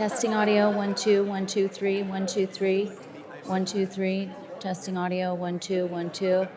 Testing audio, 1, 2, 1, 2, 3, 1, 2, 3, 1, 2, 3. Testing audio, 1, 2, 1, 2.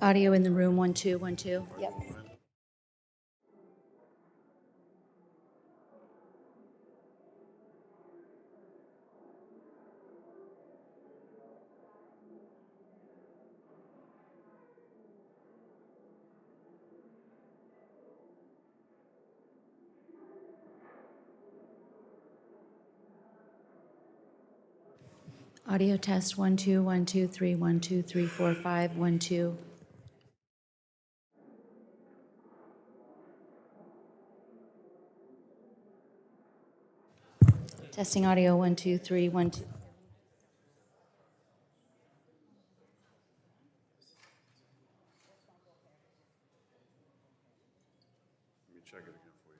Audio in the room, 1, 2, 1, 2. Yep. Audio test, 1, 2, 1, 2, 3, 1, 2, 3, 4, 5, 1, 2. Testing audio, 1, 2, 3, 1, 2. Check it again for you.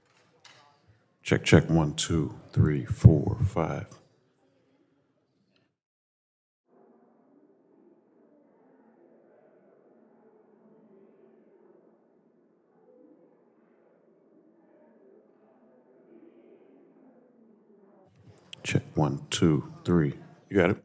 Check, check, 1, 2, 3, 4, 5. Check, 1, 2, 3. You got it?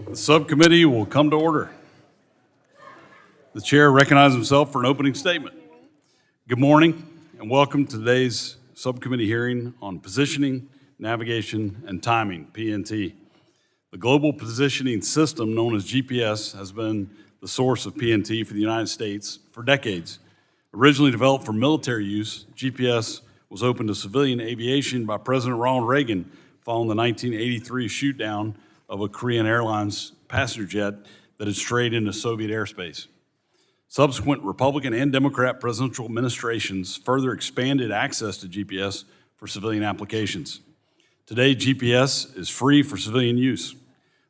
The subcommittee will come to order. The chair recognizes himself for an opening statement. Good morning and welcome to today's subcommittee hearing on positioning, navigation, and timing, PNT. The global positioning system known as GPS has been the source of PNT for the United States for decades. Originally developed for military use, GPS was opened to civilian aviation by President Ronald Reagan following the 1983 shoot-down of a Korean Airlines passenger jet that had strayed into Soviet airspace. Subsequent Republican and Democrat presidential administrations further expanded access to GPS for civilian applications. Today, GPS is free for civilian use.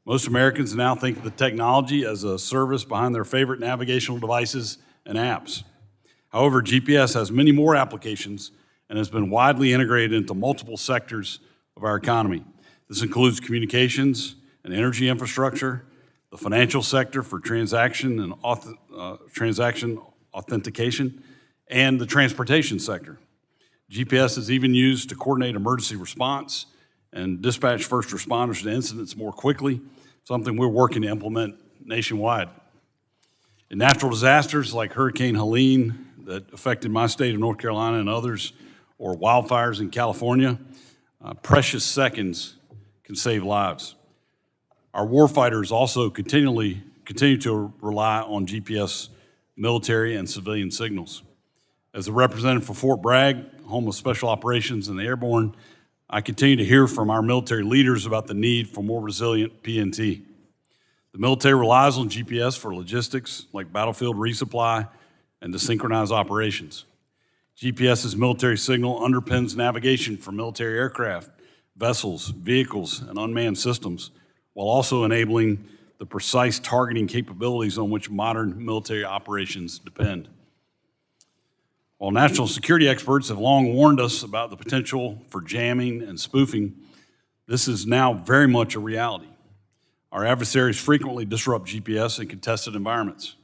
Most Americans now think of the technology as a service behind their favorite navigational devices and apps. However, GPS has many more applications and has been widely integrated into multiple sectors of our economy. This includes communications and energy infrastructure, the financial sector for transaction authentication, and the transportation sector. GPS is even used to coordinate emergency response and dispatch first responders to incidents more quickly, something we're working to implement nationwide. In natural disasters like Hurricane Helene that affected my state of North Carolina and others, or wildfires in California, precious seconds can save lives. Our warfighters also continue to rely on GPS military and civilian signals. As a representative for Fort Bragg, home of Special Operations and the Airborne, I continue to hear from our military leaders about the need for more resilient PNT. The military relies on GPS for logistics like battlefield resupply and to synchronize operations. GPS's military signal underpins navigation for military aircraft, vessels, vehicles, and unmanned systems, while also enabling the precise targeting capabilities on which modern military operations depend. While national security experts have long warned us about the potential for jamming and spoofing, this is now very much a reality. Our adversaries frequently disrupt GPS in contested environments.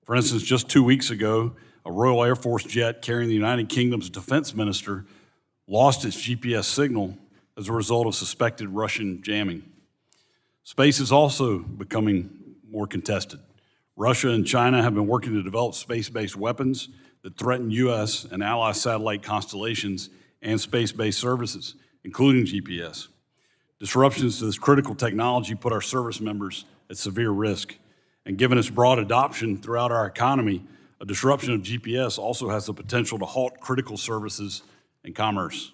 For instance, just 2 weeks ago, a Royal Air Force jet carrying the United Kingdom's defense minister lost its GPS signal as a result of suspected Russian jamming. Space is also becoming more contested. Russia and China have been working to develop space-based weapons that threaten U.S. and ally satellite constellations and space-based services, including GPS. Disruptions to this critical technology put our service members at severe risk. And given its broad adoption throughout our economy, a disruption of GPS also has the potential to halt critical services and commerce.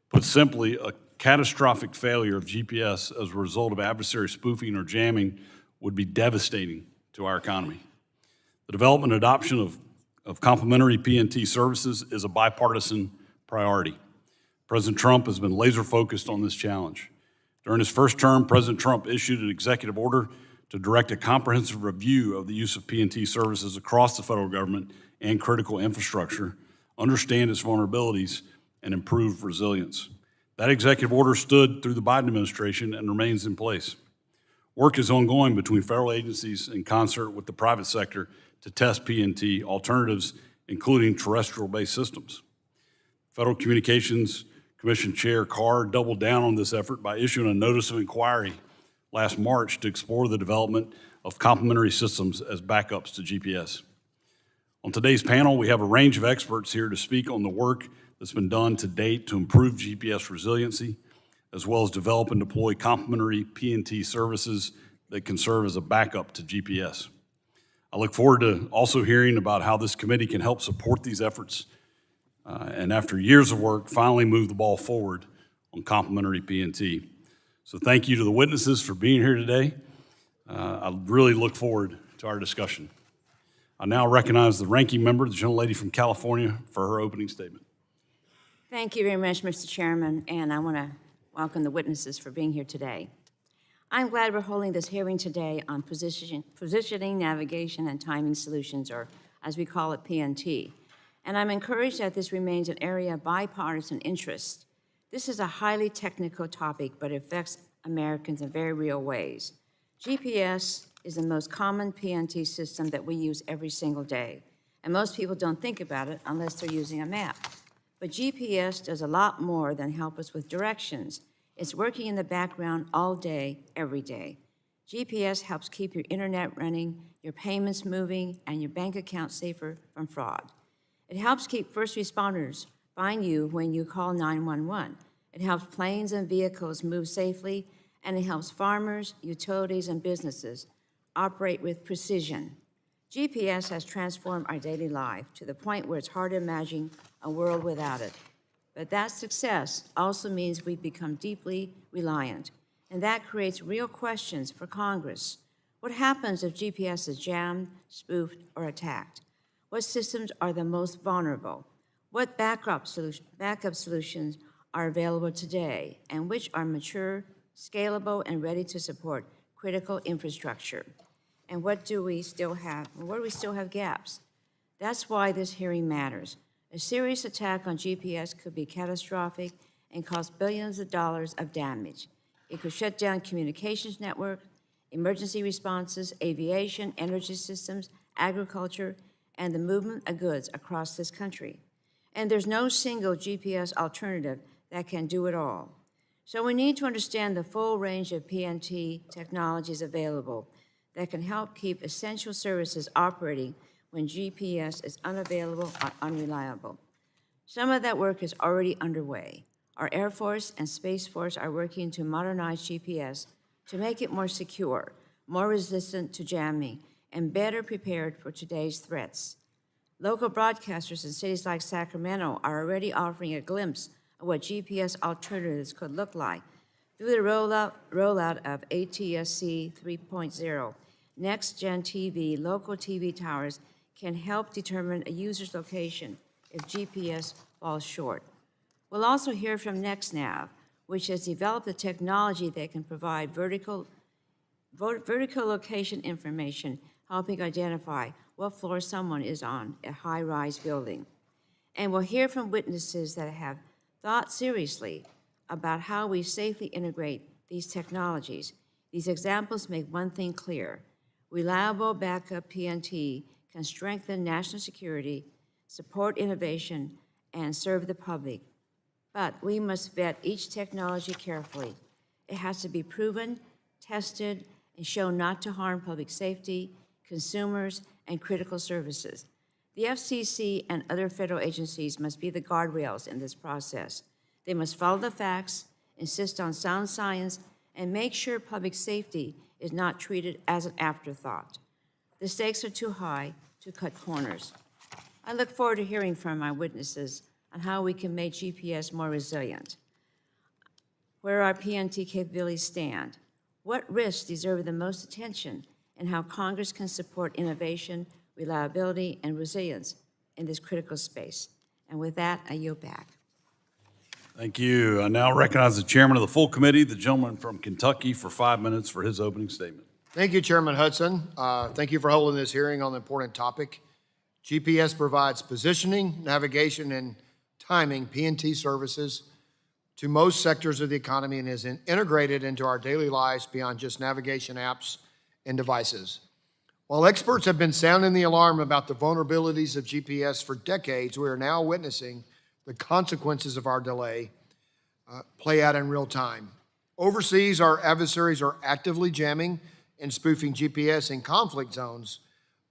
Put simply, a catastrophic failure of GPS as a result of adversary spoofing or jamming would be devastating to our economy. The development and adoption of complementary PNT services is a bipartisan priority. President Trump has been laser focused on this challenge. During his first term, President Trump issued an executive order to direct a comprehensive review of the use of PNT services across the federal government and critical infrastructure, understand its vulnerabilities, and improve resilience. That executive order stood through the Biden administration and remains in place. Work is ongoing between federal agencies in concert with the private sector to test PNT alternatives, including terrestrial-based systems. Federal Communications Commission Chair Carr doubled down on this effort by issuing a notice of inquiry last March to explore the development of complementary systems as backups to GPS. On today's panel, we have a range of experts here to speak on the work that's been done to date to improve GPS resiliency, as well as develop and deploy complementary PNT services that can serve as a backup to GPS. I look forward to also hearing about how this committee can help support these efforts and after years of work, finally move the ball forward on complementary PNT. So thank you to the witnesses for being here today. I really look forward to our discussion. I now recognize the ranking member, the gentlelady from California, for her opening statement. Thank you very much, Mr. Chairman, and I want to welcome the witnesses for being here today. I'm glad we're holding this hearing today on positioning, navigation, and timing solutions, or as we call it, PNT. And I'm encouraged that this remains an area of bipartisan interest. This is a highly technical topic, but it affects Americans in very real ways. GPS is the most common PNT system that we use every single day, and most people don't think about it unless they're using a map. But GPS does a lot more than help us with directions. It's working in the background all day, every day. GPS helps keep your internet running, your payments moving, and your bank account safer from fraud. It helps keep first responders find you when you call 911. It helps planes and vehicles move safely, and it helps farmers, utilities, and businesses operate with precision. GPS has transformed our daily life to the point where it's hard to imagine a world without it. But that success also means we've become deeply reliant, and that creates real questions for Congress. What happens if GPS is jammed, spoofed, or attacked? What systems are the most vulnerable? What backup solutions are available today, and which are mature, scalable, and ready to support critical infrastructure? And where do we still have gaps? That's why this hearing matters. A serious attack on GPS could be catastrophic and cause billions of dollars of damage. It could shut down communications networks, emergency responses, aviation, energy systems, agriculture, and the movement of goods across this country. And there's no single GPS alternative that can do it all. So we need to understand the full range of PNT technologies available that can help keep essential services operating when GPS is unavailable or unreliable. Some of that work is already underway. Our Air Force and Space Force are working to modernize GPS to make it more secure, more resistant to jamming, and better prepared for today's threats. Local broadcasters in cities like Sacramento are already offering a glimpse of what GPS alternatives could look like. Through the rollout of ATSC 3.0, Next-Gen TV, local TV towers can help determine a user's location if GPS falls short. We'll also hear from NextNav, which has developed a technology that can provide vertical location information, helping identify what floor someone is on a high-rise building. And we'll hear from witnesses that have thought seriously about how we safely integrate these technologies. These examples make one thing clear: reliable backup PNT can strengthen national security, support innovation, and serve the public. But we must vet each technology carefully. It has to be proven, tested, and shown not to harm public safety, consumers, and critical services. The FCC and other federal agencies must be the guardrails in this process. They must follow the facts, insist on sound science, and make sure public safety is not treated as an afterthought. The stakes are too high to cut corners. I look forward to hearing from my witnesses on how we can make GPS more resilient, where our PNT capabilities stand, what risks deserve the most attention, and how Congress can support innovation, reliability, and resilience in this critical space. And with that, I yield back. Thank you. I now recognize the chairman of the full committee, the gentleman from Kentucky, for 5 minutes for his opening statement. Thank you, Chairman Hudson. Thank you for holding this hearing on the important topic. GPS provides positioning, navigation, and timing PNT services to most sectors of the economy and is integrated into our daily lives beyond just navigation apps and devices. While experts have been sounding the alarm about the vulnerabilities of GPS for decades, we are now witnessing the consequences of our delay play out in real time. Overseas, our adversaries are actively jamming and spoofing GPS in conflict zones,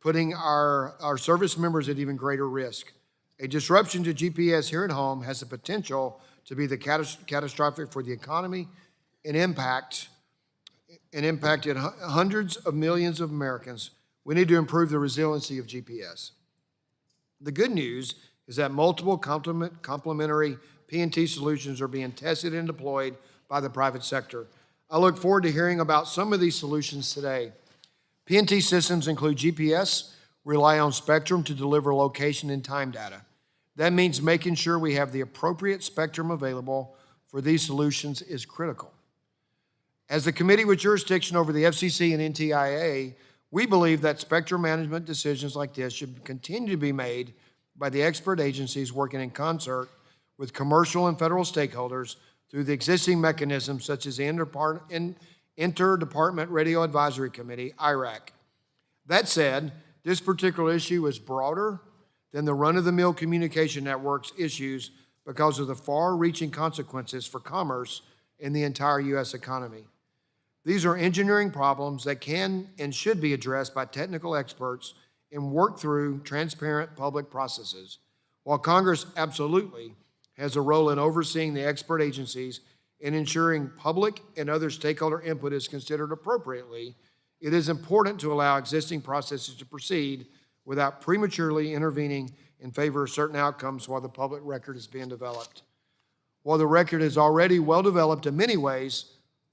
putting our service members at even greater risk. A disruption to GPS here at home has the potential to be catastrophic for the economy and impacted hundreds of millions of Americans. We need to improve the resiliency of GPS. The good news is that multiple complementary PNT solutions are being tested and deployed by the private sector. I look forward to hearing about some of these solutions today. PNT systems include GPS, rely on spectrum to deliver location and time data. That means making sure we have the appropriate spectrum available for these solutions is critical. As the committee with jurisdiction over the FCC and NTIA, we believe that spectrum management decisions like this should continue to be made by the expert agencies working in concert with commercial and federal stakeholders through the existing mechanisms such as the Interdepartment Radio Advisory Committee, IRAC. That said, this particular issue is broader than the run-of-the-mill communication networks issues because of the far-reaching consequences for commerce in the entire U.S. economy. These are engineering problems that can and should be addressed by technical experts and worked through transparent public processes. While Congress absolutely has a role in overseeing the expert agencies and ensuring public and other stakeholder input is considered appropriately, it is important to allow existing processes to proceed without prematurely intervening in favor of certain outcomes while the public record is being developed. While the record is already well developed in many ways,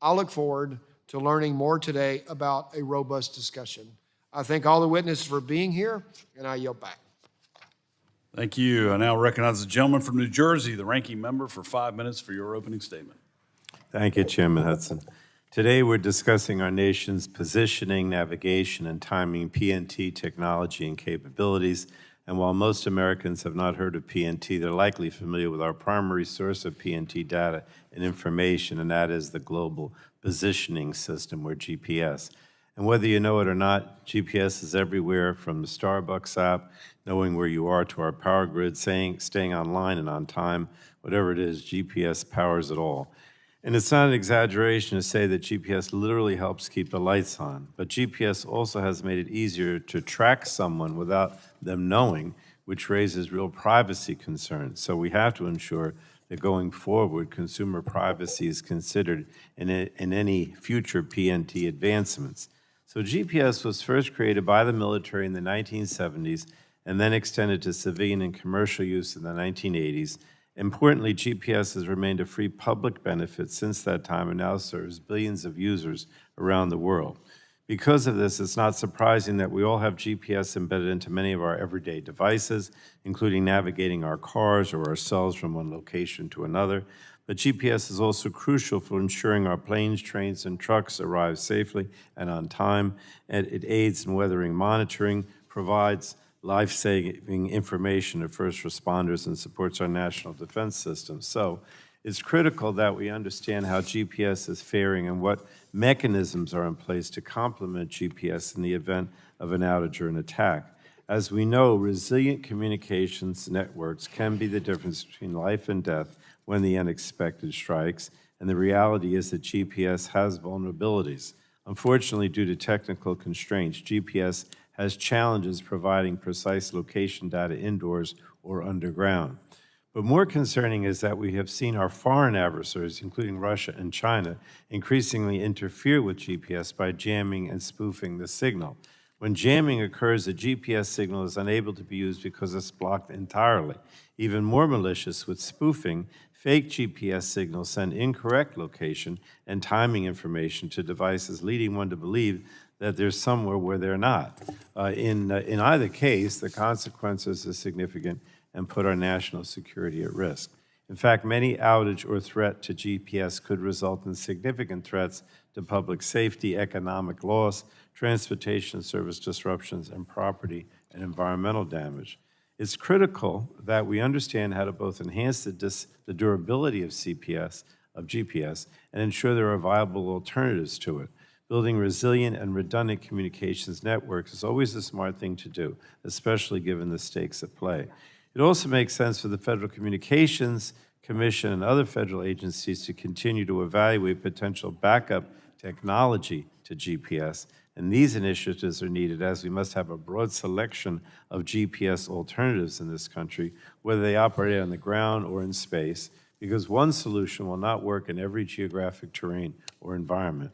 I look forward to learning more today about a robust discussion. I thank all the witnesses for being here, and I yield back. Thank you. I now recognize the gentleman from New Jersey, the ranking member, for 5 minutes for your opening statement. Thank you, Chairman Hudson. Today, we're discussing our nation's positioning, navigation, and timing PNT technology and capabilities. And while most Americans have not heard of PNT, they're likely familiar with our primary source of PNT data and information, and that is the Global Positioning System, or GPS. And whether you know it or not, GPS is everywhere, from the Starbucks app, knowing where you are, to our power grid, staying online and on time. Whatever it is, GPS powers it all. And it's not an exaggeration to say that GPS literally helps keep the lights on. But GPS also has made it easier to track someone without them knowing, which raises real privacy concerns. So we have to ensure that going forward, consumer privacy is considered in any future PNT advancements. So GPS was first created by the military in the 1970s and then extended to civilian and commercial use in the 1980s. Importantly, GPS has remained a free public benefit since that time and now serves billions of users around the world. Because of this, it's not surprising that we all have GPS embedded into many of our everyday devices, including navigating our cars or ourselves from one location to another. But GPS is also crucial for ensuring our planes, trains, and trucks arrive safely and on time. And it aids in weathering monitoring, provides life-saving information to first responders, and supports our national defense system. So it's critical that we understand how GPS is faring and what mechanisms are in place to complement GPS in the event of an outage or an attack. As we know, resilient communications networks can be the difference between life and death when the unexpected strikes, and the reality is that GPS has vulnerabilities. Unfortunately, due to technical constraints, GPS has challenges providing precise location data indoors or underground. But more concerning is that we have seen our foreign adversaries, including Russia and China, increasingly interfere with GPS by jamming and spoofing the signal. When jamming occurs, the GPS signal is unable to be used because it's blocked entirely. Even more malicious, with spoofing, fake GPS signals send incorrect location and timing information to devices, leading one to believe that they're somewhere where they're not. In either case, the consequences are significant and put our national security at risk. In fact, many outage or threat to GPS could result in significant threats to public safety, economic loss, transportation service disruptions, and property and environmental damage. It's critical that we understand how to both enhance the durability of GPS, and ensure there are viable alternatives to it. Building resilient and redundant communications networks is always a smart thing to do, especially given the stakes at play. It also makes sense for the Federal Communications Commission and other federal agencies to continue to evaluate potential backup technology to GPS, and these initiatives are needed as we must have a broad selection of GPS alternatives in this country, whether they operate on the ground or in space, because one solution will not work in every geographic terrain or environment.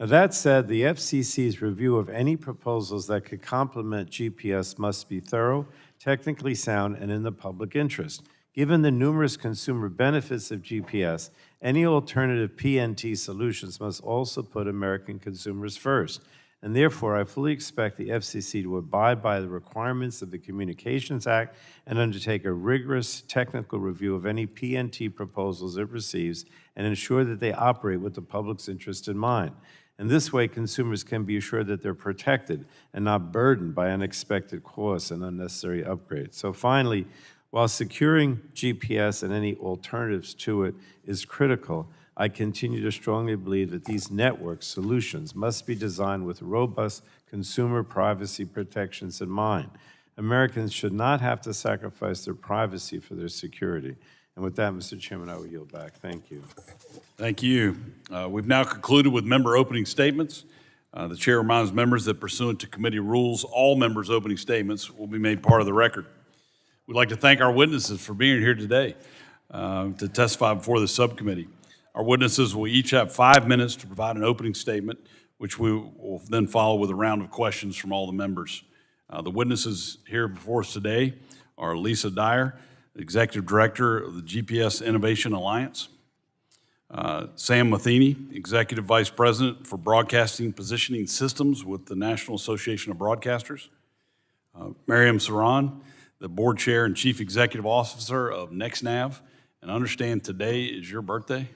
Now, that said, the FCC's review of any proposals that could complement GPS must be thorough, technically sound, and in the public interest. Given the numerous consumer benefits of GPS, any alternative PNT solutions must also put American consumers first. And therefore, I fully expect the FCC to abide by the requirements of the Communications Act and undertake a rigorous technical review of any PNT proposals it receives and ensure that they operate with the public's interest in mind. And this way, consumers can be assured that they're protected and not burdened by unexpected costs and unnecessary upgrades. So finally, while securing GPS and any alternatives to it is critical, I continue to strongly believe that these network solutions must be designed with robust consumer privacy protections in mind. Americans should not have to sacrifice their privacy for their security. And with that, Mr. Chairman, I will yield back. Thank you. Thank you. We've now concluded with member opening statements. The chair reminds members that pursuant to committee rules, all members' opening statements will be made part of the record. We'd like to thank our witnesses for being here today to testify before the subcommittee. Our witnesses will each have 5 minutes to provide an opening statement, which we will then follow with a round of questions from all the members. The witnesses here before us today are Lisa Dyer, Executive Director of the GPS Innovation Alliance, Sam Matheny, Executive Vice President for Broadcasting Positioning Systems with the National Association of Broadcasters, Miriam Saran, the Board Chair and Chief Executive Officer of NextNav, and understand today is your birthday.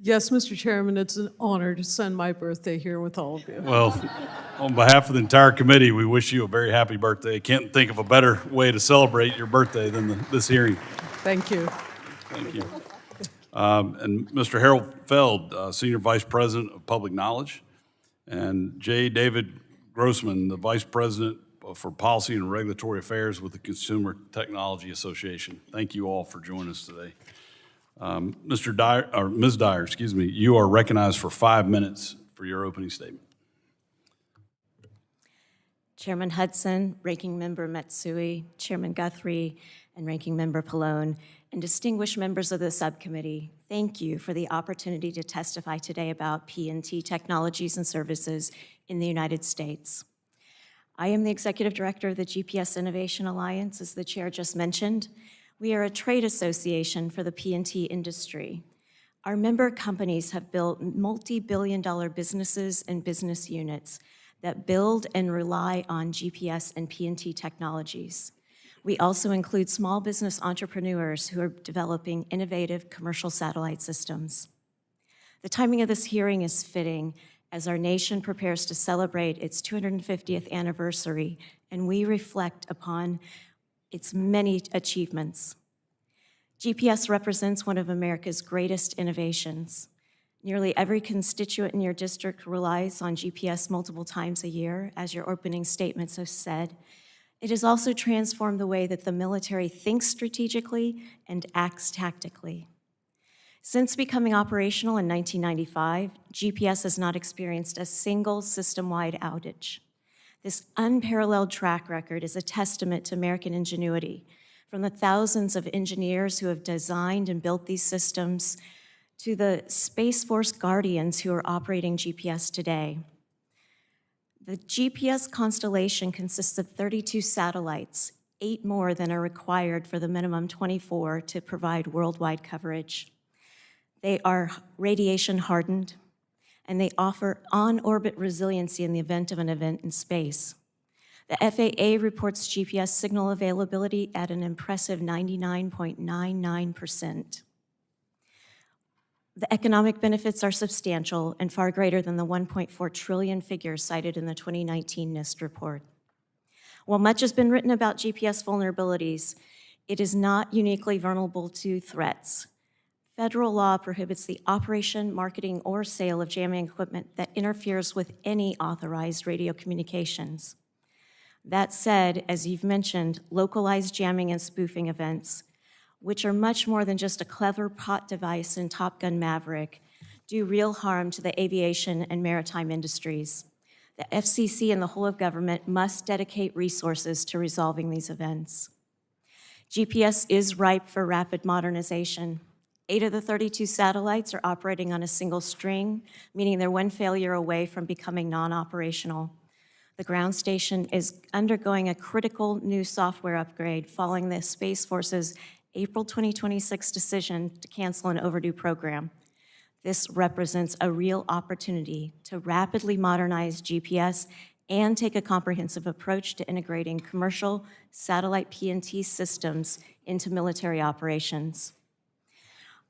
Yes, Mr. Chairman, it's an honor to spend my birthday here with all of you. Well, on behalf of the entire committee, we wish you a very happy birthday. Can't think of a better way to celebrate your birthday than this hearing. Thank you. Thank you. And Mr. Harold Feld, Senior Vice President of Public Knowledge, and J. David Grossman, the Vice President for Policy and Regulatory Affairs with the Consumer Technology Association. Thank you all for joining us today. Mr. Dyer, or Ms. Dyer, excuse me, you are recognized for 5 minutes for your opening statement. Chairman Hudson, Ranking Member Matsui, Chairman Guthrie, and Ranking Member Pallone, and distinguished members of the subcommittee, thank you for the opportunity to testify today about P&T technologies and services in the United States. I am the Executive Director of the GPS Innovation Alliance, as the Chair just mentioned. We are a trade association for the P&T industry. Our member companies have built multi-billion-dollar businesses and business units that build and rely on GPS and P&T technologies. We also include small business entrepreneurs who are developing innovative commercial satellite systems. The timing of this hearing is fitting as our nation prepares to celebrate its 250th anniversary, and we reflect upon its many achievements. GPS represents one of America's greatest innovations. Nearly every constituent in your district relies on GPS multiple times a year, as your opening statements have said. It has also transformed the way that the military thinks strategically and acts tactically. Since becoming operational in 1995, GPS has not experienced a single system-wide outage. This unparalleled track record is a testament to American ingenuity, from the thousands of engineers who have designed and built these systems to the Space Force guardians who are operating GPS today. The GPS constellation consists of 32 satellites, 8 more than are required for the minimum 24 to provide worldwide coverage. They are radiation hardened, and they offer on-orbit resiliency in the event of an event in space. The FAA reports GPS signal availability at an impressive 99.99%. The economic benefits are substantial and far greater than the 1.4 trillion figure cited in the 2019 NIST report. While much has been written about GPS vulnerabilities, it is not uniquely vulnerable to threats. Federal law prohibits the operation, marketing, or sale of jamming equipment that interferes with any authorized radio communications. That said, as you've mentioned, localized jamming and spoofing events, which are much more than just a clever pot device in Top Gun Maverick, do real harm to the aviation and maritime industries. The FCC and the whole of government must dedicate resources to resolving these events. GPS is ripe for rapid modernization. 8 of the 32 satellites are operating on a single string, meaning they're one failure away from becoming non-operational. The ground station is undergoing a critical new software upgrade following the Space Force's April 2026 decision to cancel an overdue program. This represents a real opportunity to rapidly modernize GPS and take a comprehensive approach to integrating commercial satellite P&T systems into military operations.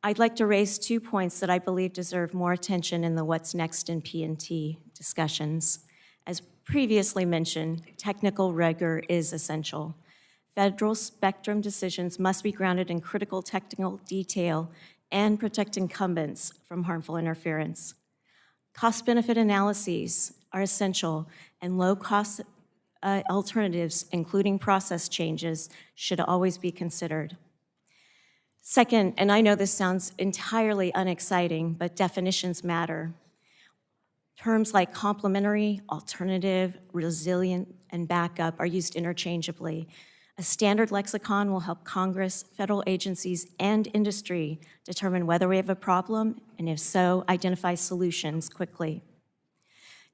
I'd like to raise 2 points that I believe deserve more attention in the what's next in P&T discussions. As previously mentioned, technical rigor is essential. Federal spectrum decisions must be grounded in critical technical detail and protect incumbents from harmful interference. Cost-benefit analyses are essential, and low-cost alternatives, including process changes, should always be considered. Second, and I know this sounds entirely unexciting, but definitions matter. Terms like complementary, alternative, resilient, and backup are used interchangeably. A standard lexicon will help Congress, federal agencies, and industry determine whether we have a problem, and if so, identify solutions quickly.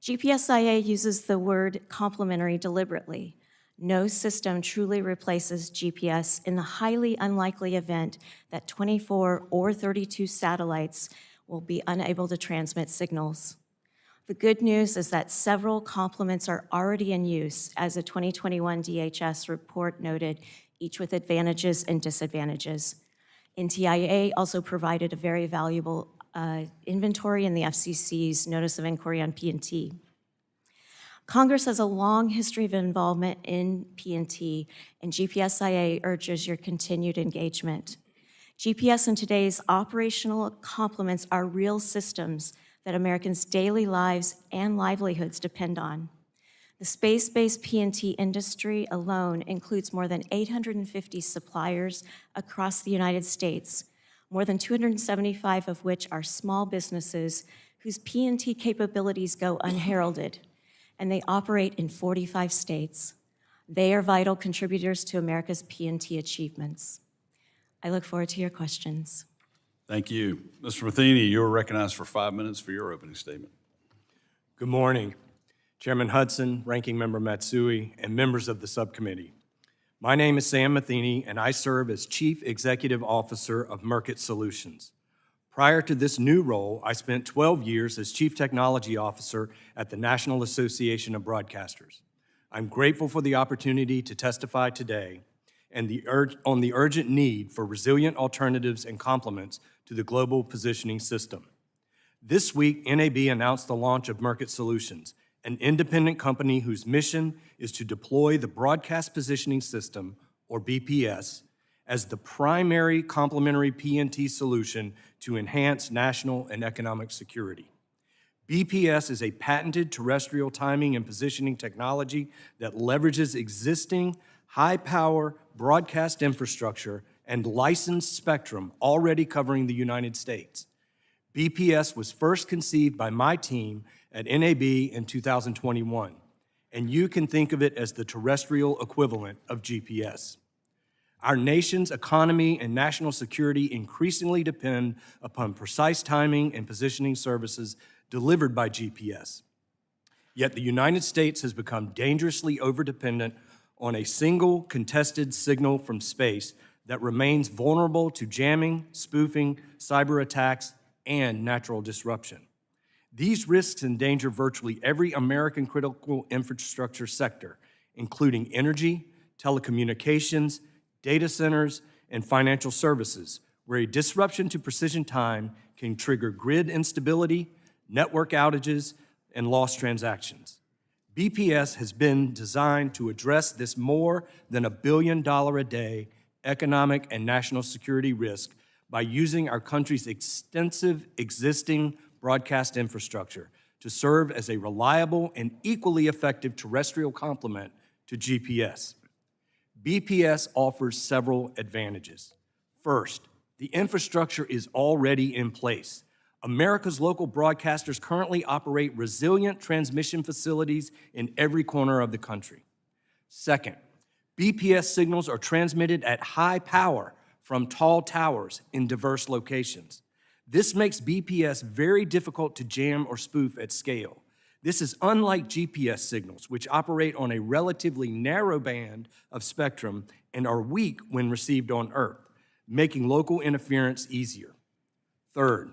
GPSIA uses the word complementary deliberately. No system truly replaces GPS in the highly unlikely event that 24 or 32 satellites will be unable to transmit signals. The good news is that several complements are already in use, as a 2021 DHS report noted, each with advantages and disadvantages. NTIA also provided a very valuable inventory in the FCC's Notice of Inquiry on P&T. Congress has a long history of involvement in P&T, and GPSIA urges your continued engagement. GPS in today's operational complements are real systems that Americans' daily lives and livelihoods depend on. The space-based P&T industry alone includes more than 850 suppliers across the United States, more than 275 of which are small businesses whose P&T capabilities go unheralded, and they operate in 45 states. They are vital contributors to America's P&T achievements. I look forward to your questions. Thank you. Mr. Matheny, you're recognized for 5 minutes for your opening statement. Good morning, Chairman Hudson, Ranking Member Matsui, and members of the subcommittee. My name is Sam Matheny, and I serve as Chief Executive Officer of Merkit Solutions. Prior to this new role, I spent 12 years as Chief Technology Officer at the National Association of Broadcasters. I'm grateful for the opportunity to testify today and on the urgent need for resilient alternatives and complements to the global positioning system. This week, NAB announced the launch of Merkit Solutions, an independent company whose mission is to deploy the Broadcast Positioning System, or BPS, as the primary complementary P&T solution to enhance national and economic security. BPS is a patented terrestrial timing and positioning technology that leverages existing high-power broadcast infrastructure and licensed spectrum already covering the United States. BPS was first conceived by my team at NAB in 2021, and you can think of it as the terrestrial equivalent of GPS. Our nation's economy and national security increasingly depend upon precise timing and positioning services delivered by GPS. Yet the United States has become dangerously overdependent on a single contested signal from space that remains vulnerable to jamming, spoofing, cyber attacks, and natural disruption. These risks endanger virtually every American critical infrastructure sector, including energy, telecommunications, data centers, and financial services, where a disruption to precision time can trigger grid instability, network outages, and lost transactions. BPS has been designed to address this more than $1 billion a day economic and national security risk by using our country's extensive existing broadcast infrastructure to serve as a reliable and equally effective terrestrial complement to GPS. BPS offers several advantages. First, the infrastructure is already in place. America's local broadcasters currently operate resilient transmission facilities in every corner of the country. Second, BPS signals are transmitted at high power from tall towers in diverse locations. This makes BPS very difficult to jam or spoof at scale. This is unlike GPS signals, which operate on a relatively narrow band of spectrum and are weak when received on Earth, making local interference easier. Third,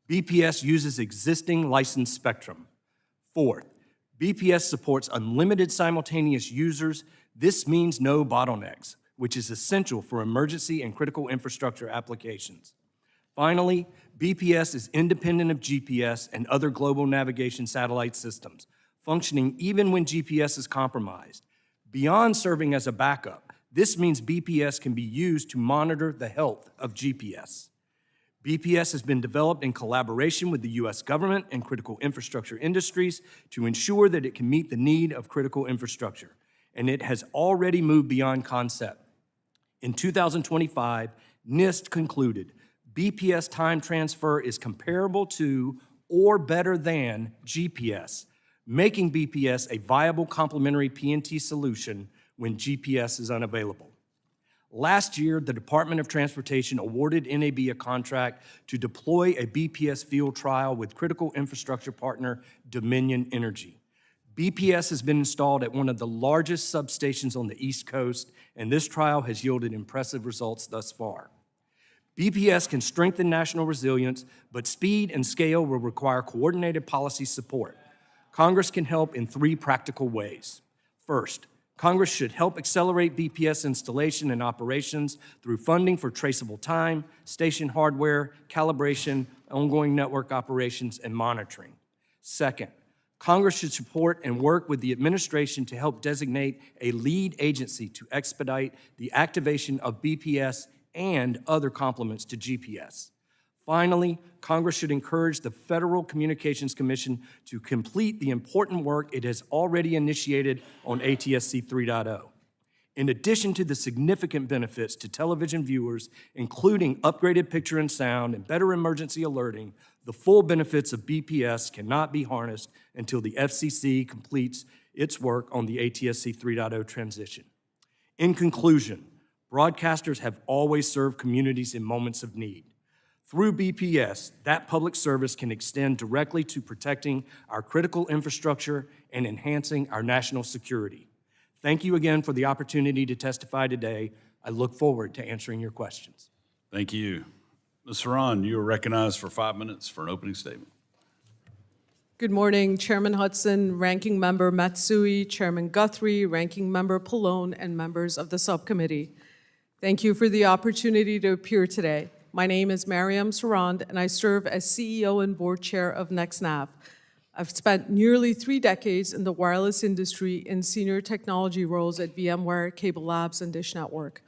BPS uses existing licensed spectrum. Fourth, BPS supports unlimited simultaneous users. This means no bottlenecks, which is essential for emergency and critical infrastructure applications. Finally, BPS is independent of GPS and other global navigation satellite systems, functioning even when GPS is compromised. Beyond serving as a backup, this means BPS can be used to monitor the health of GPS. BPS has been developed in collaboration with the U.S. government and critical infrastructure industries to ensure that it can meet the need of critical infrastructure, and it has already moved beyond concept. In 2025, NIST concluded BPS time transfer is comparable to or better than GPS, making BPS a viable complementary PNT solution when GPS is unavailable. Last year, the Department of Transportation awarded NAB a contract to deploy a BPS field trial with critical infrastructure partner Dominion Energy. BPS has been installed at one of the largest substations on the East Coast, and this trial has yielded impressive results thus far. BPS can strengthen national resilience, but speed and scale will require coordinated policy support. Congress can help in 3 practical ways. First, Congress should help accelerate BPS installation and operations through funding for traceable time, station hardware, calibration, ongoing network operations, and monitoring. Second, Congress should support and work with the administration to help designate a lead agency to expedite the activation of BPS and other complements to GPS. Finally, Congress should encourage the Federal Communications Commission to complete the important work it has already initiated on ATSC 3.0. In addition to the significant benefits to television viewers, including upgraded picture and sound and better emergency alerting, the full benefits of BPS cannot be harnessed until the FCC completes its work on the ATSC 3.0 transition. In conclusion, broadcasters have always served communities in moments of need. Through BPS, that public service can extend directly to protecting our critical infrastructure and enhancing our national security. Thank you again for the opportunity to testify today. I look forward to answering your questions. Thank you. Ms. Haran, you are recognized for 5 minutes for an opening statement. Good morning, Chairman Hudson, Ranking Member Matsui, Chairman Guthrie, Ranking Member Pallone, and members of the subcommittee. Thank you for the opportunity to appear today. My name is Mariam Sarand, and I serve as CEO and board chair of NextNav. I've spent nearly 3 decades in the wireless industry in senior technology roles at VMware, Cable Labs, and Dish Network.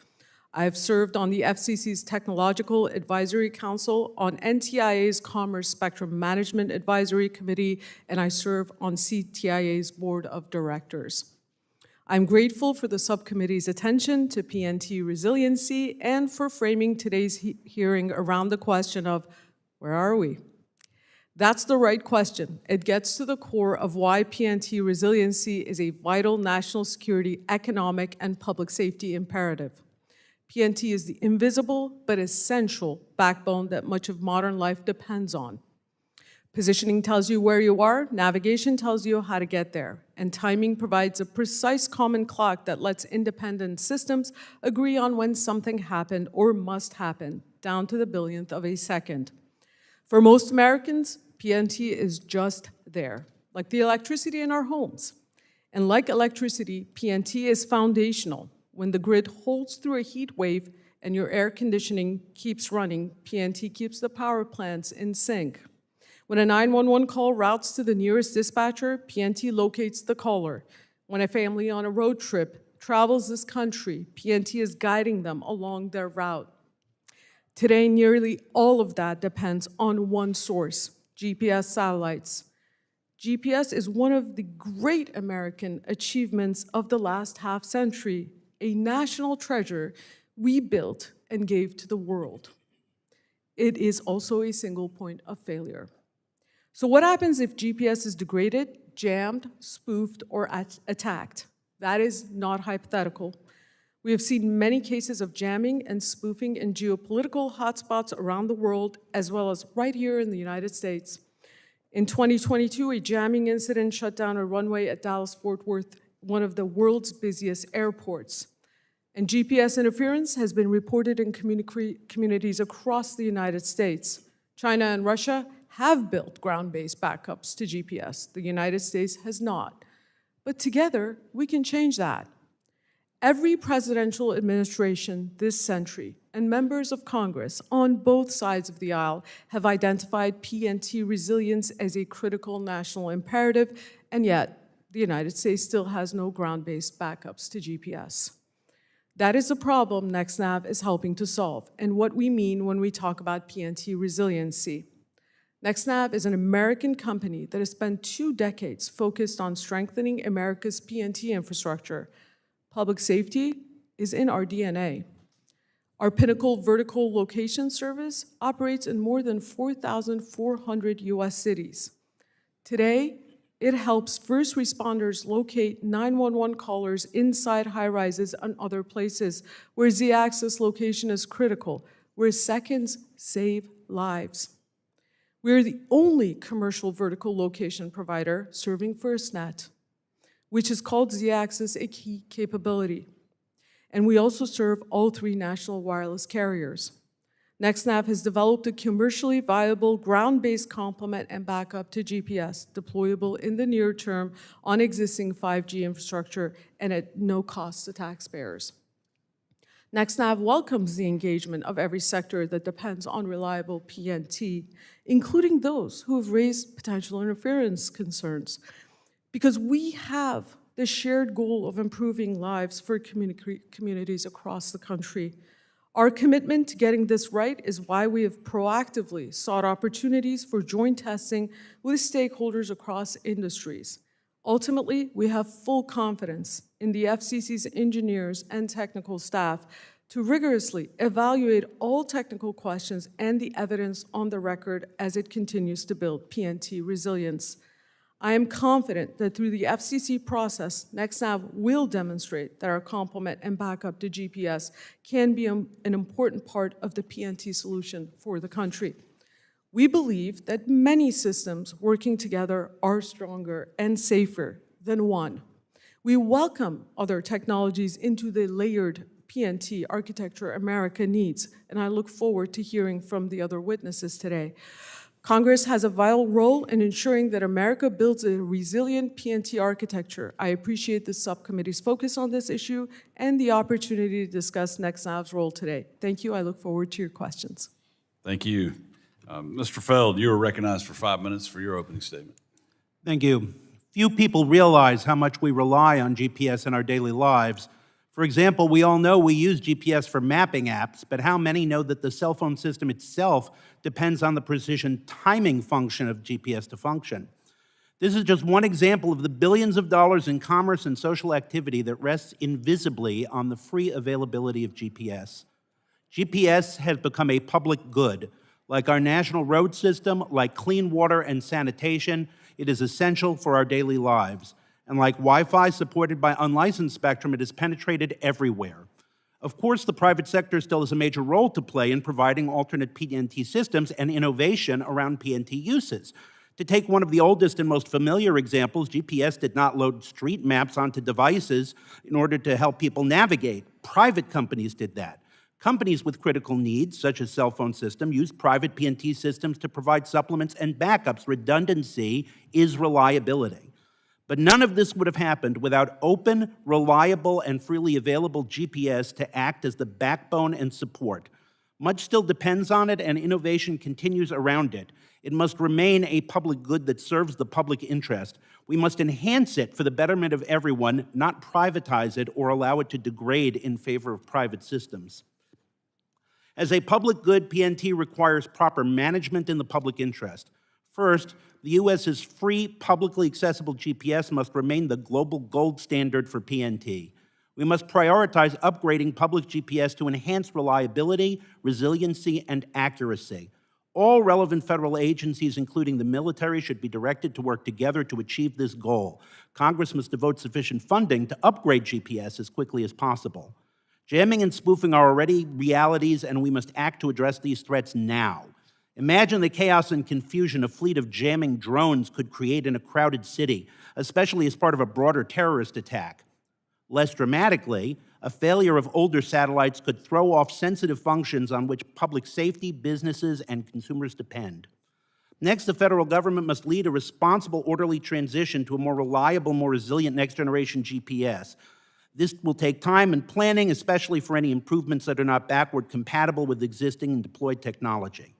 I've served on the FCC's Technological Advisory Council, on NTIA's Commerce Spectrum Management Advisory Committee, and I serve on CTIA's Board of Directors. I'm grateful for the subcommittee's attention to PNT resiliency and for framing today's hearing around the question of, where are we? That's the right question. It gets to the core of why PNT resiliency is a vital national security, economic, and public safety imperative. PNT is the invisible but essential backbone that much of modern life depends on. Positioning tells you where you are, navigation tells you how to get there, and timing provides a precise common clock that lets independent systems agree on when something happened or must happen, down to the billionth of a second. For most Americans, PNT is just there, like the electricity in our homes. And like electricity, PNT is foundational. When the grid holds through a heat wave and your air conditioning keeps running, PNT keeps the power plants in sync. When a 911 call routes to the nearest dispatcher, PNT locates the caller. When a family on a road trip travels this country, PNT is guiding them along their route. Today, nearly all of that depends on one source, GPS satellites. GPS is one of the great American achievements of the last half-century, a national treasure we built and gave to the world. It is also a single point of failure. So what happens if GPS is degraded, jammed, spoofed, or attacked? That is not hypothetical. We have seen many cases of jamming and spoofing in geopolitical hotspots around the world, as well as right here in the United States. In 2022, a jamming incident shut down a runway at Dallas-Fort Worth, one of the world's busiest airports. And GPS interference has been reported in communities across the United States. China and Russia have built ground-based backups to GPS. The United States has not. But together, we can change that. Every presidential administration this century and members of Congress on both sides of the aisle have identified PNT resilience as a critical national imperative, and yet the United States still has no ground-based backups to GPS. That is a problem NextNav is helping to solve, and what we mean when we talk about PNT resiliency. NextNav is an American company that has spent 2 decades focused on strengthening America's PNT infrastructure. Public safety is in our DNA. Our Pinnacle Vertical Location Service operates in more than 4,400 U.S. cities. Today, it helps first responders locate 911 callers inside high-rises and other places where Z-axis location is critical, where seconds save lives. We're the only commercial vertical location provider serving FirstNet, which has called Z-axis a key capability. And we also serve all 3 national wireless carriers. NextNav has developed a commercially viable ground-based complement and backup to GPS, deployable in the near term on existing 5G infrastructure and at no cost to taxpayers. NextNav welcomes the engagement of every sector that depends on reliable PNT, including those who have raised potential interference concerns, because we have the shared goal of improving lives for communities across the country. Our commitment to getting this right is why we have proactively sought opportunities for joint testing with stakeholders across industries. Ultimately, we have full confidence in the FCC's engineers and technical staff to rigorously evaluate all technical questions and the evidence on the record as it continues to build PNT resilience. I am confident that through the FCC process, NextNav will demonstrate that our complement and backup to GPS can be an important part of the PNT solution for the country. We believe that many systems working together are stronger and safer than one. We welcome other technologies into the layered PNT architecture America needs, and I look forward to hearing from the other witnesses today. Congress has a vital role in ensuring that America builds a resilient PNT architecture. I appreciate the subcommittee's focus on this issue and the opportunity to discuss NextNav's role today. Thank you. I look forward to your questions. Thank you. Mr. Feld, you are recognized for 5 minutes for your opening statement. Thank you. Few people realize how much we rely on GPS in our daily lives. For example, we all know we use GPS for mapping apps, but how many know that the cell phone system itself depends on the precision timing function of GPS to function? This is just one example of the billions of dollars in commerce and social activity that rests invisibly on the free availability of GPS. GPS has become a public good. Like our national road system, like clean water and sanitation, it is essential for our daily lives. And like Wi-Fi supported by unlicensed spectrum, it has penetrated everywhere. Of course, the private sector still has a major role to play in providing alternate PNT systems and innovation around PNT uses. To take one of the oldest and most familiar examples, GPS did not load street maps onto devices in order to help people navigate. Private companies did that. Companies with critical needs, such as cell phone systems, use private PNT systems to provide supplements and backups. Redundancy is reliability. But none of this would have happened without open, reliable, and freely available GPS to act as the backbone and support. Much still depends on it, and innovation continues around it. It must remain a public good that serves the public interest. We must enhance it for the betterment of everyone, not privatize it or allow it to degrade in favor of private systems. As a public good, PNT requires proper management in the public interest. First, the U.S.'s free, publicly accessible GPS must remain the global gold standard for PNT. We must prioritize upgrading public GPS to enhance reliability, resiliency, and accuracy. All relevant federal agencies, including the military, should be directed to work together to achieve this goal. Congress must devote sufficient funding to upgrade GPS as quickly as possible. Jamming and spoofing are already realities, and we must act to address these threats now. Imagine the chaos and confusion a fleet of jamming drones could create in a crowded city, especially as part of a broader terrorist attack. Less dramatically, a failure of older satellites could throw off sensitive functions on which public safety, businesses, and consumers depend. Next, the federal government must lead a responsible, orderly transition to a more reliable, more resilient next-generation GPS. This will take time and planning, especially for any improvements that are not backward compatible with existing and deployed technology.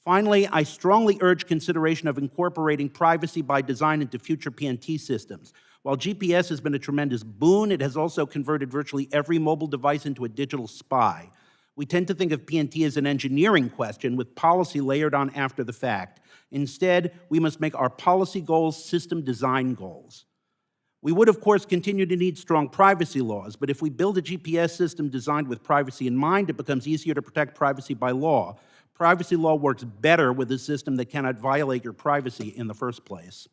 Finally, I strongly urge consideration of incorporating privacy by design into future PNT systems. While GPS has been a tremendous boon, it has also converted virtually every mobile device into a digital spy. We tend to think of PNT as an engineering question with policy layered on after the fact. Instead, we must make our policy goals system design goals. We would, of course, continue to need strong privacy laws, but if we build a GPS system designed with privacy in mind, it becomes easier to protect privacy by law. Privacy law works better with a system that cannot violate your privacy in the first place.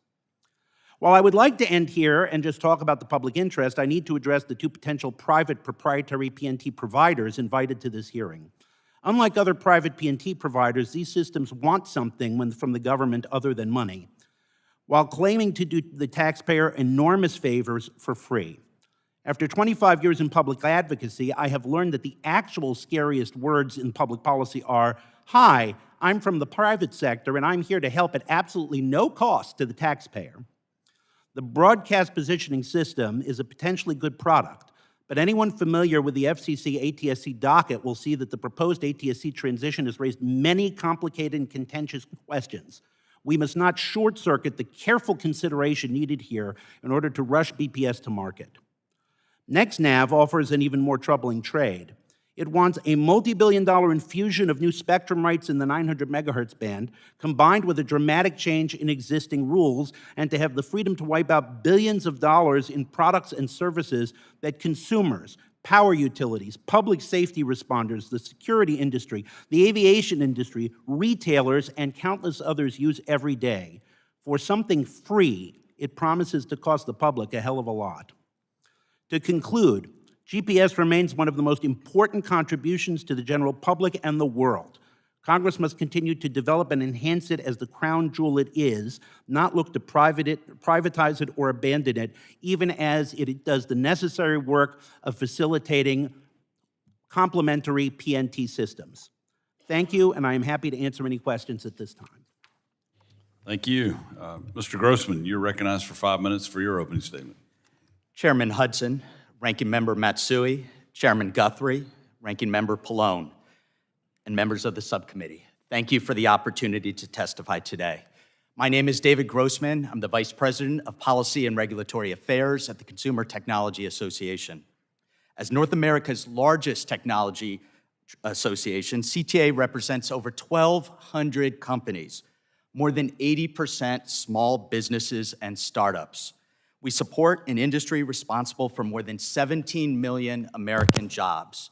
While I would like to end here and just talk about the public interest, I need to address the two potential private proprietary PNT providers invited to this hearing. Unlike other private PNT providers, these systems want something from the government other than money, while claiming to do the taxpayer enormous favors for free. After 25 years in public advocacy, I have learned that the actual scariest words in public policy are, "Hi, I'm from the private sector, and I'm here to help at absolutely no cost to the taxpayer." The broadcast positioning system is a potentially good product, but anyone familiar with the FCC ATSC docket will see that the proposed ATSC transition has raised many complicated and contentious questions. We must not short-circuit the careful consideration needed here in order to rush BPS to market. NextNav offers an even more troubling trade. It wants a multi-billion-dollar infusion of new spectrum rights in the 900 megahertz band, combined with a dramatic change in existing rules, and to have the freedom to wipe out billions of dollars in products and services that consumers, power utilities, public safety responders, the security industry, the aviation industry, retailers, and countless others use every day. For something free, it promises to cost the public a hell of a lot. To conclude, GPS remains one of the most important contributions to the general public and the world. Congress must continue to develop and enhance it as the crown jewel it is, not look to privatize it or abandon it, even as it does the necessary work of facilitating complementary PNT systems. Thank you, and I am happy to answer any questions at this time. Thank you. Mr. Grossman, you're recognized for 5 minutes for your opening statement. Chairman Hudson, Ranking Member Matsui, Chairman Guthrie, Ranking Member Pallone, and members of the subcommittee, thank you for the opportunity to testify today. My name is David Grossman. I'm the Vice President of Policy and Regulatory Affairs at the Consumer Technology Association. As North America's largest technology association, CTA represents over 1,200 companies, more than 80% small businesses and startups. We support an industry responsible for more than 17 million American jobs.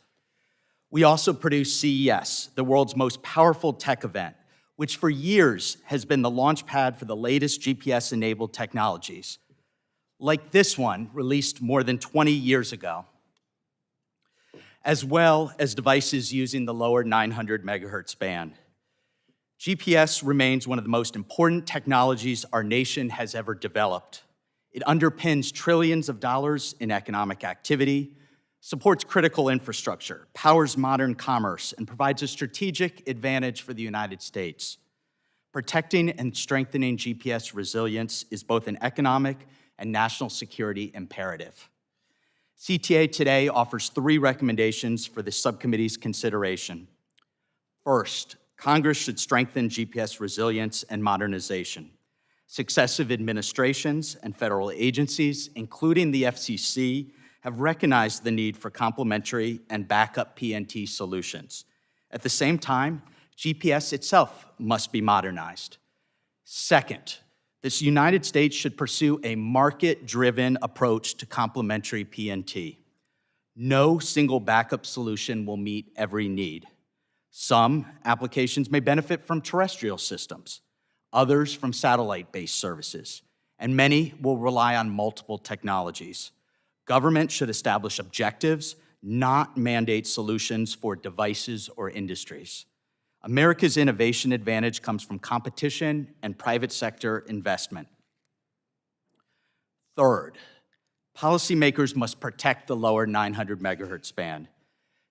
We also produce CES, the world's most powerful tech event, which for years has been the launch pad for the latest GPS-enabled technologies, like this one released more than 20 years ago, as well as devices using the lower 900 megahertz band. GPS remains one of the most important technologies our nation has ever developed. It underpins trillions of dollars in economic activity, supports critical infrastructure, powers modern commerce, and provides a strategic advantage for the United States. Protecting and strengthening GPS resilience is both an economic and national security imperative. CTA today offers 3 recommendations for the subcommittee's consideration. First, Congress should strengthen GPS resilience and modernization. Successive administrations and federal agencies, including the FCC, have recognized the need for complementary and backup PNT solutions. At the same time, GPS itself must be modernized. Second, this United States should pursue a market-driven approach to complementary PNT. No single backup solution will meet every need. Some applications may benefit from terrestrial systems, others from satellite-based services, and many will rely on multiple technologies. Government should establish objectives, not mandate solutions for devices or industries. America's innovation advantage comes from competition and private sector investment. Third, policymakers must protect the lower 900 megahertz band.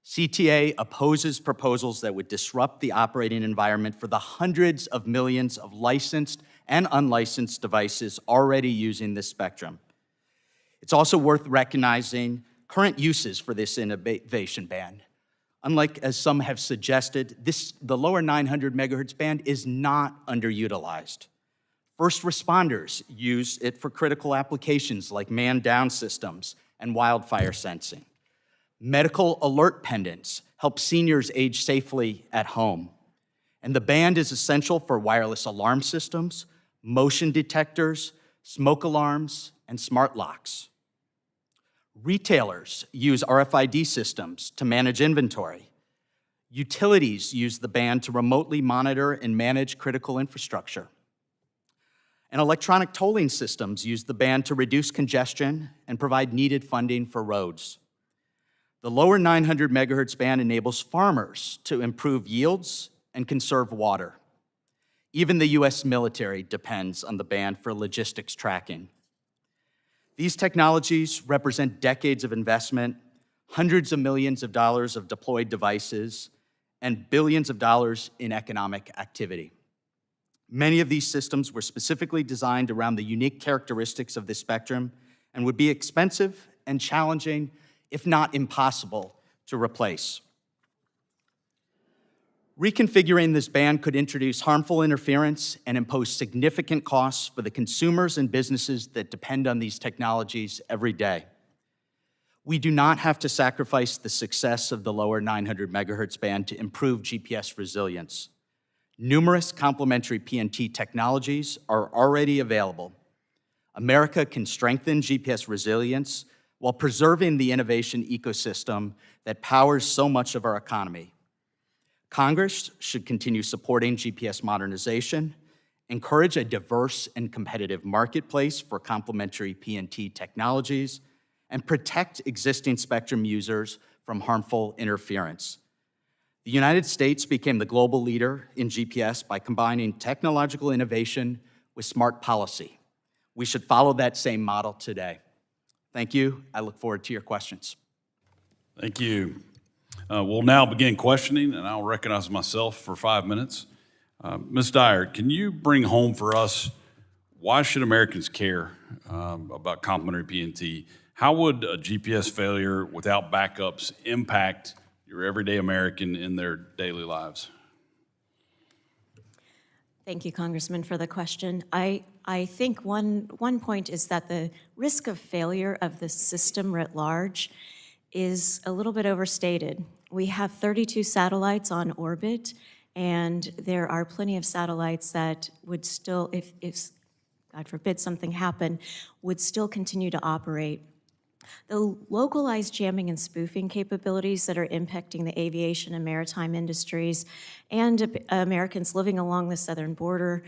CTA opposes proposals that would disrupt the operating environment for the hundreds of millions of licensed and unlicensed devices already using this spectrum. It's also worth recognizing current uses for this innovation band. Unlike, as some have suggested, the lower 900 megahertz band is not underutilized. First responders use it for critical applications like man-down systems and wildfire sensing. Medical alert pendants help seniors age safely at home. And the band is essential for wireless alarm systems, motion detectors, smoke alarms, and smart locks. Retailers use RFID systems to manage inventory. Utilities use the band to remotely monitor and manage critical infrastructure. And electronic tolling systems use the band to reduce congestion and provide needed funding for roads. The lower 900 megahertz band enables farmers to improve yields and conserve water. Even the US military depends on the band for logistics tracking. These technologies represent decades of investment, hundreds of millions of dollars of deployed devices, and billions of dollars in economic activity. Many of these systems were specifically designed around the unique characteristics of this spectrum and would be expensive and challenging, if not impossible, to replace. Reconfiguring this band could introduce harmful interference and impose significant costs for the consumers and businesses that depend on these technologies every day. We do not have to sacrifice the success of the lower 900 megahertz band to improve GPS resilience. Numerous complementary PNT technologies are already available. America can strengthen GPS resilience while preserving the innovation ecosystem that powers so much of our economy. Congress should continue supporting GPS modernization, encourage a diverse and competitive marketplace for complementary PNT technologies, and protect existing spectrum users from harmful interference. The United States became the global leader in GPS by combining technological innovation with smart policy. We should follow that same model today. Thank you. I look forward to your questions. Thank you. We'll now begin questioning, and I'll recognize myself for 5 minutes. Ms. Dyer, can you bring home for us, why should Americans care about complementary PNT? How would a GPS failure without backups impact your everyday American in their daily lives? Thank you, Congressman, for the question. I think one point is that the risk of failure of the system writ large is a little bit overstated. We have 32 satellites on orbit, and there are plenty of satellites that would still, if God forbid something happened, would still continue to operate. The localized jamming and spoofing capabilities that are impacting the aviation and maritime industries and Americans living along the southern border,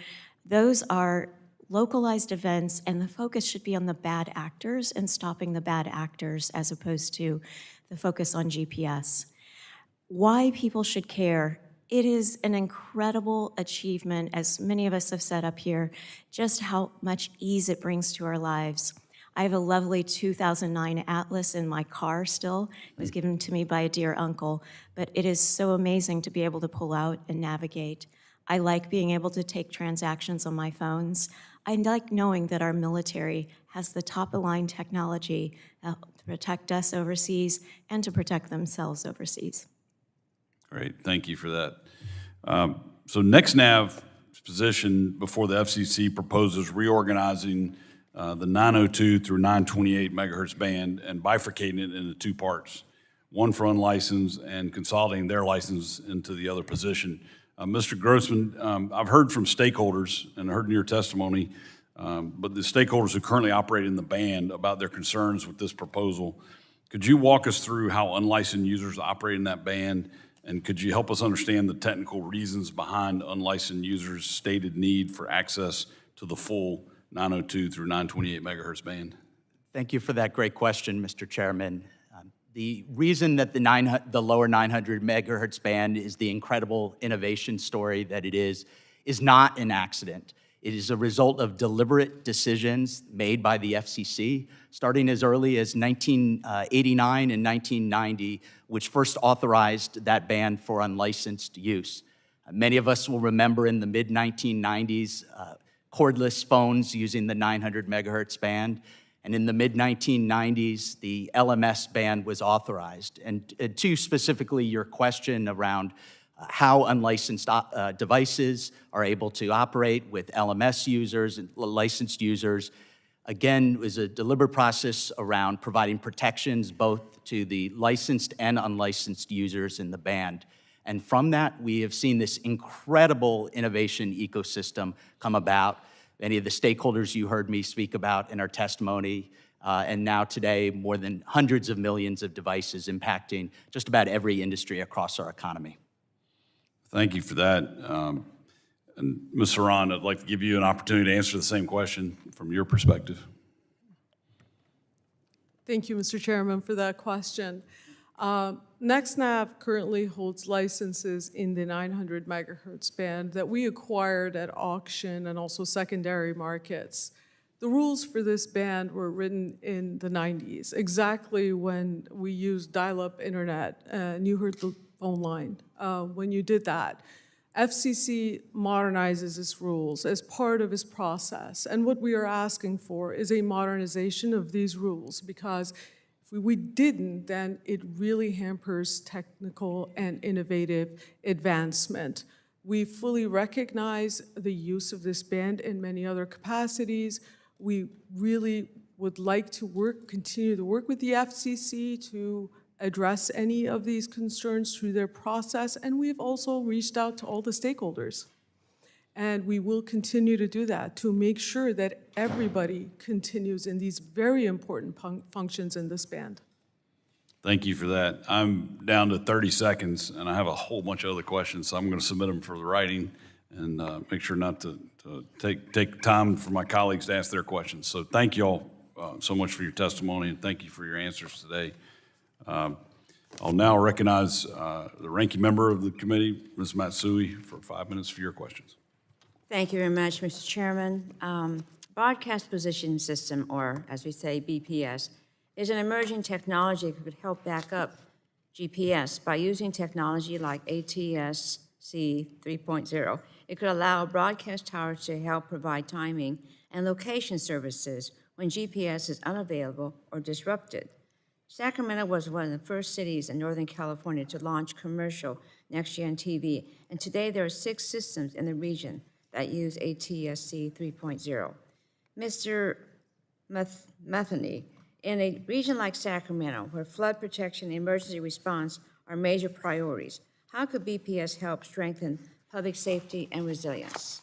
those are localized events, and the focus should be on the bad actors and stopping the bad actors as opposed to the focus on GPS. Why people should care? It is an incredible achievement, as many of us have said up here, just how much ease it brings to our lives. I have a lovely 2009 Atlas in my car still. It was given to me by a dear uncle, but it is so amazing to be able to pull out and navigate. I like being able to take transactions on my phones. I like knowing that our military has the top-of-line technology to protect us overseas and to protect themselves overseas. Great, thank you for that. So NextNav's position before the FCC proposes reorganizing the 902 through 928 megahertz band and bifurcating it into two parts, one for unlicensed and consolidating their license into the other position. Mr. Grossman, I've heard from stakeholders and heard in your testimony, but the stakeholders who currently operate in the band about their concerns with this proposal. Could you walk us through how unlicensed users operate in that band, and could you help us understand the technical reasons behind unlicensed users' stated need for access to the full 902 through 928 megahertz band? Thank you for that great question, Mr. Chairman. The reason that the lower 900 megahertz band is the incredible innovation story that it is not an accident. It is a result of deliberate decisions made by the FCC, starting as early as 1989 and 1990, which first authorized that band for unlicensed use. Many of us will remember in the mid-1990s, cordless phones using the 900 megahertz band. And in the mid-1990s, the LMS band was authorized. And to specifically your question around how unlicensed devices are able to operate with LMS users and licensed users, again, was a deliberate process around providing protections both to the licensed and unlicensed users in the band. And from that, we have seen this incredible innovation ecosystem come about. Many of the stakeholders you heard me speak about in our testimony, and now today, more than hundreds of millions of devices impacting just about every industry across our economy. Thank you for that. And Ms. Saran, I'd like to give you an opportunity to answer the same question from your perspective. Thank you, Mr. Chairman, for that question. NextNav currently holds licenses in the 900 megahertz band that we acquired at auction and also secondary markets. The rules for this band were written in the 90s, exactly when we used dial-up internet, and you heard the phone line when you did that. FCC modernizes its rules as part of its process, and what we are asking for is a modernization of these rules, because if we didn't, then it really hampers technical and innovative advancement. We fully recognize the use of this band in many other capacities. We really would like to continue to work with the FCC to address any of these concerns through their process, and we've also reached out to all the stakeholders. And we will continue to do that to make sure that everybody continues in these very important functions in this band. Thank you for that. I'm down to 30 seconds, and I have a whole bunch of other questions, so I'm going to submit them for the writing and make sure not to take time for my colleagues to ask their questions. So thank you all so much for your testimony, and thank you for your answers today. I'll now recognize the ranking member of the committee, Ms. Matsui, for 5 minutes for your questions. Thank you very much, Mr. Chairman. Broadcast Positioning System, or as we say, BPS, is an emerging technology that could help back up GPS by using technology like ATSC 3.0. It could allow broadcast towers to help provide timing and location services when GPS is unavailable or disrupted. Sacramento was one of the first cities in Northern California to launch commercial next-gen TV, and today there are 6 systems in the region that use ATSC 3.0. Mr. Matheny, in a region like Sacramento, where flood protection and emergency response are major priorities, how could BPS help strengthen public safety and resilience?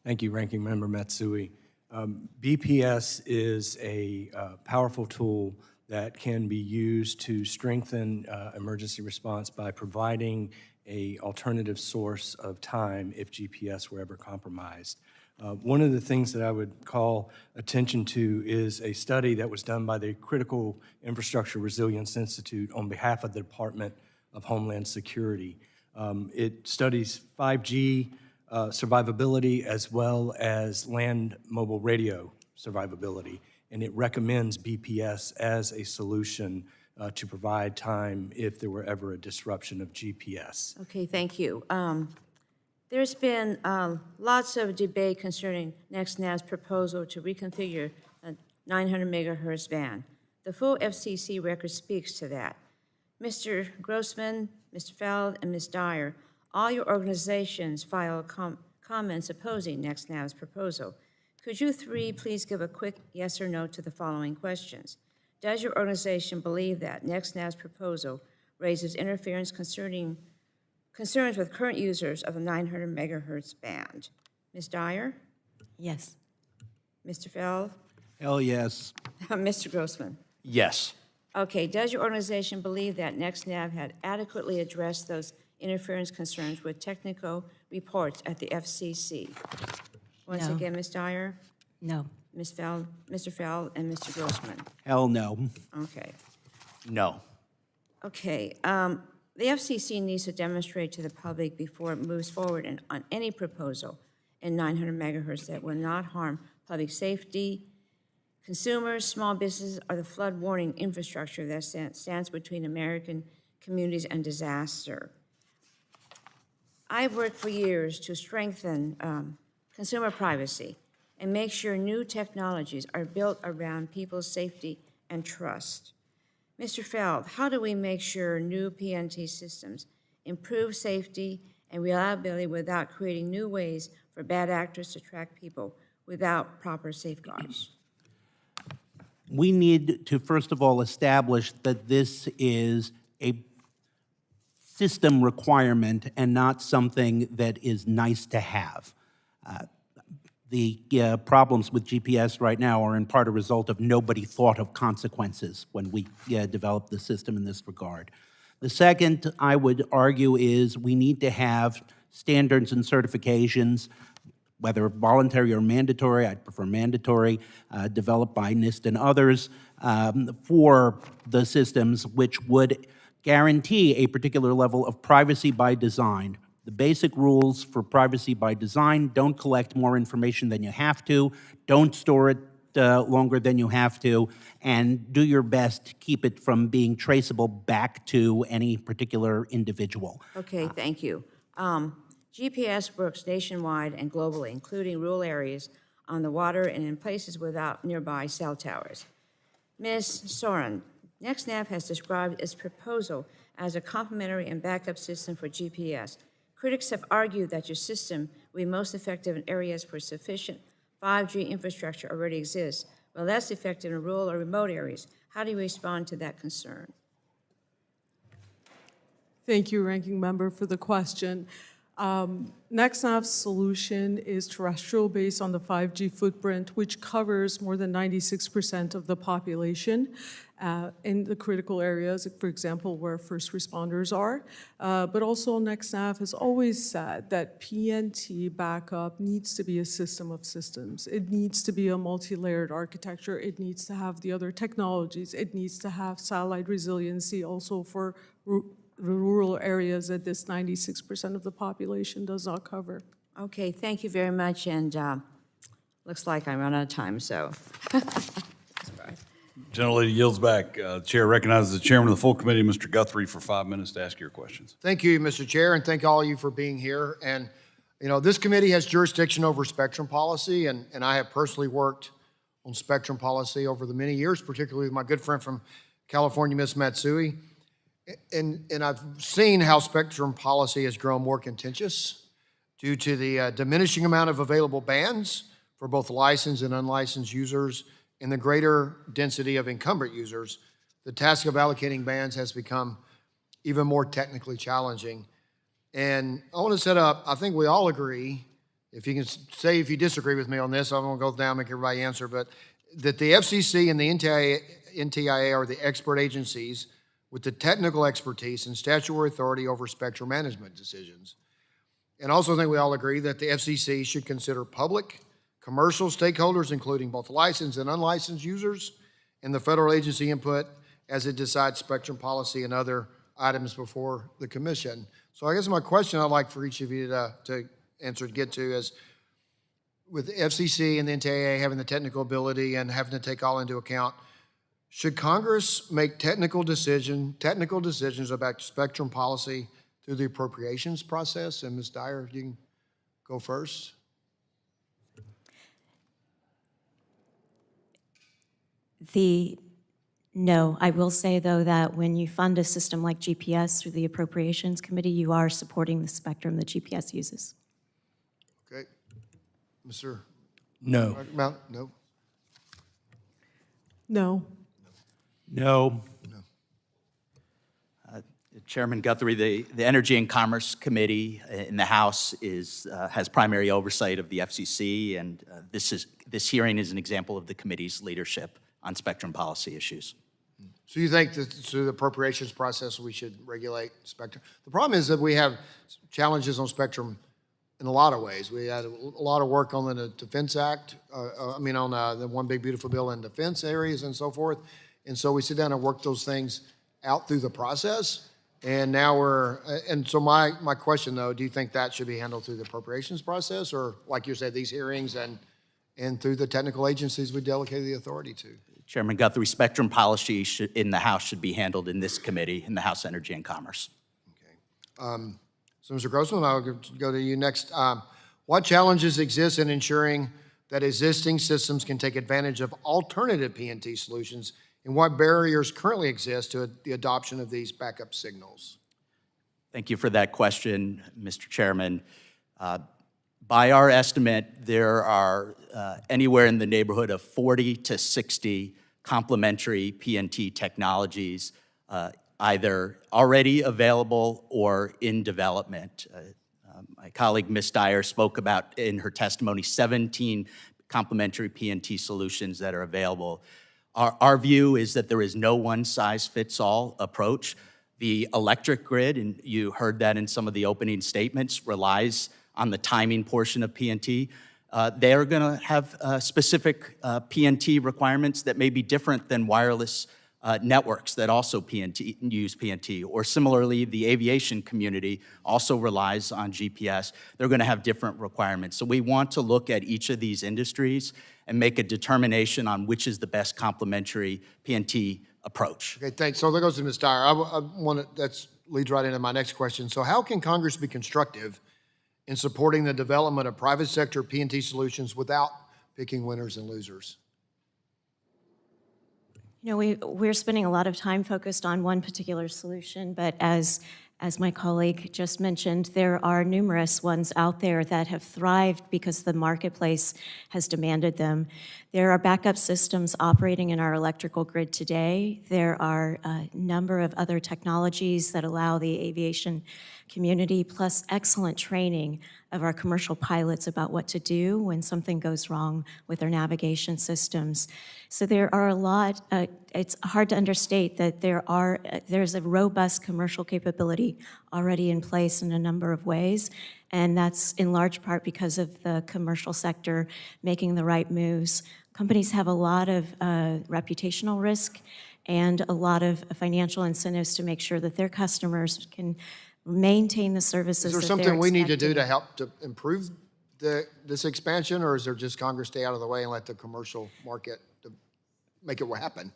Thank you, Ranking Member Matsui. BPS is a powerful tool that can be used to strengthen emergency response by providing an alternative source of time if GPS were ever compromised. One of the things that I would call attention to is a study that was done by the Critical Infrastructure Resilience Institute on behalf of the Department of Homeland Security. It studies 5G survivability as well as land mobile radio survivability, and it recommends BPS as a solution to provide time if there were ever a disruption of GPS. Okay, thank you. There's been lots of debate concerning NextNav's proposal to reconfigure a 900 megahertz band. The full FCC record speaks to that. Mr. Grossman, Mr. Feld, and Ms. Dyer, all your organizations filed comments opposing NextNav's proposal. Could you 3 please give a quick yes or no to the following questions? Does your organization believe that NextNav's proposal raises interference concerns with current users of the 900 megahertz band? Ms. Dyer? Yes. Mr. Feld? Hell yes. Mr. Grossman? Yes. Okay, does your organization believe that NextNav had adequately addressed those interference concerns with technical reports at the FCC? Once No. again, Ms. Dyer, No. Ms. Feld, Mr. Feld, and Mr. Grossman. Hell no. Okay. No. Okay, the FCC needs to demonstrate to the public before it moves forward on any proposal in 900 megahertz that will not harm public safety, consumers, small businesses, or the flood warning infrastructure that stands between American communities and disaster. I've worked for years to strengthen consumer privacy and make sure new technologies are built around people's safety and trust. Mr. Feld, how do we make sure new PNT systems improve safety and reliability without creating new ways for bad actors to track people without proper safeguards? We need to, first of all, establish that this is a system requirement and not something that is nice to have. the problems with GPS right now are in part a result of nobody thought of consequences when we developed the system in this regard. The second, I would argue, is we need to have standards and certifications, whether voluntary or mandatory, I'd prefer mandatory, developed by NIST and others, for the systems, which would guarantee a particular level of privacy by design. The basic rules for privacy by design: don't collect more information than you have to, don't store it longer than you have to, and do your best to keep it from being traceable back to any particular individual. Okay, thank you. GPS works nationwide and globally, including rural areas on the water and in places without nearby cell towers. Ms. Soren, NextNav has described its proposal as a complementary and backup system for GPS. Critics have argued that your system will be most effective in areas where sufficient 5G infrastructure already exists, but less effective in rural or remote areas. How do you respond to that concern? Thank you, Ranking Member, for the question. NextNav's solution is terrestrial based on the 5G footprint, which covers more than 96% of the population in the critical areas, for example, where first responders are. But also NextNav has always said that PNT backup needs to be a system of systems. It needs to be a multi-layered architecture. It needs to have the other technologies. It needs to have satellite resiliency also for rural areas that this 96% of the population does not cover. Okay, thank you very much, and looks like I'm running out of time, so. Gentlelady yields back. Chair recognizes the chairman of the full committee, Mr. Guthrie, for 5 minutes to ask your questions. Thank you, Mr. Chair, and thank all of you for being here. And, you know, this committee has jurisdiction over spectrum policy, and I have personally worked on spectrum policy over the many years, particularly with my good friend from California, Ms. Matsui. And I've seen how spectrum policy has grown more contentious due to the diminishing amount of available bands for both licensed and unlicensed users and the greater density of incumbent users. The task of allocating bands has become even more technically challenging. And I want to set up, I think we all agree, if you can say if you disagree with me on this, I won't go down and make everybody answer, but that the FCC and the NTIA are the expert agencies with the technical expertise and statutory authority over spectrum management decisions. And also I think we all agree that the FCC should consider public, commercial stakeholders, including both licensed and unlicensed users, and the federal agency input as it decides spectrum policy and other items before the commission. So I guess my question I'd like for each of you to answer, to get to, is with the FCC and the NTIA having the technical ability and having to take all into account, should Congress make technical decisions about spectrum policy through the appropriations process? And Ms. Dyer, you can go first. No, I will say, though, that when you fund a system like GPS through the Appropriations Committee, you are supporting the spectrum that GPS uses. Okay. Mr. No. Mount? No. No. No. Chairman Guthrie, the Energy and Commerce Committee in the House has primary oversight of the FCC, and this hearing is an example of the committee's leadership on spectrum policy issues. So you think that through the appropriations process we should regulate spectrum? The problem is that we have challenges on spectrum in a lot of ways. We had a lot of work on the Defense Act, on the One Big Beautiful Bill in defense areas and so forth. And so we sit down and work those things out through the process. And now so my question though, do you think that should be handled through the appropriations process, or like you said, these hearings and through the technical agencies we delegated the authority to? Chairman Guthrie, spectrum policy in the House should be handled in this committee, in the House Energy and Commerce. Okay. So Mr. Grossman, I'll go to you next. What challenges exist in ensuring that existing systems can take advantage of alternative PNT solutions, and what barriers currently exist to the adoption of these backup signals? Thank you for that question, Mr. Chairman. By our estimate, there are anywhere in the neighborhood of 40 to 60 complementary PNT technologies, either already available or in development. My colleague, Ms. Dyer, spoke about in her testimony 17 complementary PNT solutions that are available. Our view is that there is no one-size-fits-all approach. The electric grid, and you heard that in some of the opening statements, relies on the timing portion of PNT. They are going to have specific PNT requirements that may be different than wireless networks that also use PNT, or similarly, the aviation community also relies on GPS. They're going to have different requirements. So we want to look at each of these industries and make a determination on which is the best complementary PNT approach. Okay, thanks. So that goes to Ms. Dyer. I want to, that leads right into my next question. So how can Congress be constructive in supporting the development of private sector PNT solutions without picking winners and losers? You know, we're spending a lot of time focused on one particular solution, but as my colleague just mentioned, there are numerous ones out there that have thrived because the marketplace has demanded them. There are backup systems operating in our electrical grid today. There are a number of other technologies that allow the aviation community, plus excellent training of our commercial pilots about what to do when something goes wrong with their navigation systems. So there are a lot, it's hard to understate that there's a robust commercial capability already in place in a number of ways, and that's in large part because of the commercial sector making the right moves. Companies have a lot of reputational risk and a lot of financial incentives to make sure that their customers can maintain the services that Is they're there something we need to do expecting. to help to improve this expansion, or is there just Congress stay out of the way and let the commercial market make it happen?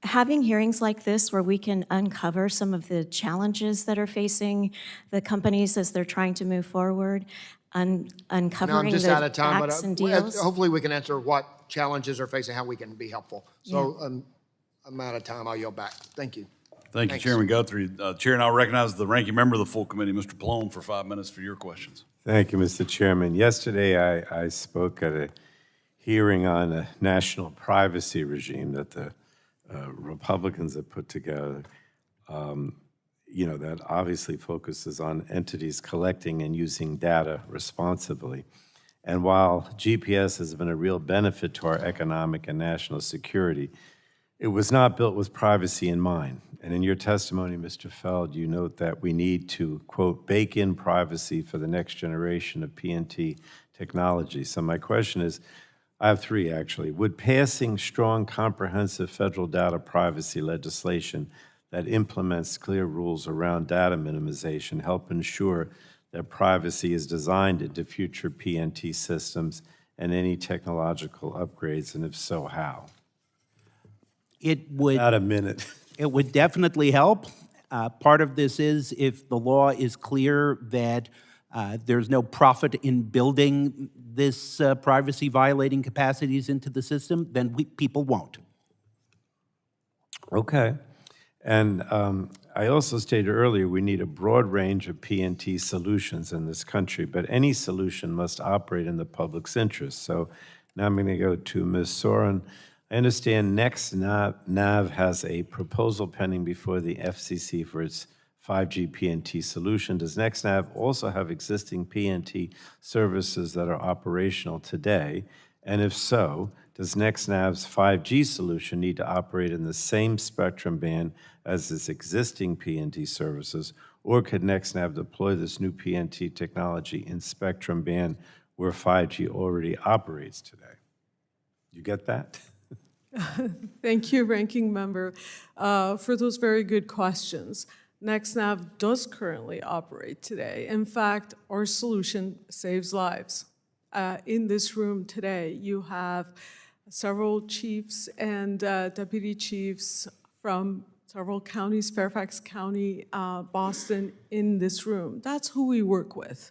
Having hearings like this where we can uncover some of the challenges that are facing the companies as they're trying to move forward, No, uncovering I'm just the out of time, but facts and deals. hopefully we can answer what challenges are facing, how we can be helpful. So I'm out of time. I'll yield back. Thank you. Thank you, Thanks. Chairman Guthrie. Chair, and I'll recognize the ranking member of the full committee, Mr. Pallone, for 5 minutes for your questions. Thank you, Mr. Chairman. Yesterday, I spoke at a hearing on a national privacy regime that the Republicans have put together, that obviously focuses on entities collecting and using data responsibly. And while GPS has been a real benefit to our economic and national security, it was not built with privacy in mind. And in your testimony, Mr. Feld, you note that we need to, quote, bake in privacy for the next generation of PNT technology. So my question is, I have three, actually. Would passing strong, comprehensive federal data privacy legislation that implements clear rules around data minimization help ensure that privacy is designed into future PNT systems and any technological upgrades, and if so, how? It would. About a minute. It would definitely help. Part of this is if the law is clear that there's no profit in building this privacy-violating capacities into the system, then people won't. Okay. And I also stated earlier we need a broad range of PNT solutions in this country, but any solution must operate in the public's interest. So now I'm going to go to Ms. Soren. I understand NextNav has a proposal pending before the FCC for its 5G PNT solution. Does NextNav also have existing PNT services that are operational today? And if so, does NextNav's 5G solution need to operate in the same spectrum band as its existing PNT services, or could NextNav deploy this new PNT technology in spectrum band where 5G already operates today? You get that? Thank you, Ranking Member, for those very good questions. NextNav does currently operate today. In fact, our solution saves lives. In this room today, you have several chiefs and deputy chiefs from several counties, Fairfax County, Boston, in this room. That's who we work with.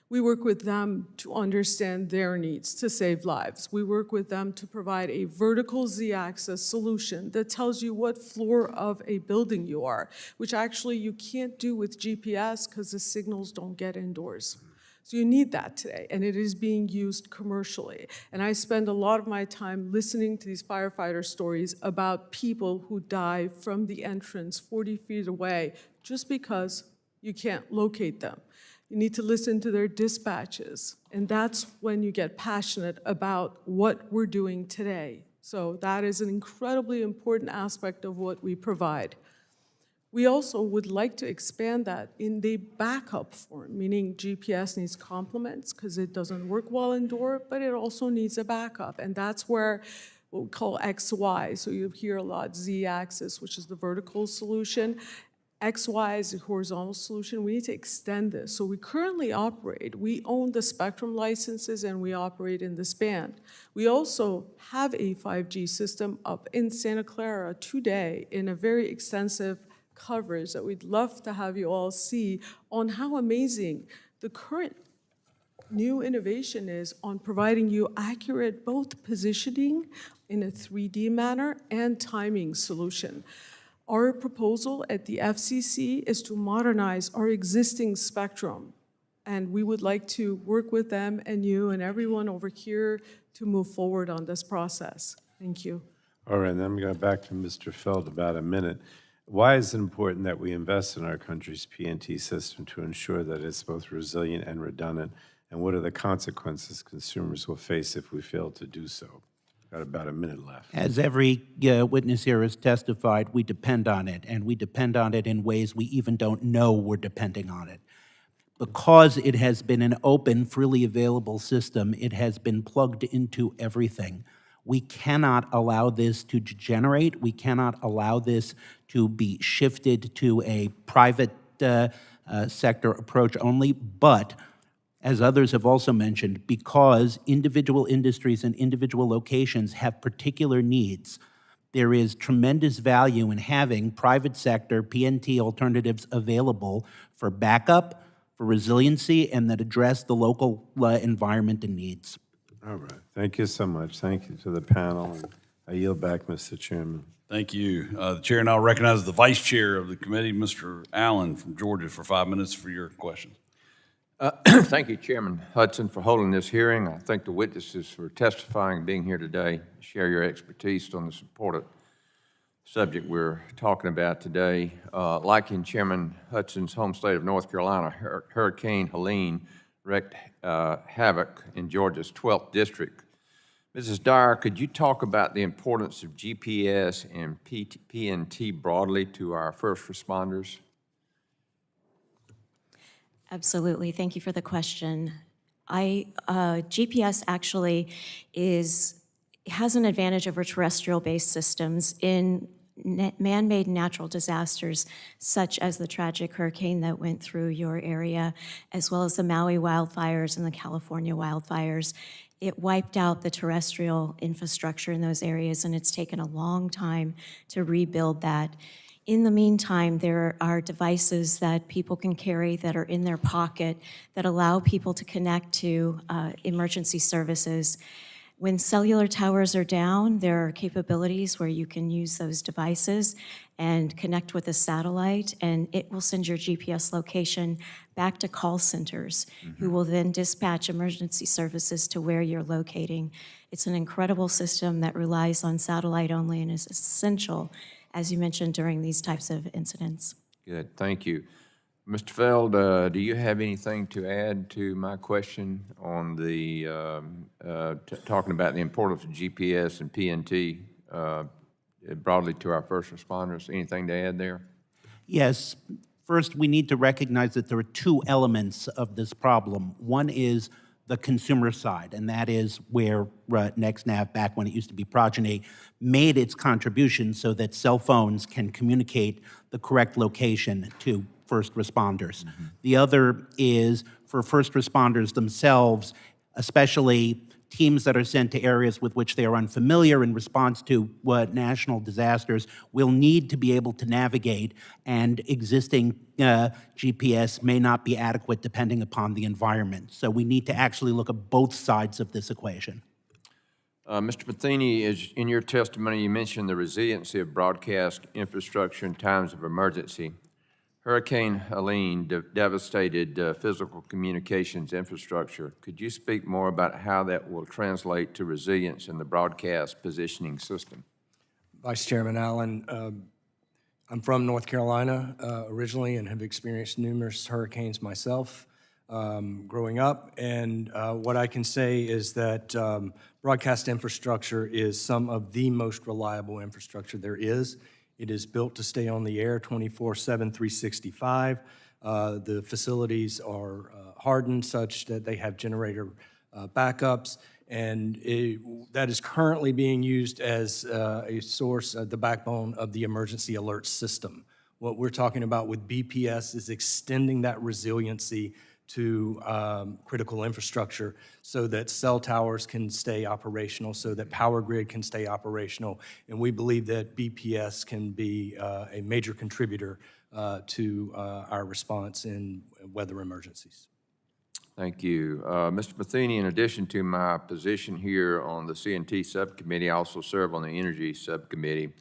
We work with them to understand their needs to save lives. We work with them to provide a vertical Z-axis solution that tells you what floor of a building you are, which actually you can't do with GPS because the signals don't get indoors. So you need that today, and it is being used commercially. And I spend a lot of my time listening to these firefighter stories about people who die from the entrance 40 feet away just because you can't locate them. You need to listen to their dispatches. And that's when you get passionate about what we're doing today. So that is an incredibly important aspect of what we provide. We also would like to expand that in the backup form, meaning GPS needs complements because it doesn't work well indoor, but it also needs a backup. And that's where what we call XY. So you hear a lot Z-axis, which is the vertical solution. XY is the horizontal solution. We need to extend this. So we currently operate, we own the spectrum licenses and we operate in this band. We also have a 5G system up in Santa Clara today in a very extensive coverage that we'd love to have you all see on how amazing the current new innovation is on providing you accurate both positioning in a 3D manner and timing solution. Our proposal at the FCC is to modernize our existing spectrum, and we would like to work with them and you and everyone over here to move forward on this process. Thank you. All right, then I'm going back to Mr. Feld about a minute. Why is it important that we invest in our country's PNT system to ensure that it's both resilient and redundant? And what are the consequences consumers will face if we fail to do so? Got about a minute left. As every witness here has testified, we depend on it, and we depend on it in ways we even don't know we're depending on it. Because it has been an open, freely available system, it has been plugged into everything. We cannot allow this to degenerate. We cannot allow this to be shifted to a private sector approach only, but as others have also mentioned, because individual industries and individual locations have particular needs, there is tremendous value in having private sector PNT alternatives available for backup, for resiliency, and that address the local environment and needs. All right, thank you so much. Thank you to the panel. I yield back, Mr. Chairman. Thank you. The chair now recognizes the vice chair of the committee, Mr. Allen from Georgia, for 5 minutes for your question. Thank you, Chairman Hudson, for holding this hearing. I thank the witnesses for testifying and being here today to share your expertise on this important subject we're talking about today. Like in Chairman Hudson's home state of North Carolina, Hurricane Helene wreaked havoc in Georgia's 12th district. Mrs. Dyer, could you talk about the importance of GPS and PNT broadly to our first responders? Absolutely. Thank you for the question. GPS actually has an advantage over terrestrial-based systems in man-made natural disasters, such as the tragic hurricane that went through your area, as well as the Maui wildfires and the California wildfires. It wiped out the terrestrial infrastructure in those areas, and it's taken a long time to rebuild that. In the meantime, there are devices that people can carry that are in their pocket that allow people to connect to emergency services. When cellular towers are down, there are capabilities where you can use those devices and connect with a satellite, and it will send your GPS location back to call centers, who will then dispatch emergency services to where you're locating. It's an incredible system that relies on satellite only and is essential, as you mentioned, during these types of incidents. Good, thank you. Mr. Feld, do you have anything to add to my question on the, talking about the importance of GPS and PNT broadly to our first responders? Anything to add there? Yes. First, we need to recognize that there are two elements of this problem. One is the consumer side, and that is where NextNav, back when it used to be Progeny, made its contribution so that cell phones can communicate the correct location to first responders. The other is for first responders themselves, especially teams that are sent to areas with which they are unfamiliar in response to national disasters will need to be able to navigate, and existing GPS may not be adequate depending upon the environment. So we need to actually look at both sides of this equation. Mr. Matheny, in your testimony, you mentioned the resiliency of broadcast infrastructure in times of emergency. Hurricane Helene devastated physical communications infrastructure. Could you speak more about how that will translate to resilience in the broadcast positioning system? Vice Chairman Allen, I'm from North Carolina originally and have experienced numerous hurricanes myself. growing up, and what I can say is that broadcast infrastructure is some of the most reliable infrastructure there is. It is built to stay on the air 24/7, 365. The facilities are hardened such that they have generator backups, and that is currently being used as a source, the backbone of the emergency alert system. What we're talking about with BPS is extending that resiliency to critical infrastructure so that cell towers can stay operational, so that power grid can stay operational, and we believe that BPS can be a major contributor to our response in weather emergencies. Thank you. Mr. Matheny, in addition to my position here on the C&T Subcommittee, I also serve on the Energy Subcommittee.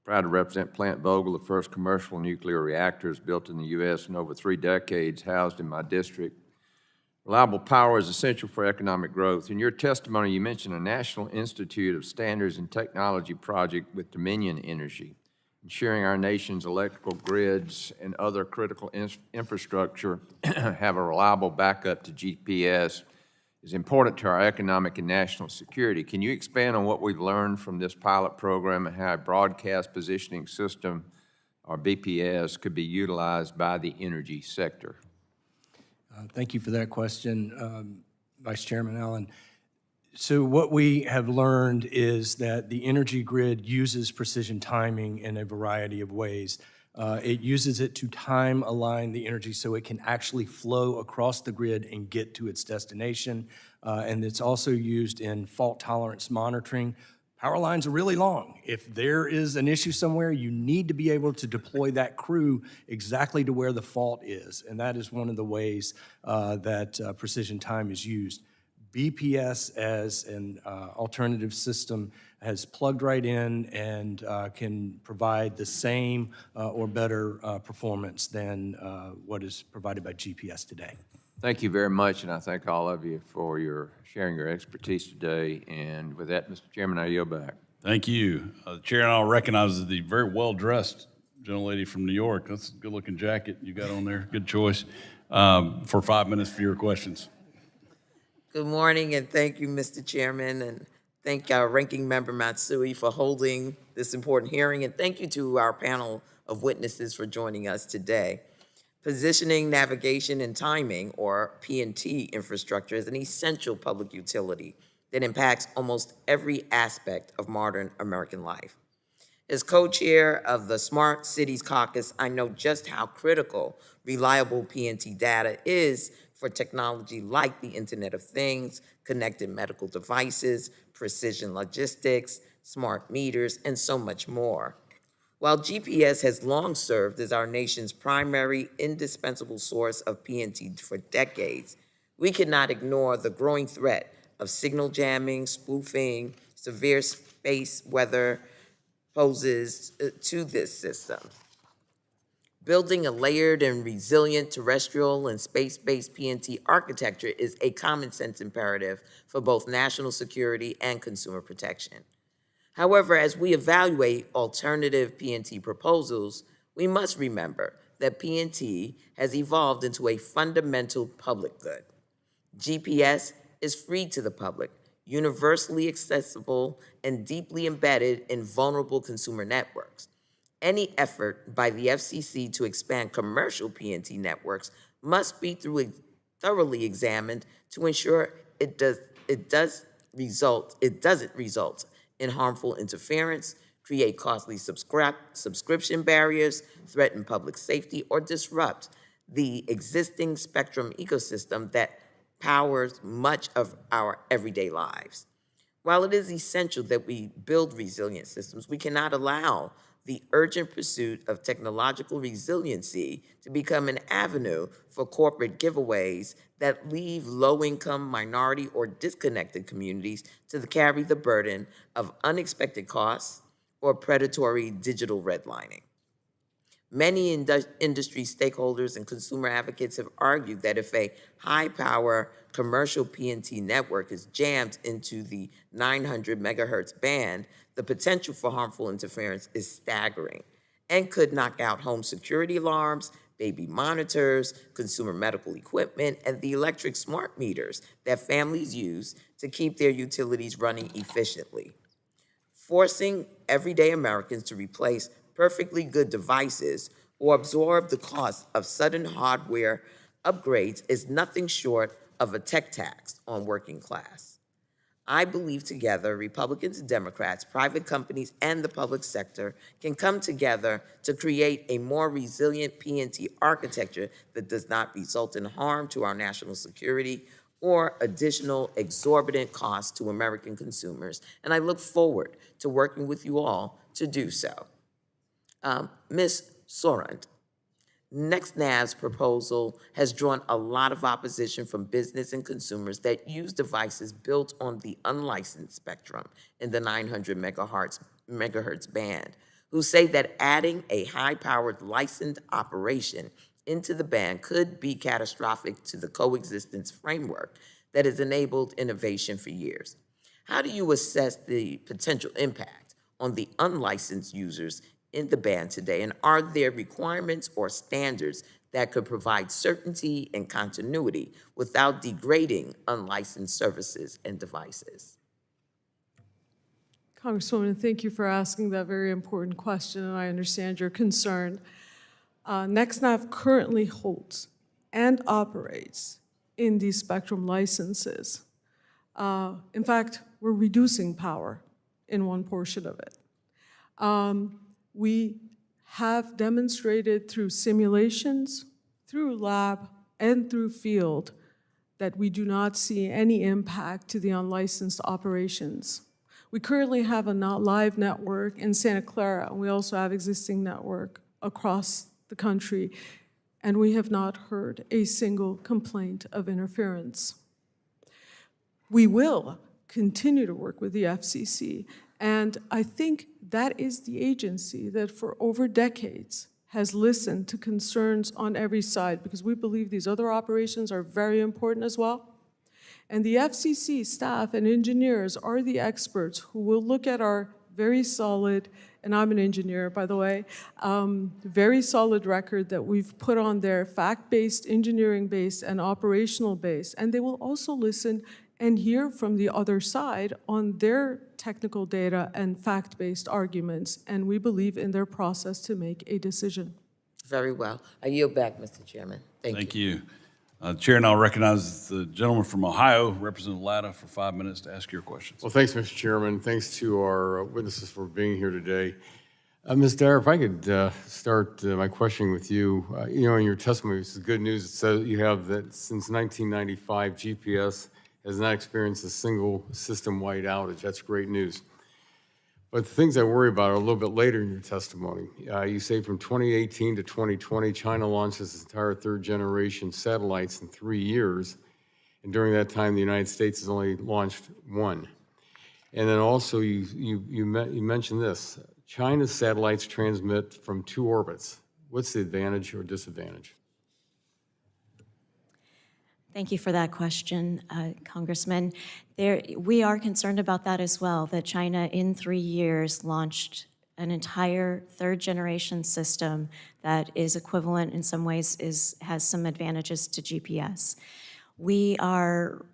Proud to represent Plant Vogtle, the first commercial nuclear reactors built in the U.S. in over 3 decades, housed in my district. Reliable power is essential for economic growth. In your testimony, you mentioned a National Institute of Standards and Technology project with Dominion Energy, ensuring our nation's electrical grids and other critical infrastructure have a reliable backup to GPS is important to our economic and national security. Can you expand on what we've learned from this pilot program and how a broadcast positioning system, or BPS, could be utilized by the energy sector? Thank you for that question, Vice Chairman Allen. So what we have learned is that the energy grid uses precision timing in a variety of ways. It uses it to time align the energy so it can actually flow across the grid and get to its destination. And it's also used in fault tolerance monitoring. Power lines are really long. If there is an issue somewhere, you need to be able to deploy that crew exactly to where the fault is. And that is one of the ways that precision time is used. BPS as an alternative system has plugged right in and can provide the same or better performance than what is provided by GPS today. Thank you very much, and I thank all of you for sharing your expertise today. And with that, Mr. Chairman, I yield back. Thank you. The chair now recognizes the very well-dressed gentlelady from New York. That's a good-looking jacket you got on there. Good choice. For 5 minutes for your questions. Good morning, and thank you, Mr. Chairman, and thank our Ranking Member Matsui for holding this important hearing, and thank you to our panel of witnesses for joining us today. Positioning, navigation, and timing, or P&T infrastructure, is an essential public utility that impacts almost every aspect of modern American life. As co-chair of the Smart Cities Caucus, I know just how critical reliable P&T data is for technology like the Internet of Things, connected medical devices, precision logistics, smart meters, and so much more. While GPS has long served as our nation's primary indispensable source of P&T for decades, we cannot ignore the growing threat of signal jamming, spoofing, severe space weather poses to this system. Building a layered and resilient terrestrial and space-based P&T architecture is a common sense imperative for both national security and consumer protection. However, as we evaluate alternative P&T proposals, we must remember that P&T has evolved into a fundamental public good. GPS is free to the public, universally accessible, and deeply embedded in vulnerable consumer networks. Any effort by the FCC to expand commercial P&T networks must be thoroughly examined to ensure it doesn't result in harmful interference, create costly subscription barriers, threaten public safety, or disrupt the existing spectrum ecosystem that powers much of our everyday lives. While it is essential that we build resilient systems, we cannot allow the urgent pursuit of technological resiliency to become an avenue for corporate giveaways that leave low-income, minority, or disconnected communities to carry the burden of unexpected costs or predatory digital redlining. Many industry stakeholders and consumer advocates have argued that if a high-power commercial P&T network is jammed into the 900 megahertz band, the potential for harmful interference is staggering and could knock out home security alarms, baby monitors, consumer medical equipment, and the electric smart meters that families use to keep their utilities running efficiently. Forcing everyday Americans to replace perfectly good devices or absorb the cost of sudden hardware upgrades is nothing short of a tech tax on working class. I believe together, Republicans and Democrats, private companies, and the public sector can come together to create a more resilient P&T architecture that does not result in harm to our national security or additional exorbitant costs to American consumers. And I look forward to working with you all to do so. Ms. Sorand, NextNav's proposal has drawn a lot of opposition from business and consumers that use devices built on the unlicensed spectrum in the 900 megahertz band, who say that adding a high-powered licensed operation into the band could be catastrophic to the coexistence framework that has enabled innovation for years. How do you assess the potential impact on the unlicensed users in the band today, and are there requirements or standards that could provide certainty and continuity without degrading unlicensed services and devices? Congresswoman, thank you for asking that very important question, and I understand your concern. NextNav currently holds and operates in these spectrum licenses. In fact, we're reducing power in one portion of it. We have demonstrated through simulations, through lab, and through field that we do not see any impact to the unlicensed operations. We currently have a live network in Santa Clara, and we also have existing network across the country, and we have not heard a single complaint of interference. We will continue to work with the FCC, and I think that is the agency that for over decades has listened to concerns on every side, because we believe these other operations are very important as well. And the FCC staff and engineers are the experts who will look at our very solid, and I'm an engineer, by the way, very solid record that we've put on there, fact-based, engineering-based, and operational-based. And they will also listen and hear from the other side on their technical data and fact-based arguments, and we believe in their process to make a decision. Very well. I yield back, Mr. Chairman. Thank you. Chair, now recognize the gentleman from Ohio, Representative Latta, for 5 minutes to ask your questions. Well, thanks, Mr. Chairman. Thanks to our witnesses for being here today. Ms. Dyer, if I could start my questioning with you. You know, in your testimony, this is good news. It says you have that since 1995, GPS has not experienced a single system-wide outage. That's great news. But the things I worry about are a little bit later in your testimony. You say from 2018 to 2020, China launched its entire third-generation satellites in 3 years, and during that time, the United States has only launched one. And then also, you mentioned this. China's satellites transmit from 2 orbits. What's the advantage or disadvantage? Thank you for that question, Congressman. We are concerned about that as well, that China in 3 years launched an entire third-generation system that is equivalent in some ways, has some advantages to GPS. We are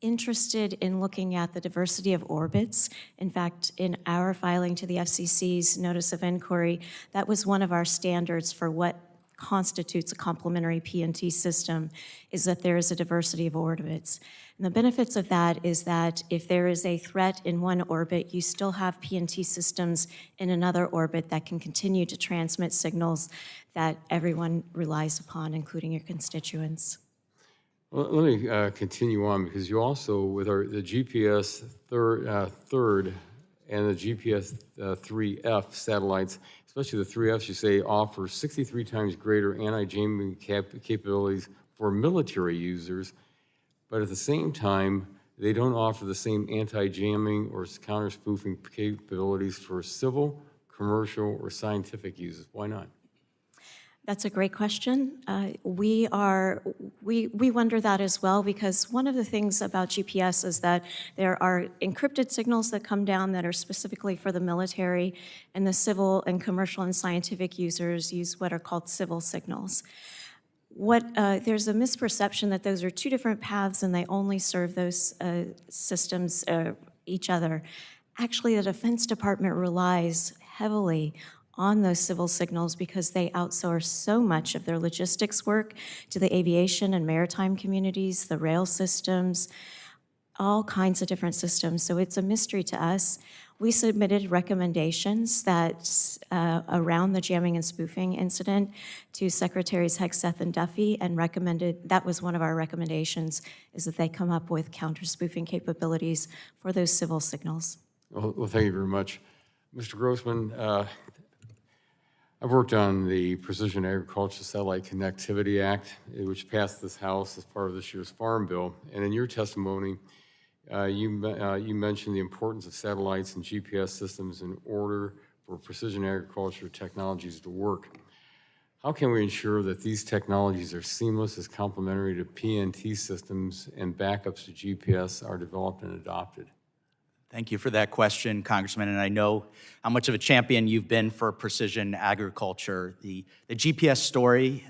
interested in looking at the diversity of orbits. In fact, in our filing to the FCC's Notice of Inquiry, that was one of our standards for what constitutes a complementary P&T system, is that there is a diversity of orbits. And the benefits of that is that if there is a threat in one orbit, you still have P&T systems in another orbit that can continue to transmit signals that everyone relies upon, including your constituents. Well, let me continue on, because you also, with the GPS third and the GPS 3F satellites, especially the 3Fs, you say offer 63 times greater anti-jamming capabilities for military users, but at the same time, they don't offer the same anti-jamming or counter-spoofing capabilities for civil, commercial, or scientific uses. Why not? That's a great question. We wonder that as well, because one of the things about GPS is that there are encrypted signals that come down that are specifically for the military, and the civil and commercial and scientific users use what are called civil signals. There's a misperception that those are two different paths and they only serve those systems each other. Actually, the Defense Department relies heavily on those civil signals because they outsource so much of their logistics work to the aviation and maritime communities, the rail systems, all kinds of different systems. So it's a mystery to us. We submitted recommendations that around the jamming and spoofing incident to Secretaries Hegseth and Duffy, and recommended, that was one of our recommendations, is that they come up with counter-spoofing capabilities for those civil signals. Well, thank you very much. Mr. Grossman, I've worked on the Precision Agriculture Satellite Connectivity Act, which passed this House as part of this year's Farm Bill. And in your testimony, you mentioned the importance of satellites and GPS systems in order for precision agriculture technologies to work. How can we ensure that these technologies are seamless as complementary to PNT systems and backups to GPS are developed and adopted? Thank you for that question, Congressman, and I know how much of a champion you've been for precision agriculture. The GPS story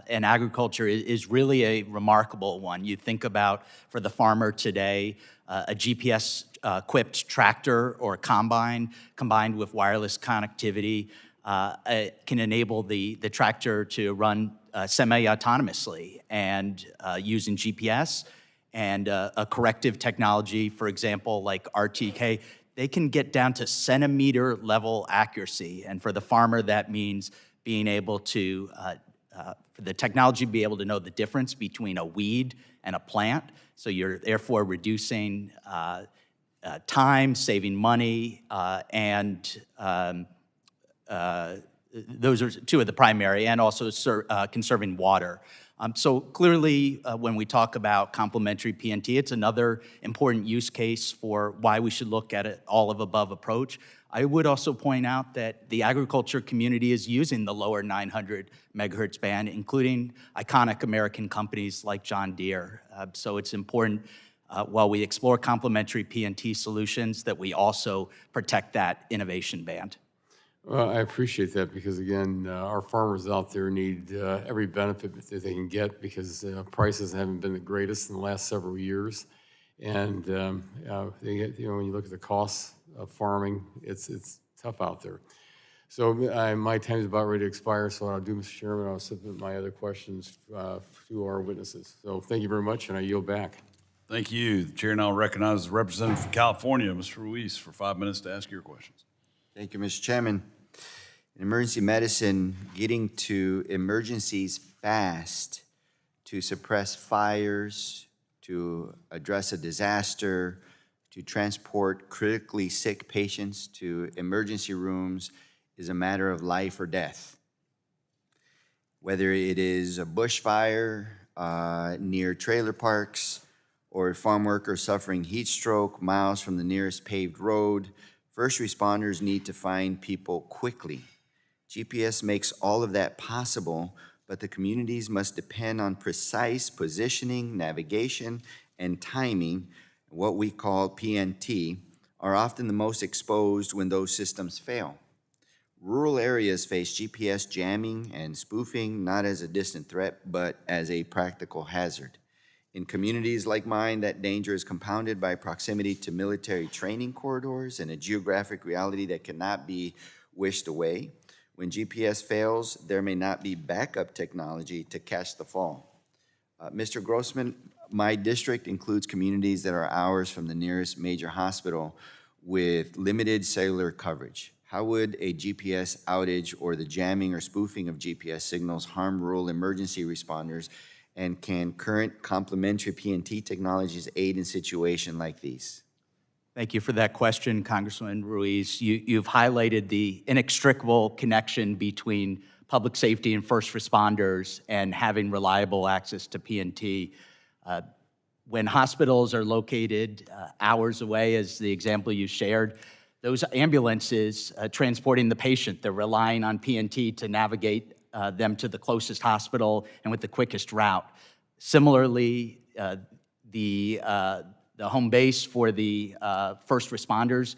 in agriculture is really a remarkable one. You think about, for the farmer today, a GPS-equipped tractor or combine combined with wireless connectivity can enable the tractor to run semi-autonomously and using GPS and a corrective technology, for example, like RTK, they can get down to centimeter level accuracy. And for the farmer, that means being able to, for the technology to be able to know the difference between a weed and a plant. So you're therefore reducing time, saving money, and those are two of the primary, and also conserving water. So clearly, when we talk about complementary PNT, it's another important use case for why we should look at an all-of-above approach. I would also point out that the agriculture community is using the lower 900 megahertz band, including iconic American companies like John Deere. So it's important, while we explore complementary PNT solutions, that we also protect that innovation band. Well, I appreciate that because, again, our farmers out there need every benefit that they can get because prices haven't been the greatest in the last several years. And they get, when you look at the costs of farming, it's tough out there. So my time is about ready to expire, so what I'll do, Mr. Chairman, I'll submit my other questions to our witnesses. So thank you very much, and I yield back. Thank you. The chair now recognizes the representative from California, Mr. Ruiz, for 5 minutes to ask your questions. Thank you, Mr. Chairman. In emergency medicine, getting to emergencies fast to suppress fires, to address a disaster, to transport critically sick patients to emergency rooms is a matter of life or death. Whether it is a bushfire near trailer parks or a farm worker suffering heat stroke miles from the nearest paved road, first responders need to find people quickly. GPS makes all of that possible, but the communities must depend on precise positioning, navigation, and timing. What we call PNT are often the most exposed when those systems fail. Rural areas face GPS jamming and spoofing not as a distant threat, but as a practical hazard. In communities like mine, that danger is compounded by proximity to military training corridors and a geographic reality that cannot be wished away. When GPS fails, there may not be backup technology to catch the fall. Mr. Grossman, my district includes communities that are hours from the nearest major hospital with limited cellular coverage. How would a GPS outage or the jamming or spoofing of GPS signals harm rural emergency responders? And can current complementary PNT technologies aid in situations like these? Thank you for that question, Congressman Ruiz. You've highlighted the inextricable connection between public safety and first responders and having reliable access to PNT. When hospitals are located hours away, as the example you shared, those ambulances transporting the patient, they're relying on PNT to navigate them to the closest hospital and with the quickest route. Similarly, the home base for the first responders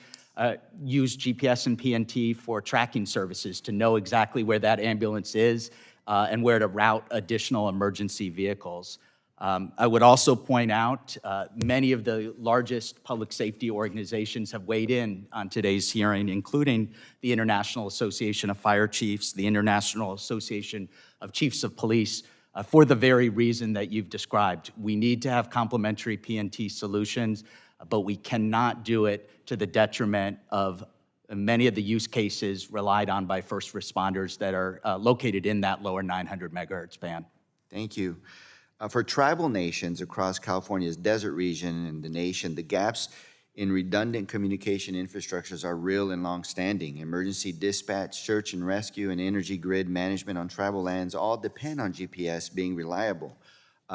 use GPS and PNT for tracking services to know exactly where that ambulance is and where to route additional emergency vehicles. I would also point out many of the largest public safety organizations have weighed in on today's hearing, including the International Association of Fire Chiefs, the International Association of Chiefs of Police, for the very reason that you've described. We need to have complementary PNT solutions, but we cannot do it to the detriment of many of the use cases relied on by first responders that are located in that lower 900 megahertz band. Thank you. For tribal nations across California's desert region and the nation, the gaps in redundant communication infrastructures are real and long-standing. Emergency dispatch, search and rescue, and energy grid management on tribal lands all depend on GPS being reliable.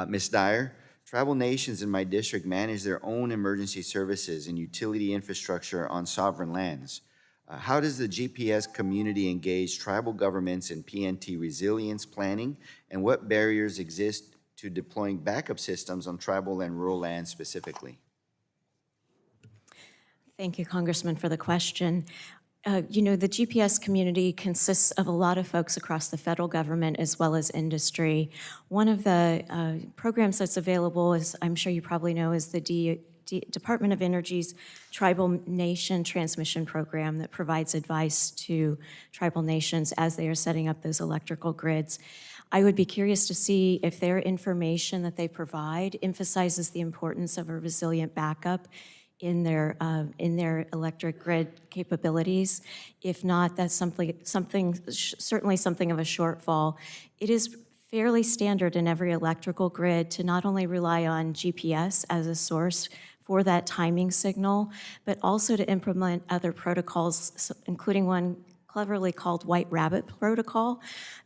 Ms. Dyer, tribal nations in my district manage their own emergency services and utility infrastructure on sovereign lands. How does the GPS community engage tribal governments in PNT resilience planning, and what barriers exist to deploying backup systems on tribal and rural lands specifically? Thank you, Congressman, for the question. You know, the GPS community consists of a lot of folks across the federal government as well as industry. One of the programs that's available, as I'm sure you probably know, is the Department of Energy's Tribal Nation Transmission Program that provides advice to tribal nations as they are setting up those electrical grids. I would be curious to see if their information that they provide emphasizes the importance of a resilient backup in their electric grid capabilities. If not, that's certainly something of a shortfall. It is fairly standard in every electrical grid to not only rely on GPS as a source for that timing signal, but also to implement other protocols, including one cleverly called White Rabbit Protocol,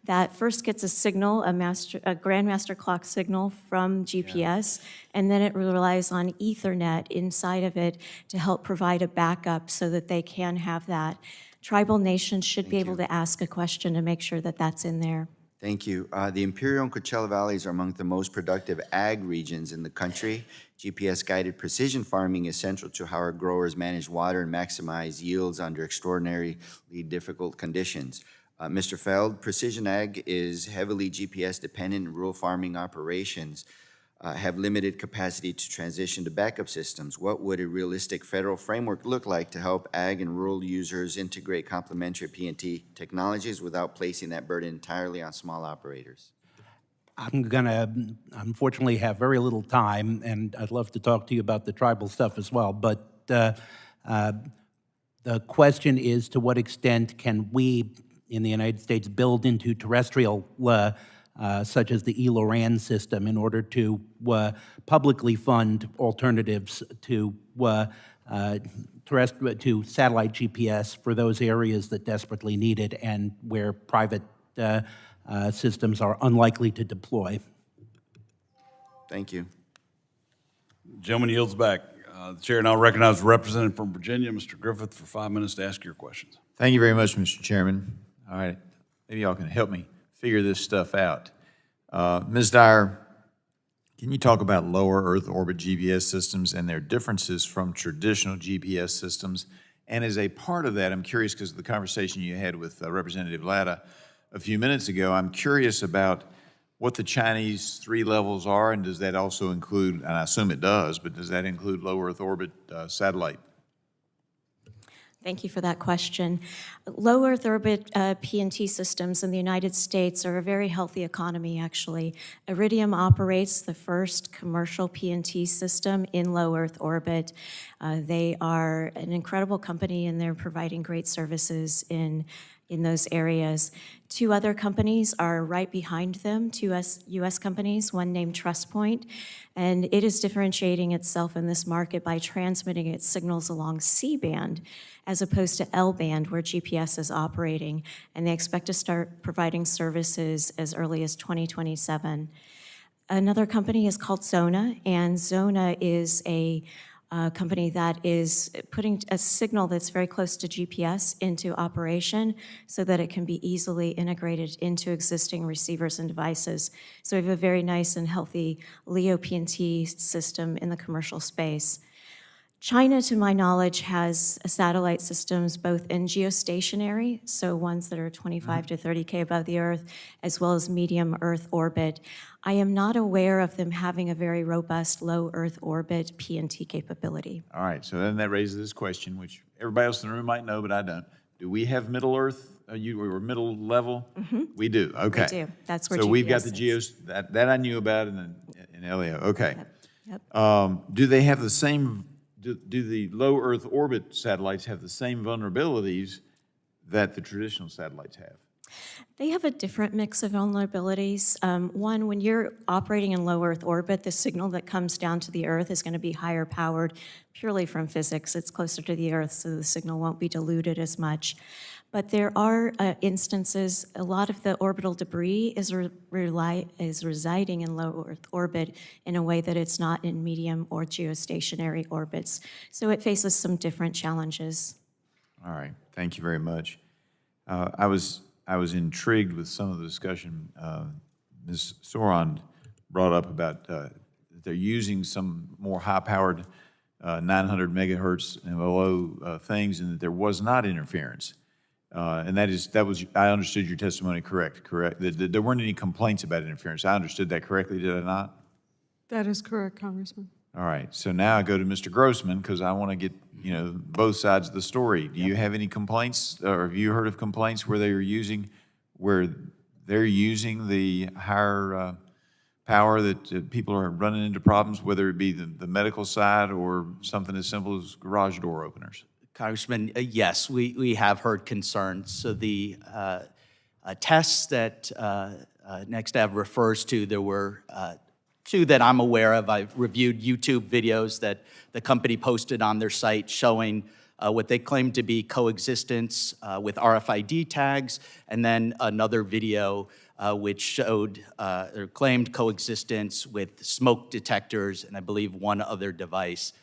that first gets a signal, a grandmaster clock signal from GPS, and then it relies on Ethernet inside of it to help provide a backup so that they can have that. Tribal nations should be able to ask a question to make sure that that's in there. Thank you. The Imperial and Coachella Valleys are among the most productive ag regions in the country. GPS-guided precision farming is central to how our growers manage water and maximize yields under extraordinarily difficult conditions. Mr. Feld, precision ag is heavily GPS-dependent, and rural farming operations have limited capacity to transition to backup systems. What would a realistic federal framework look like to help ag and rural users integrate complementary PNT technologies without placing that burden entirely on small operators? I'm going to, unfortunately, have very little time, and I'd love to talk to you about the tribal stuff as well, but the question is, to what extent can we in the United States build into terrestrial such as the E-LORAN system in order to publicly fund alternatives to to satellite GPS for those areas that desperately need it and where private systems are unlikely to deploy. Thank you. Gentleman yields back. The chair now recognizes the representative from Virginia, Mr. Griffith, for 5 minutes to ask your questions. Thank you very much, Mr. Chairman. All right, maybe y'all can help me figure this stuff out. Ms. Dyer, can you talk about lower Earth orbit GPS systems and their differences from traditional GPS systems? And as a part of that, I'm curious, because of the conversation you had with Representative Latta a few minutes ago, I'm curious about what the Chinese 3 levels are, and does that also include, and I assume it does, but does that include low Earth orbit satellite? Thank you for that question. Low Earth orbit PNT systems in the United States are a very healthy economy, actually. Iridium operates the first commercial PNT system in low Earth orbit. They are an incredible company, and they're providing great services in those areas. 2 other companies are right behind them, 2 U.S. companies, one named TrustPoint, and it is differentiating itself in this market by transmitting its signals along C-band as opposed to L-band where GPS is operating, and they expect to start providing services as early as 2027. Another company is called Zona, and Zona is a a company that is putting a signal that's very close to GPS into operation so that it can be easily integrated into existing receivers and devices. So we have a very nice and healthy LEO PNT system in the commercial space. China, to my knowledge, has satellite systems both in geostationary, so ones that are 25 to 30K above the Earth, as well as medium Earth orbit. I am not aware of them having a very robust low Earth orbit PNT capability. All right, so then that raises this question, which everybody else in the room might know, but I don't. Do we have middle Earth, or middle level? We do, okay. We do. That's where So we've got GPS the is. geos, that I knew about in LEO, okay. Yep. Do they have the same, do the low Earth orbit satellites have the same vulnerabilities that the traditional satellites have? They have a different mix of vulnerabilities. One, when you're operating in low Earth orbit, the signal that comes down to the Earth is going to be higher powered purely from physics. It's closer to the Earth, so the signal won't be diluted as much. But there are instances, a lot of the orbital debris is residing in low Earth orbit in a way that it's not in medium or geostationary orbits. So it faces some different challenges. All right, thank you very much. I was intrigued with some of the discussion Ms. Soron brought up about that they're using some more high-powered 900 megahertz and below things, and that there was not interference. And that was I understood your testimony correct? That there weren't any complaints about interference. I understood that correctly, did I not? That is correct, Congressman. All right, so now I go to Mr. Grossman, because I want to get, both sides of the story. Do you have any complaints, or have you heard of complaints where they're using the higher power that people are running into problems, whether it be the medical side or something as simple as garage door openers? Congressman, yes, we have heard concerns. So the tests that NextEv refers to, there were two that I'm aware of. I've reviewed YouTube videos that the company posted on their site showing what they claim to be coexistence with RFID tags, and then another video which showed or claimed coexistence with smoke detectors and I believe one other device.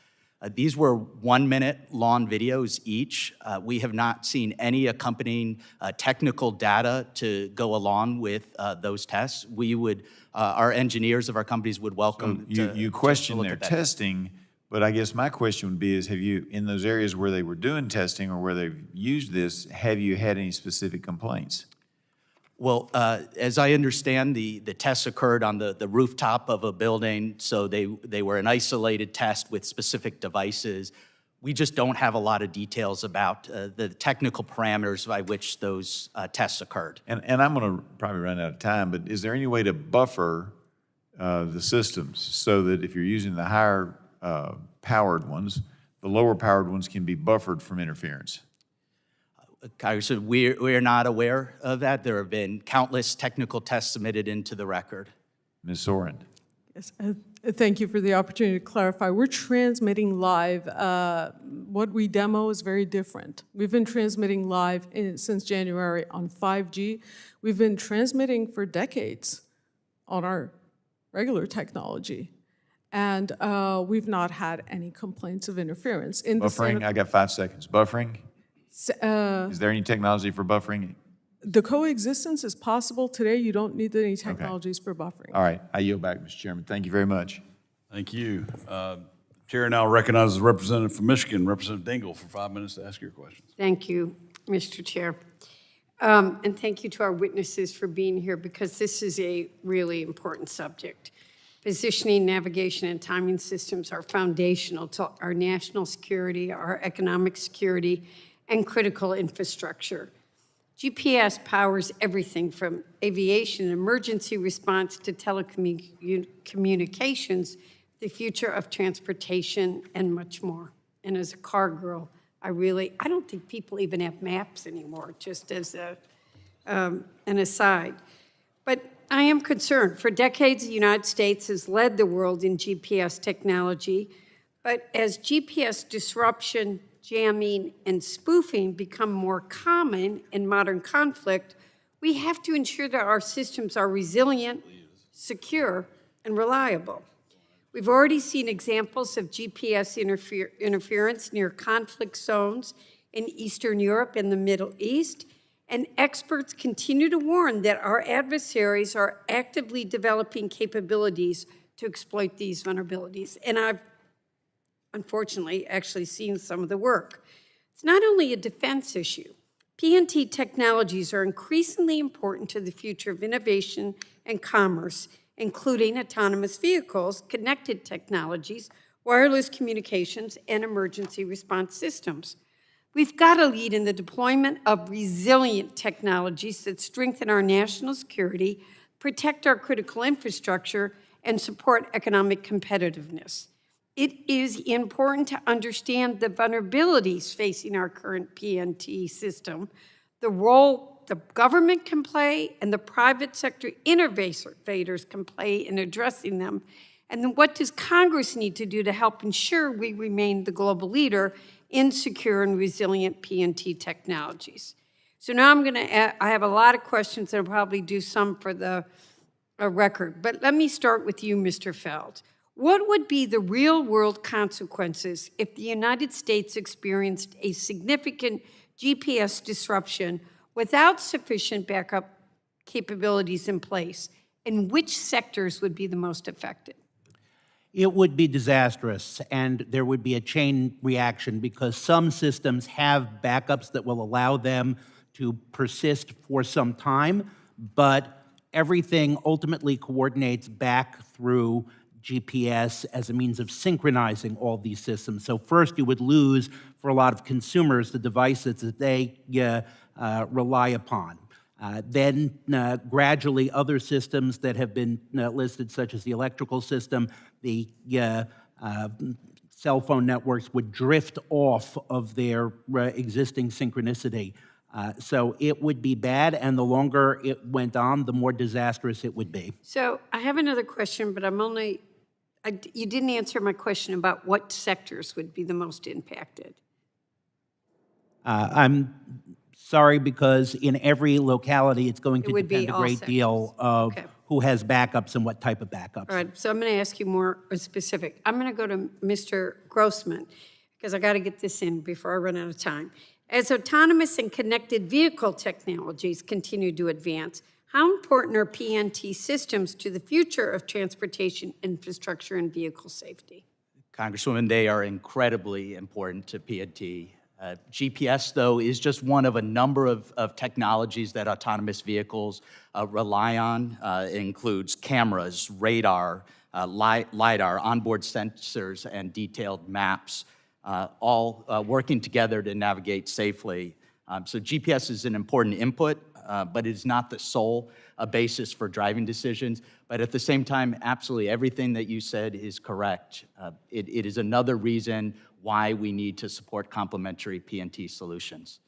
These were 1 minute long videos each. We have not seen any accompanying technical data to go along with those tests. We would, our engineers of our companies would welcome You question their testing, but I guess my question would be is, have you, in those areas where they were doing testing or where they've used this, have you had any specific complaints? Well, as I understand, the tests occurred on the rooftop of a building, so they were an isolated test with specific devices. We just don't have a lot of details about the technical parameters by which those tests occurred. And I'm going to probably run out of time, but is there any way to buffer the systems so that if you're using the higher powered ones, the lower powered ones can be buffered from interference? Congressman, we're not aware of that. There have been countless technical tests submitted into the record. Ms. Soren. Yes, thank you for the opportunity to clarify. We're transmitting live. What we demo is very different. We've been transmitting live since January on 5G. We've been transmitting for decades on our regular technology. And we've not had any complaints of interference. Buffering, I got 5 seconds. Buffering? Is there any technology for buffering? The coexistence is possible today. You don't need any technologies for buffering. All right, I yield back, Mr. Chairman. Thank you very much. Thank you. Chair now recognizes the representative from Michigan, Representative Dingle, for 5 minutes to ask your questions. Thank you, Mr. Chair. And thank you to our witnesses for being here, because this is a really important subject. Positioning, navigation, and timing systems are foundational to our national security, our economic security, and critical infrastructure. GPS powers everything from aviation, emergency response, to telecommunications, the future of transportation, and much more. And as a car girl, I don't think people even have maps anymore, just as an aside. But I am concerned. For decades, the United States has led the world in GPS technology, but as GPS disruption, jamming, and spoofing become more common in modern conflict, we have to ensure that our systems are resilient, secure, and reliable. We've already seen examples of GPS interference near conflict zones in Eastern Europe and the Middle East, and experts continue to warn that our adversaries are actively developing capabilities to exploit these vulnerabilities. And I've unfortunately actually seen some of the work. It's not only a defense issue. PNT technologies are increasingly important to the future of innovation and commerce, including autonomous vehicles, connected technologies, wireless communications, and emergency response systems. We've got to lead in the deployment of resilient technologies that strengthen our national security, protect our critical infrastructure, and support economic competitiveness. It is important to understand the vulnerabilities facing our current PNT system, the role the government can play and the private sector innovators can play in addressing them, and then what does Congress need to do to help ensure we remain the global leader in secure and resilient PNT technologies. So now I have a lot of questions, and I'll probably do some for the record, but let me start with you, Mr. Feld. What would be the real-world consequences if the United States experienced a significant GPS disruption without sufficient backup capabilities in place? And which sectors would be the most affected? It would be disastrous, and there would be a chain reaction because some systems have backups that will allow them to persist for some time, but everything ultimately coordinates back through GPS as a means of synchronizing all these systems. So first, you would lose, for a lot of consumers, the devices that they rely upon. Then gradually, other systems that have been listed, such as the electrical system, the cell phone networks, would drift off of their existing synchronicity. So it would be bad, and the longer it went on, the more disastrous it would be. So I have another question, but you didn't answer my question about what sectors would be the most impacted. I'm sorry, because in every locality, it's going to would be depend a all great deal of who has backups and what type of backups. All right, so I'm going to ask you more specific. I'm going to go to Mr. Grossman, because I got to get this in before I run out of time. As autonomous and connected vehicle technologies continue to advance, how important are PNT systems to the future of transportation infrastructure and vehicle safety? Congresswoman, they are incredibly important to PNT. GPS, though, is just one of a number of technologies that autonomous vehicles rely on. It includes cameras, radar, LiDAR, onboard sensors, and detailed maps, all working together to navigate safely. So GPS is an important input, but it is not the sole basis for driving decisions. But at the same time, absolutely everything that you said is correct. It is another reason why we need to support complementary PNT solutions.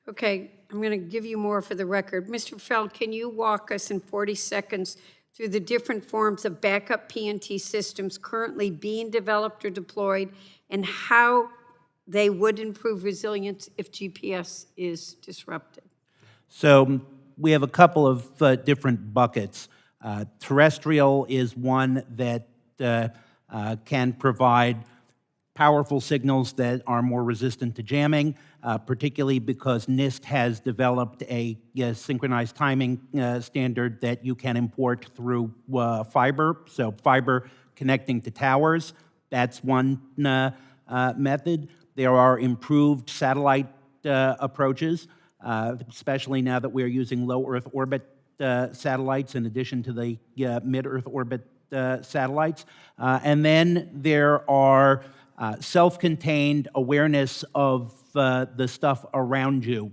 Okay, I'm going to give you more for the record. Mr. Feld, can you walk us in 40 seconds through the different forms of backup PNT systems currently being developed or deployed, and how they would improve resilience if GPS is disrupted? So we have a couple of different buckets. Terrestrial is one that can provide powerful signals that are more resistant to jamming, particularly because NIST has developed a synchronized timing standard that you can import through fiber. So fiber connecting to towers, that's one method. There are improved satellite approaches, especially now that we're using low Earth orbit satellites in addition to the mid-Earth orbit satellites. And then there are self-contained awareness of the stuff around you.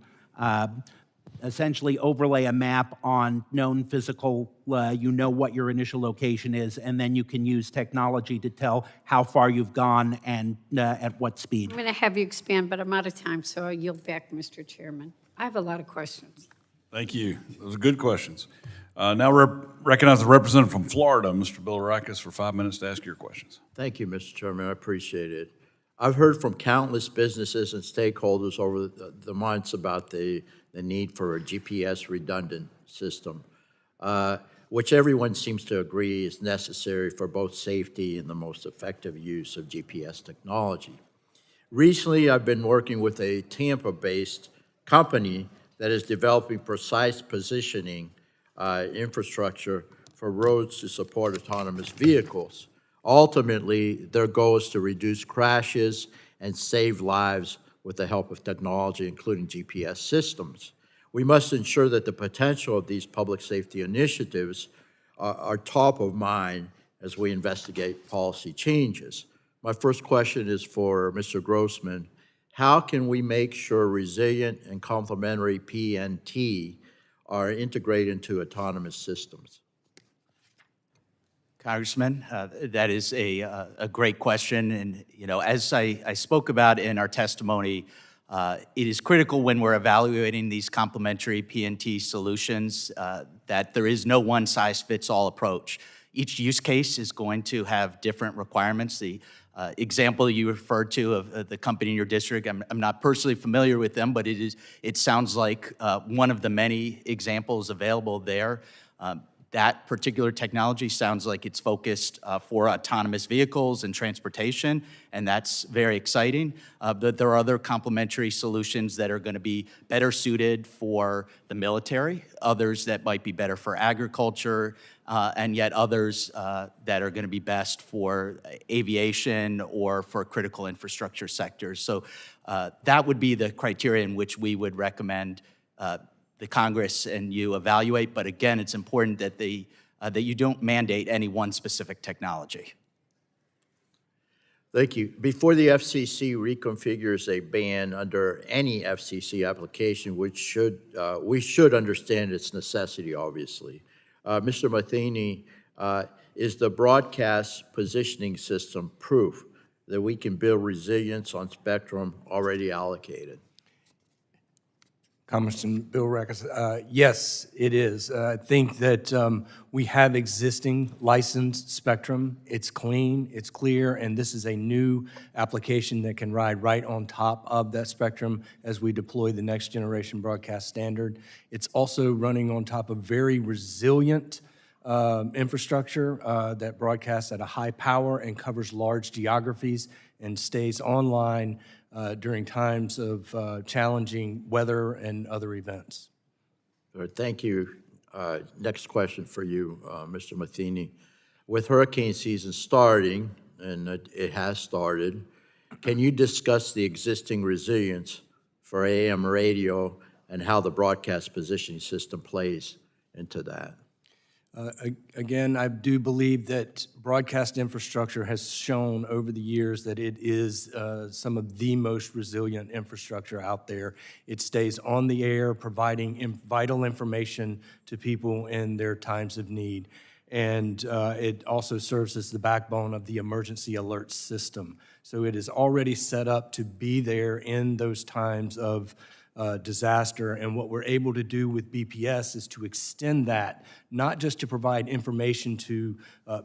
Essentially overlay a map on known physical, you know what your initial location is, and then you can use technology to tell how far you've gone and at what speed. I'm going to have you expand, but I'm out of time, so I yield back, Mr. Chairman. I have a lot of questions. Thank you. Those are good questions. Now recognize the representative from Florida, Mr. Bilirakis, for 5 minutes to ask your questions. Thank you, Mr. Chairman. I appreciate it. I've heard from countless businesses and stakeholders over the months about the need for a GPS redundant system. which everyone seems to agree is necessary for both safety and the most effective use of GPS technology. Recently, I've been working with a Tampa-based company that is developing precise positioning infrastructure for roads to support autonomous vehicles. Ultimately, their goal is to reduce crashes and save lives with the help of technology, including GPS systems. We must ensure that the potential of these public safety initiatives are top of mind as we investigate policy changes. My first question is for Mr. Grossman. How can we make sure resilient and complementary PNT are integrated into autonomous systems? Congressman, that is a great question. And, you know, as I spoke about in our testimony, it is critical when we're evaluating these complementary PNT solutions that there is no one-size-fits-all approach. Each use case is going to have different requirements. The example you referred to of the company in your district, I'm not personally familiar with them, but it sounds like one of the many examples available there. That particular technology sounds like it's focused for autonomous vehicles and transportation, and that's very exciting. But there are other complementary solutions that are going to be better suited for the military, others that might be better for agriculture, and yet others that are going to be best for aviation or for critical infrastructure sectors. So that would be the criteria in which we would recommend the Congress and you evaluate, but again, it's important that that you don't mandate any one specific technology. Thank you. Before the FCC reconfigures a ban under any FCC application, we should understand its necessity, obviously. Mr. Matheny, is the broadcast positioning system proof that we can build resilience on spectrum already allocated? Congressman Bill Reckes, yes, it is. I think that we have existing licensed spectrum. It's clean, it's clear, and this is a new application that can ride right on top of that spectrum as we deploy the next generation broadcast standard. It's also running on top of very resilient infrastructure that broadcasts at a high power and covers large geographies and stays online during times of challenging weather and other events. All right, thank you. Next question for you, Mr. Matheny. With hurricane season starting, and it has started, can you discuss the existing resilience for AM radio and how the broadcast positioning system plays into that? Again, I do believe that broadcast infrastructure has shown over the years that it is some of the most resilient infrastructure out there. It stays on the air, providing vital information to people in their times of need. And it also serves as the backbone of the emergency alert system. So it is already set up to be there in those times of disaster, and what we're able to do with BPS is to extend that, not just to provide information to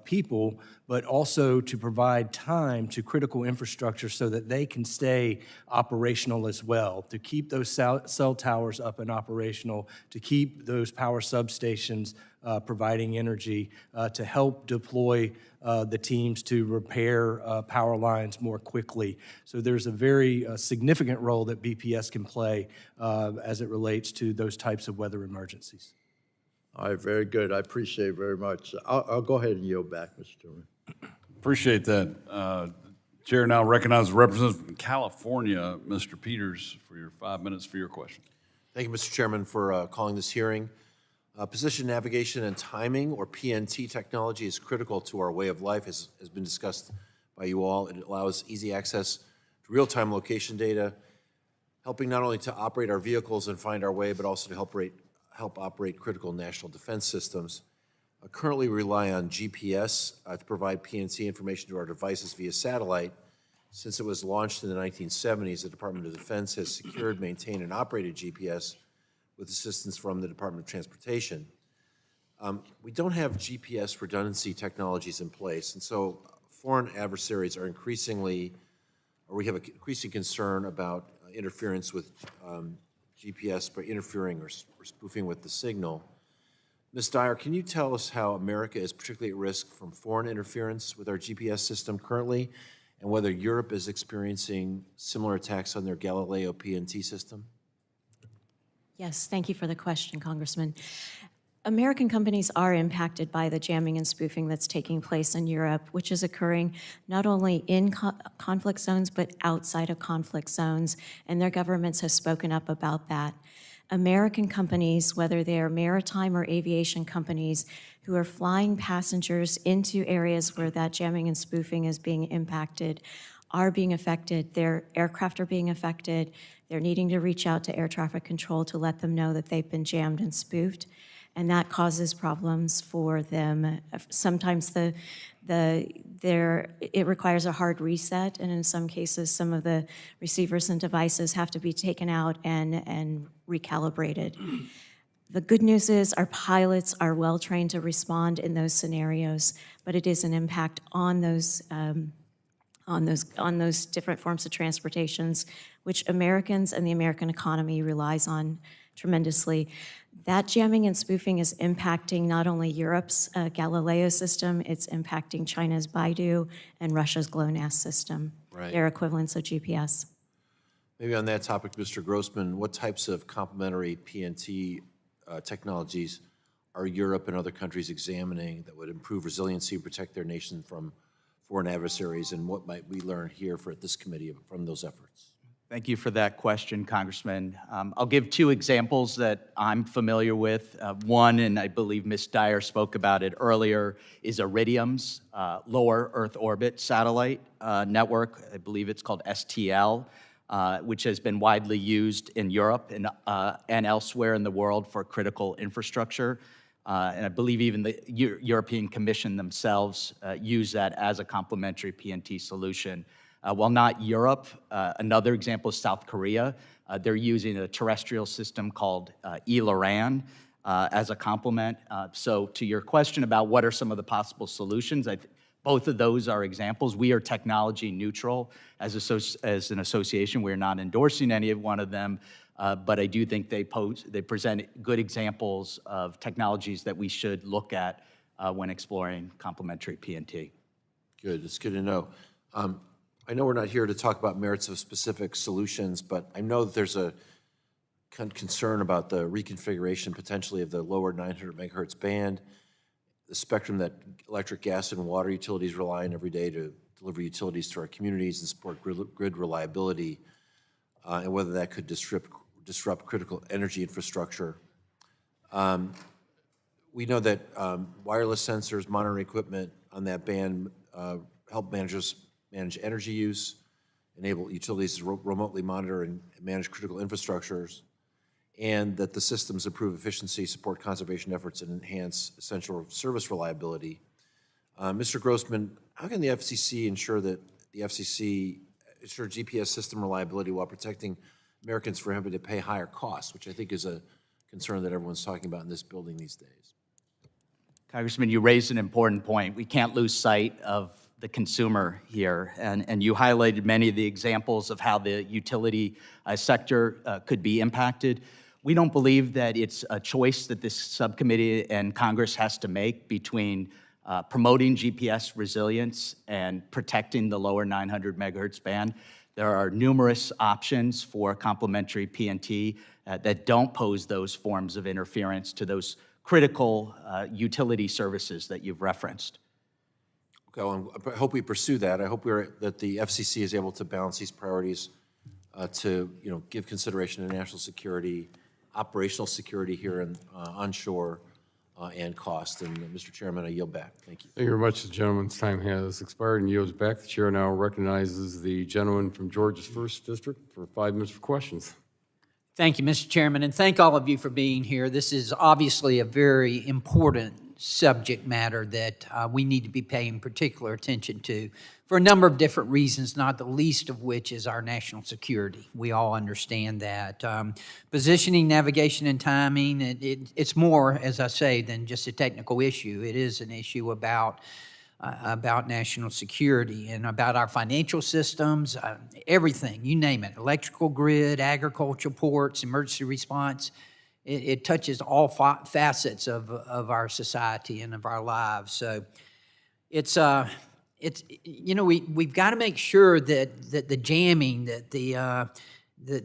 people, but also to provide time to critical infrastructure so that they can stay operational as well, to keep those cell towers up and operational, to keep those power substations providing energy, to help deploy the teams to repair power lines more quickly. So there's a very significant role that BPS can play as it relates to those types of weather emergencies. All right, very good. I appreciate it very much. I'll go ahead and yield back, Mr. Chairman. Appreciate that. Chair now recognizes the representative from California, Mr. Peters, for your 5 minutes for your question. Thank you, Mr. Chairman, for calling this hearing. Position navigation and timing, or PNT technology, is critical to our way of life, as has been discussed by you all. It allows easy access to real-time location data, helping not only to operate our vehicles and find our way, but also to help operate critical national defense systems. Currently, we rely on GPS to provide PNT information to our devices via satellite. Since it was launched in the 1970s, the Department of Defense has secured, maintained, and operated GPS with assistance from the Department of Transportation. We don't have GPS redundancy technologies in place, and so foreign adversaries are we have an increasing concern about interference with GPS by interfering or spoofing with the signal. Ms. Dyer, can you tell us how America is particularly at risk from foreign interference with our GPS system currently, and whether Europe is experiencing similar attacks on their Galileo PNT system? Yes, thank you for the question, Congressman. American companies are impacted by the jamming and spoofing that's taking place in Europe, which is occurring not only in conflict zones, but outside of conflict zones, and their governments have spoken up about that. American companies, whether they are maritime or aviation companies, who are flying passengers into areas where that jamming and spoofing is being impacted, are being affected. Their aircraft are being affected. They're needing to reach out to air traffic control to let them know that they've been jammed and spoofed, and that causes problems for them. Sometimes it requires a hard reset, and in some cases, some of the receivers and devices have to be taken out and recalibrated. The good news is our pilots are well trained to respond in those scenarios, but it is an impact on those different forms of transportations, which Americans and the American economy relies on tremendously. That jamming and spoofing is impacting not only Europe's Galileo system, it's impacting China's Baidu and Russia's GLONASS system, Right. their equivalents of GPS. Maybe on that topic, Mr. Grossman, what types of complementary PNT technologies are Europe and other countries examining that would improve resiliency and protect their nation from foreign adversaries, and what might we learn here at this committee from those efforts? Thank you for that question, Congressman. I'll give two examples that I'm familiar with. One, and I believe Ms. Dyer spoke about it earlier, is Iridium's lower Earth orbit satellite network. I believe it's called STL, which has been widely used in Europe and elsewhere in the world for critical infrastructure. And I believe even the European Commission themselves use that as a complementary PNT solution. While not Europe, another example is South Korea. They're using a terrestrial system called E-LORAN as a complement. So to your question about what are some of the possible solutions, both of those are examples. We are technology neutral as an association. We're not endorsing any of one of them, but I do think they present good examples of technologies that we should look at when exploring complementary PNT. Good, it's good to know. I know we're not here to talk about merits of specific solutions, but I know that there's a concern about the reconfiguration potentially of the lower 900 megahertz band, the spectrum that electric, gas, and water utilities rely on every day to deliver utilities to our communities and support grid reliability, and whether that could disrupt critical energy infrastructure. We know that wireless sensors, monitoring equipment on that band help manage energy use, enable utilities to remotely monitor and manage critical infrastructures, and that the systems improve efficiency, support conservation efforts, and enhance essential service reliability. Mr. Grossman, how can the FCC ensure GPS system reliability while protecting Americans from having to pay higher costs, which I think is a concern that everyone's talking about in this building these days? Congressman, you raised an important point. We can't lose sight of the consumer here, and you highlighted many of the examples of how the utility sector could be impacted. We don't believe that it's a choice that this subcommittee and Congress has to make between promoting GPS resilience and protecting the lower 900 megahertz band. There are numerous options for complementary PNT that don't pose those forms of interference to those critical utility services that you've referenced. Okay, well, I hope we pursue that. I hope that the FCC is able to balance these priorities to give consideration to national security, operational security here and onshore, and cost. And Mr. Chairman, I yield back. Thank you. Thank you very much. The gentleman's time has expired and yields back. The chair now recognizes the gentleman from Georgia's 1st District for 5 minutes for questions. Thank you, Mr. Chairman, and thank all of you for being here. This is obviously a very important subject matter that we need to be paying particular attention to for a number of different reasons, not the least of which is our national security. We all understand that. Positioning, navigation, and timing, it's more, as I say, than just a technical issue. It is an issue about national security and about our financial systems, everything, you name it, electrical grid, agricultural ports, emergency response. it touches all facets of our society and of our lives. So it's you know, we've got to make sure that the jamming, that the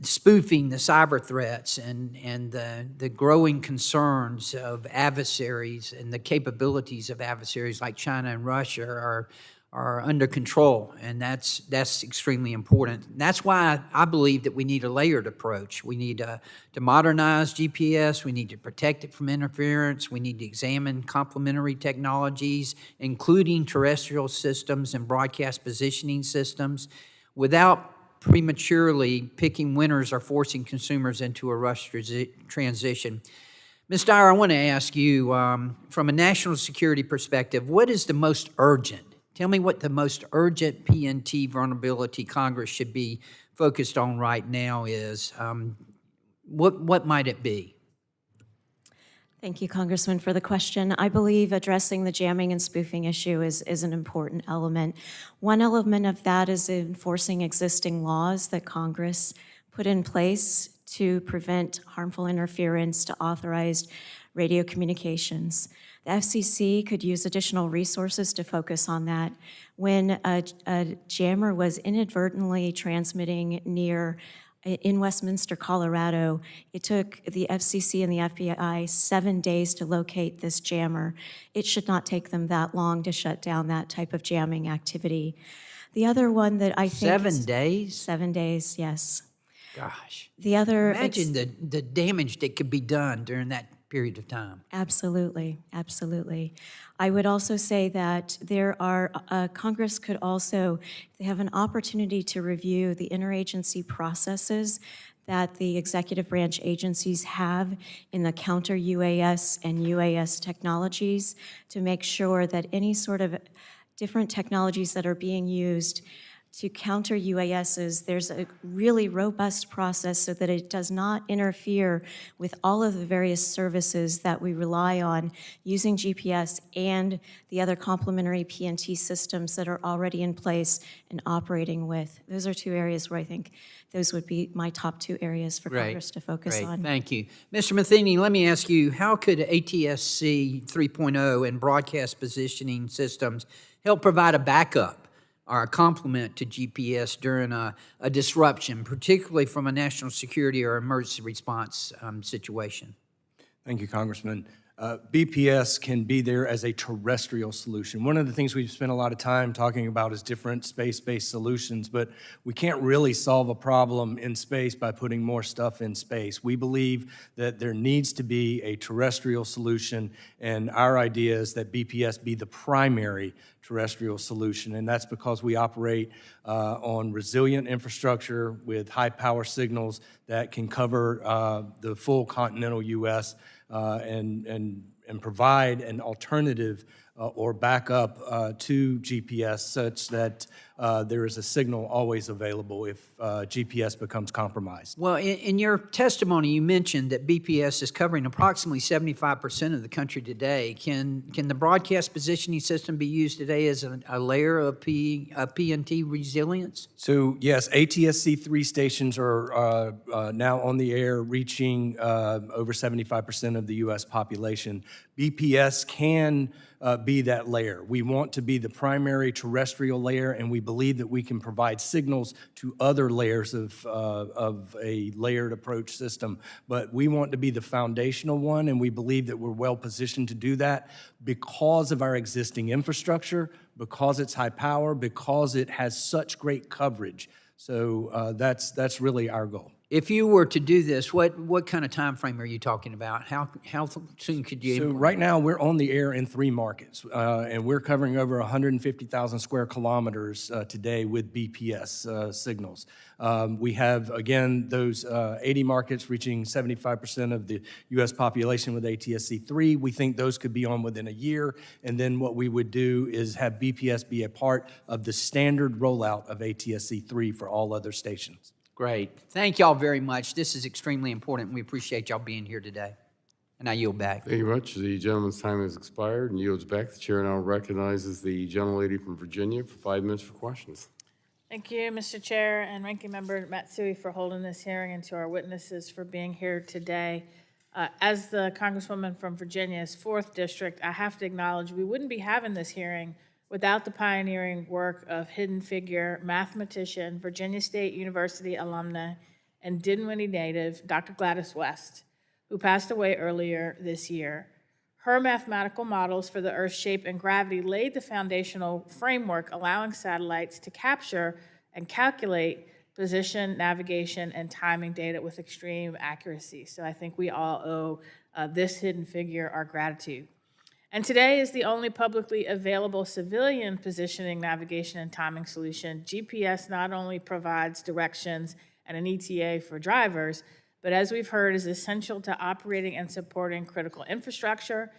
spoofing, the cyber threats, and the growing concerns of adversaries and the capabilities of adversaries like China and Russia are under control, and that's extremely important. That's why I believe that we need a layered approach. We need to modernize GPS. We need to protect it from interference. We need to examine complementary technologies, including terrestrial systems and broadcast positioning systems, without prematurely picking winners or forcing consumers into a rushed transition. Ms. Dyer, I want to ask you, from a national security perspective, what is the most urgent? Tell me what the most urgent PNT vulnerability Congress should be focused on right now is. What might it be? Thank you, Congressman, for the question. I believe addressing the jamming and spoofing issue is an important element. One element of that is enforcing existing laws that Congress put in place to prevent harmful interference to authorized radio communications. The FCC could use additional resources to focus on that. When a jammer was inadvertently transmitting in Westminster, Colorado, it took the FCC and the FBI 7 days to locate this jammer. It should not take them that long to shut down that type of jamming activity. The other one that I think 7 days? 7 days, yes. Gosh. The other, imagine the damage that could be done during that period of time. Absolutely, absolutely. I would also say that there are, Congress could also, if they have an opportunity to review the interagency processes that the executive branch agencies have in the counter UAS and UAS technologies to make sure that any sort of different technologies that are being used to counter UASs, there's a really robust process so that it does not interfere with all of the various services that we rely on using GPS and the other complementary PNT systems that are already in place and operating with. Those are two areas where I think those would be my top two areas for Congress to focus on. Thank you. Mr. Matheny, let me ask you, how could ATSC 3.0 and broadcast positioning systems help provide a backup or a complement to GPS during a disruption, particularly from a national security or emergency response situation? Thank you, Congressman. BPS can be there as a terrestrial solution. One of the things we've spent a lot of time talking about is different space-based solutions, but we can't really solve a problem in space by putting more stuff in space. We believe that there needs to be a terrestrial solution, and our idea is that BPS be the primary terrestrial solution, and that's because we operate on resilient infrastructure with high power signals that can cover the full continental U.S. And provide an alternative or backup to GPS such that there is a signal always available if GPS becomes compromised. Well, in your testimony, you mentioned that BPS is covering approximately 75% of the country today. Can the broadcast positioning system be used today as a layer of PNT resilience? So yes, ATSC-3 stations are now on the air, reaching over 75% of the U.S. population. BPS can be that layer. We want to be the primary terrestrial layer, and we believe that we can provide signals to other layers of a layered approach system. But we want to be the foundational one, and we believe that we're well positioned to do that because of our existing infrastructure, because it's high power, because it has such great coverage. So that's really our goal. If you were to do this, what kind of time frame are you talking about? How soon could you? So right now we're on the air in 3 markets, and we're covering over 150,000 square kilometers today with BPS signals. We have, again, those 80 markets reaching 75% of the U.S. population with ATSC-3. We think those could be on within a year, and then what we would do is have BPS be a part of the standard rollout of ATSC-3 for all other stations. Great. Thank y'all very much. This is extremely important, and we appreciate y'all being here today. And I yield back. Thank you much. The gentleman's time has expired and yields back. The chair now recognizes the gentlelady from Virginia for 5 minutes for questions. Thank you, Mr. Chair and Ranking Member Matsui for holding this hearing, and to our witnesses for being here today. As the Congresswoman from Virginia's 4th District, I have to acknowledge we wouldn't be having this hearing without the pioneering work of hidden figure, mathematician, Virginia State University alumna, and Dinwiddie native, Dr. Gladys West, who passed away earlier this year. Her mathematical models for the Earth's shape and gravity laid the foundational framework allowing satellites to capture and calculate position, navigation, and timing data with extreme accuracy. So I think we all owe this hidden figure our gratitude. And today is the only publicly available civilian positioning, navigation, and timing solution. GPS not only provides directions and an ETA for drivers, but as we've heard, is essential to operating and supporting critical infrastructure,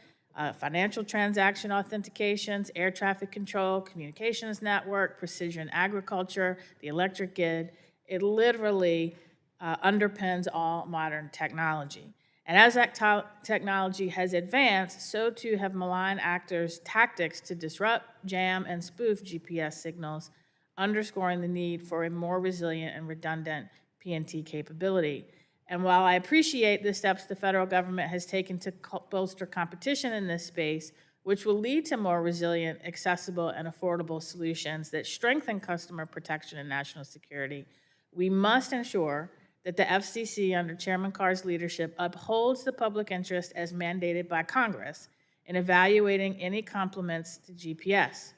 financial transaction authentications, air traffic control, communications network, precision agriculture, the electric grid. It literally underpins all modern technology. And as that technology has advanced, so too have malign actors' tactics to disrupt, jam, and spoof GPS signals, underscoring the need for a more resilient and redundant PNT capability. And while I appreciate the steps the federal government has taken to bolster competition in this space, which will lead to more resilient, accessible, and affordable solutions that strengthen customer protection and national security, we must ensure that the FCC, under Chairman Carr's leadership, upholds the public interest as mandated by Congress in evaluating any complements to GPS.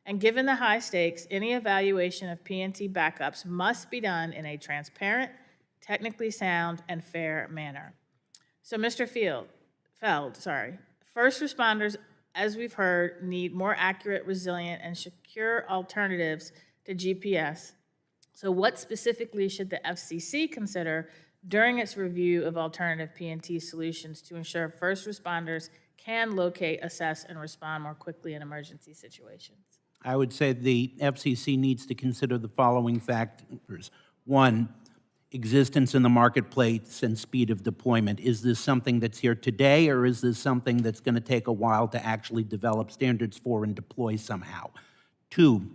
And given the high stakes, any evaluation of PNT backups must be done in a transparent, technically sound, and fair manner. So, Mr. Feld, first responders, as we've heard, need more accurate, resilient, and secure alternatives to GPS. So what specifically should the FCC consider during its review of alternative PNT solutions to ensure first responders can locate, assess, and respond more quickly in emergency situations? I would say the FCC needs to consider the following factors. One, existence in the marketplace and speed of deployment. Is this something that's here today, or is this something that's going to take a while to actually develop standards for and deploy somehow? Two,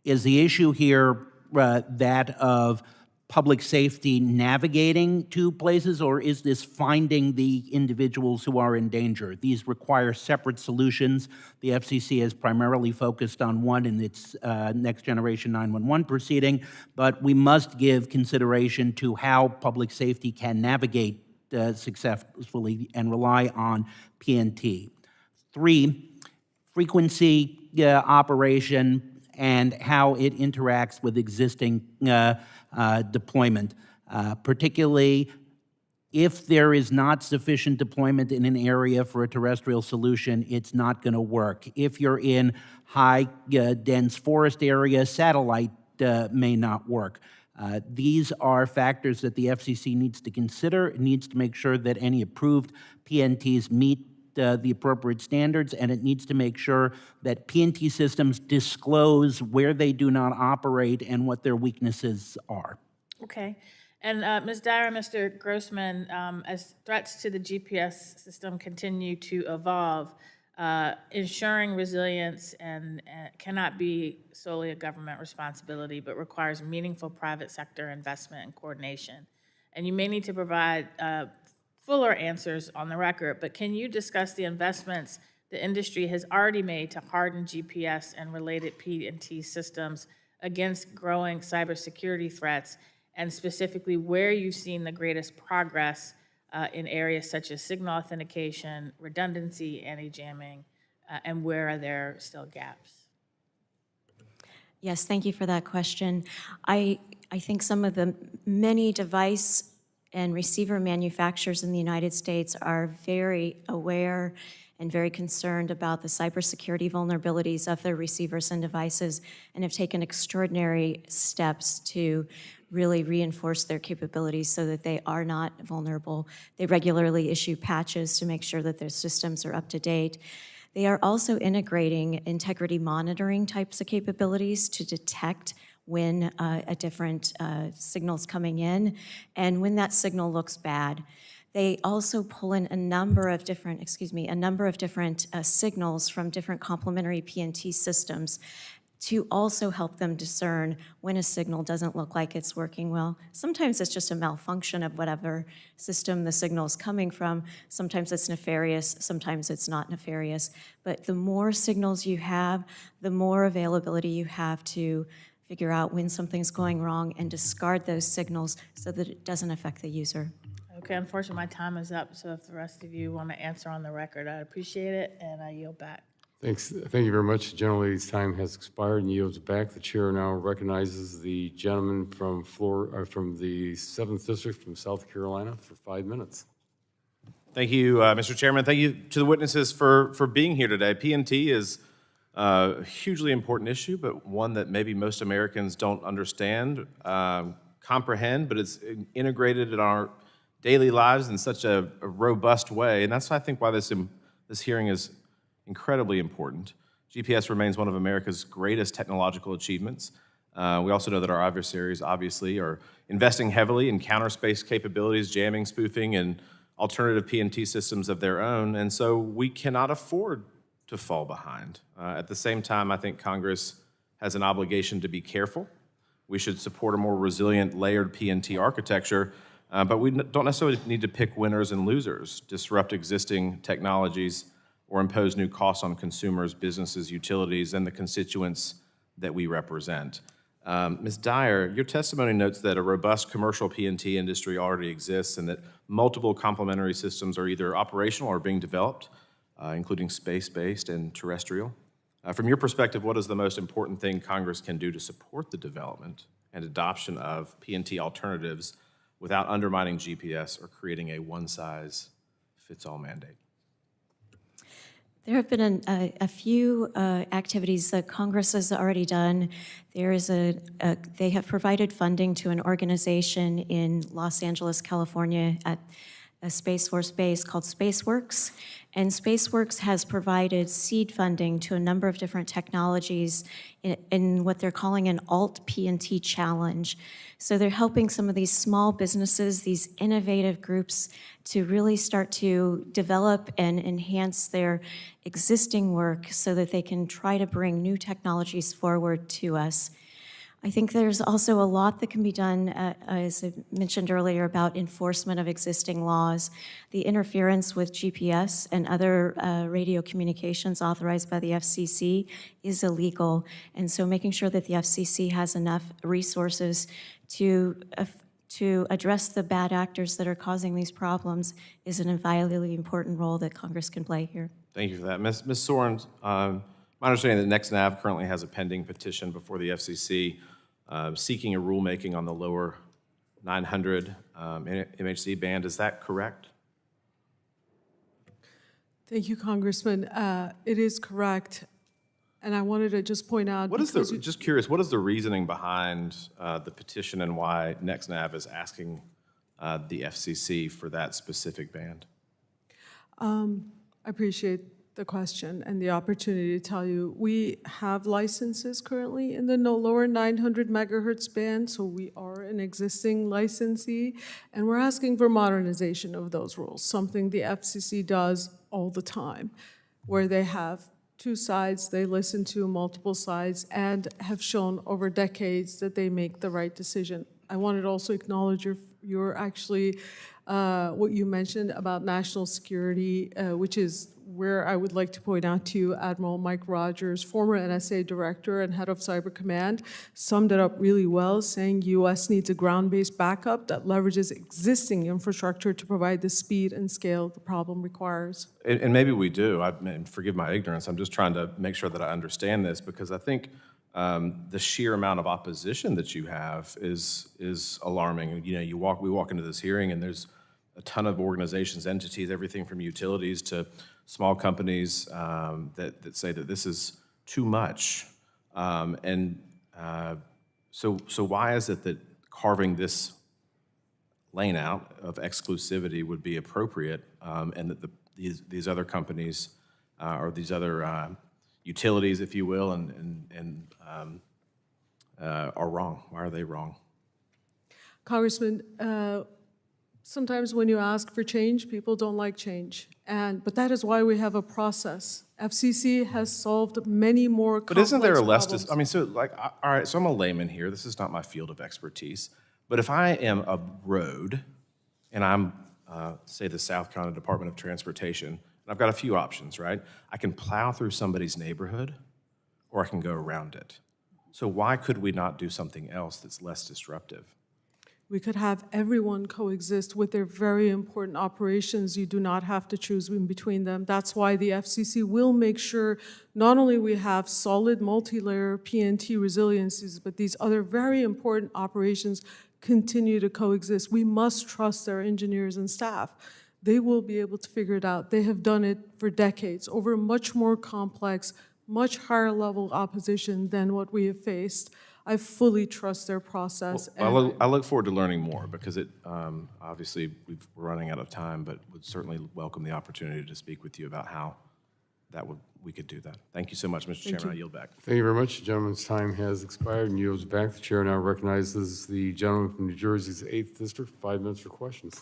is the issue here that of public safety navigating to places, or is this finding the individuals who are in danger? These require separate solutions. The FCC has primarily focused on one in its Next Generation 911 proceeding, but we must give consideration to how public safety can navigate successfully and rely on PNT. Three, frequency operation and how it interacts with existing deployment, particularly if there is not sufficient deployment in an area for a terrestrial solution, it's not going to work. If you're in high dense forest area, satellite may not work. These are factors that the FCC needs to consider. It needs to make sure that any approved PNTs meet the appropriate standards, and it needs to make sure that PNT systems disclose where they do not operate and what their weaknesses are. Okay. And Ms. Dyer, Mr. Grossman, as threats to the GPS system continue to evolve, ensuring resilience cannot be solely a government responsibility, but requires meaningful private sector investment and coordination. And you may need to provide fuller answers on the record, but can you discuss the investments the industry has already made to harden GPS and related PNT systems against growing cybersecurity threats, and specifically where you've seen the greatest progress in areas such as signal authentication, redundancy, anti-jamming, and where are there still gaps? Yes, thank you for that question. I think some of the many device and receiver manufacturers in the United States are very aware and very concerned about the cybersecurity vulnerabilities of their receivers and devices, and have taken extraordinary steps to really reinforce their capabilities so that they are not vulnerable. They regularly issue patches to make sure that their systems are up to date. They are also integrating integrity monitoring types of capabilities to detect when a different signal's coming in, and when that signal looks bad. They also pull in a number of different signals from different complementary PNT systems to also help them discern when a signal doesn't look like it's working well. Sometimes it's just a malfunction of whatever system the signal is coming from. Sometimes it's nefarious, sometimes it's not nefarious. But the more signals you have, the more availability you have to figure out when something's going wrong and discard those signals so that it doesn't affect the user. Okay, unfortunately, my time is up, so if the rest of you want to answer on the record, I'd appreciate it, and I yield back. Thanks. Thank you very much. The gentlelady's time has expired and yields back. The chair now recognizes the gentleman from the 7th District from South Carolina for 5 minutes. Thank you, Mr. Chairman. Thank you to the witnesses for being here today. P&T is a hugely important issue, but one that maybe most Americans don't understand, comprehend, but it's integrated in our daily lives in such a robust way. And that's, I think, why this hearing is incredibly important. GPS remains one of America's greatest technological achievements. We also know that our adversaries, obviously, are investing heavily in counter space capabilities, jamming, spoofing, and alternative P&T systems of their own, and so we cannot afford to fall behind. At the same time, I think Congress has an obligation to be careful. We should support a more resilient, layered P&T architecture, but we don't necessarily need to pick winners and losers, disrupt existing technologies, or impose new costs on consumers, businesses, utilities, and the constituents that we represent. Ms. Dyer, your testimony notes that a robust commercial P&T industry already exists and that multiple complementary systems are either operational or being developed, including space-based and terrestrial. From your perspective, what is the most important thing Congress can do to support the development and adoption of P&T alternatives without undermining GPS or creating a one-size-fits-all mandate? There have been a few activities that Congress has already done. There is they have provided funding to an organization in Los Angeles, California, at a Space Force base called SpaceWorks. And SpaceWorks has provided seed funding to a number of different technologies in what they're calling an alt P&T challenge. So they're helping some of these small businesses, these innovative groups, to really start to develop and enhance their existing work so that they can try to bring new technologies forward to us. I think there's also a lot that can be done, as I mentioned earlier, about enforcement of existing laws. The interference with GPS and other radio communications authorized by the FCC is illegal, and so making sure that the FCC has enough resources to address the bad actors that are causing these problems is an inviolably important role that Congress can play here. Thank you for that. Ms. Soren, my understanding that NextNav currently has a pending petition before the FCC seeking a rulemaking on the lower 900 MHz band. Is that correct? Thank you, Congressman. It is correct. And I wanted to just point out. What is just curious, what is the reasoning behind the petition and why NextNav is asking the FCC for that specific band? I appreciate the question and the opportunity to tell you. We have licenses currently in the lower 900 megahertz band, so we are an existing licensee, and we're asking for modernization of those rules, something the FCC does all the time, where they have two sides, they listen to multiple sides, and have shown over decades that they make the right decision. I wanted to also acknowledge your actually, what you mentioned about national security, which is where I would like to point out to you, Admiral Mike Rogers, former NSA director and head of Cyber Command, summed it up really well, saying U.S. needs a ground-based backup that leverages existing infrastructure to provide the speed and scale the problem requires. And maybe we do. Forgive my ignorance. I'm just trying to make sure that I understand this, because I think the sheer amount of opposition that you have is alarming. You know, we walk into this hearing, and there's a ton of organizations, entities, everything from utilities to small companies that say that this is too much. So why is it that carving this lane out of exclusivity would be appropriate, and that these other companies or these other utilities, if you will, are wrong? Why are they wrong? Congressman, Sometimes when you ask for change, people don't like change. But that is why we have a process. FCC has solved many more But complex isn't there a less, problems. I mean, so like, all right, so I'm a layman here. This is not my field of expertise. But if I am a road and I'm, say, the South Carolina Department of Transportation, and I've got a few options, right? I can plow through somebody's neighborhood or I can go around it. So why could we not do something else that's less disruptive? We could have everyone coexist with their very important operations. You do not have to choose in between them. That's why the FCC will make sure not only we have solid multi-layer PNT resiliencies, but these other very important operations continue to coexist. We must trust their engineers and staff. They will be able to figure it out. They have done it for decades over much more complex, much higher level opposition than what we have faced. I fully trust their process. I look forward to learning more because it, obviously, we're running out of time, but would certainly welcome the opportunity to speak with you about how we could do that. Thank you so much, Mr. Chairman. I yield back. Thank you very much. The gentleman's time has expired and yields back. The chair now recognizes the gentleman from New Jersey's 8th District. 5 minutes for questions.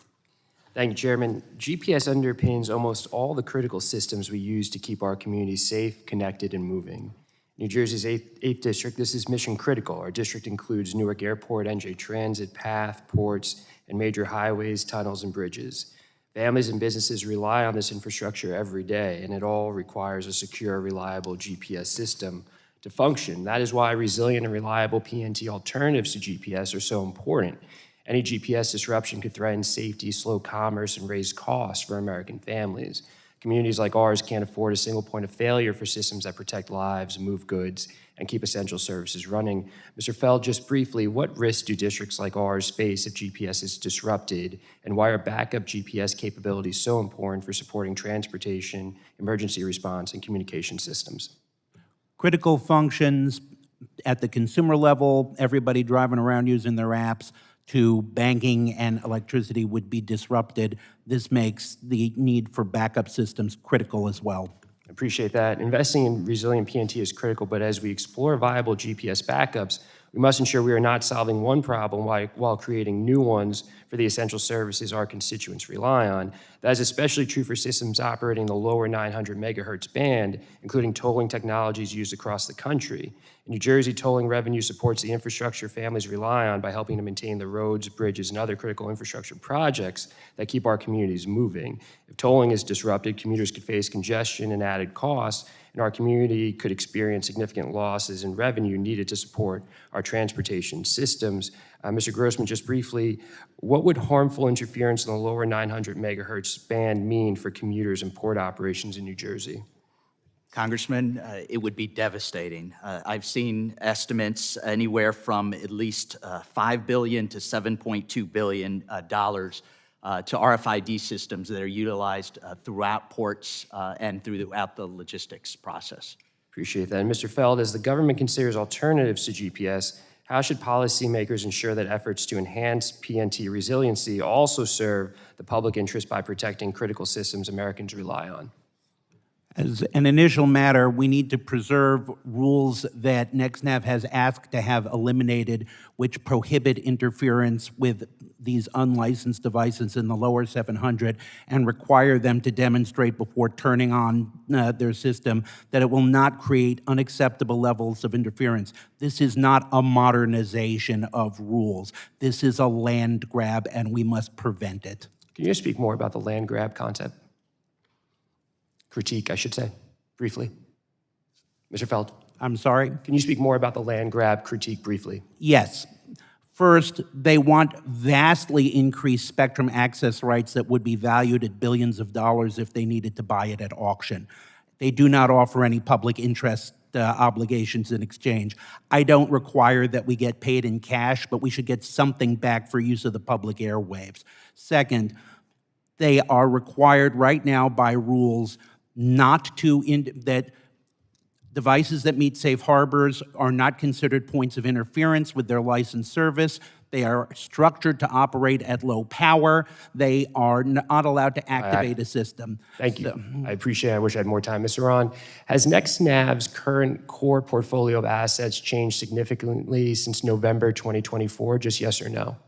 Thank you, Chairman. GPS underpins almost all the critical systems we use to keep our communities safe, connected, and moving. New Jersey's 8th District, this is mission critical. Our district includes Newark Airport, NJ Transit, PATH, ports, and major highways, tunnels, and bridges. Families and businesses rely on this infrastructure every day, and it all requires a secure, reliable GPS system to function. That is why resilient and reliable PNT alternatives to GPS are so important. Any GPS disruption could threaten safety, slow commerce, and raise costs for American families. Communities like ours can't afford a single point of failure for systems that protect lives, move goods, and keep essential services running. Mr. Feld, just briefly, what risks do districts like ours face if GPS is disrupted, and why are backup GPS capabilities so important for supporting transportation, emergency response, and communication systems? Critical functions at the consumer level, everybody driving around using their apps, to banking and electricity would be disrupted. This makes the need for backup systems critical as well. I appreciate that. Investing in resilient PNT is critical, but as we explore viable GPS backups, we must ensure we are not solving one problem while creating new ones for the essential services our constituents rely on. That is especially true for systems operating in the lower 900 megahertz band, including tolling technologies used across the country. In New Jersey, tolling revenue supports the infrastructure families rely on by helping to maintain the roads, bridges, and other critical infrastructure projects that keep our communities moving. If tolling is disrupted, commuters could face congestion and added costs, and our community could experience significant losses in revenue needed to support our transportation systems. Mr. Grossman, just briefly, what would harmful interference in the lower 900 megahertz band mean for commuters and port operations in New Jersey? Congressman, it would be devastating. I've seen estimates anywhere from at least $5 billion to $7.2 billion to RFID systems that are utilized throughout ports and throughout the logistics process. Appreciate that. And Mr. Feld, as the government considers alternatives to GPS, how should policymakers ensure that efforts to enhance PNT resiliency also serve the public interest by protecting critical systems Americans rely on? As an initial matter, we need to preserve rules that NextNav has asked to have eliminated, which prohibit interference with these unlicensed devices in the lower 700 and require them to demonstrate before turning on their system that it will not create unacceptable levels of interference. This is not a modernization of rules. This is a land grab, and we must prevent it. Can you speak more about the land grab concept? Critique, I should say, briefly. Mr. Feld. I'm sorry? Can you speak more about the land grab critique briefly? Yes. First, they want vastly increased spectrum access rights that would be valued at billions of dollars if they needed to buy it at auction. They do not offer any public interest obligations in exchange. I don't require that we get paid in cash, but we should get something back for use of the public airwaves. Second, they are required right now by rules not to, that devices that meet safe harbors are not considered points of interference with their licensed service. They are structured to operate at low power. They are not allowed to activate a system. Thank you. I appreciate it. I wish I had more time. Mr. Ron, has NextNav's current core portfolio of assets changed significantly since November 2024? Just yes or no?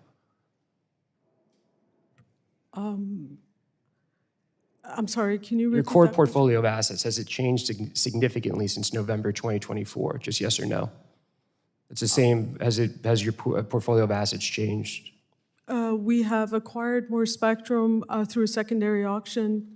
I'm sorry, can you repeat Your core that question? portfolio of assets, has it changed significantly since November 2024? Just yes or no? It's the same, has your portfolio of assets changed? We have acquired more spectrum through secondary auction,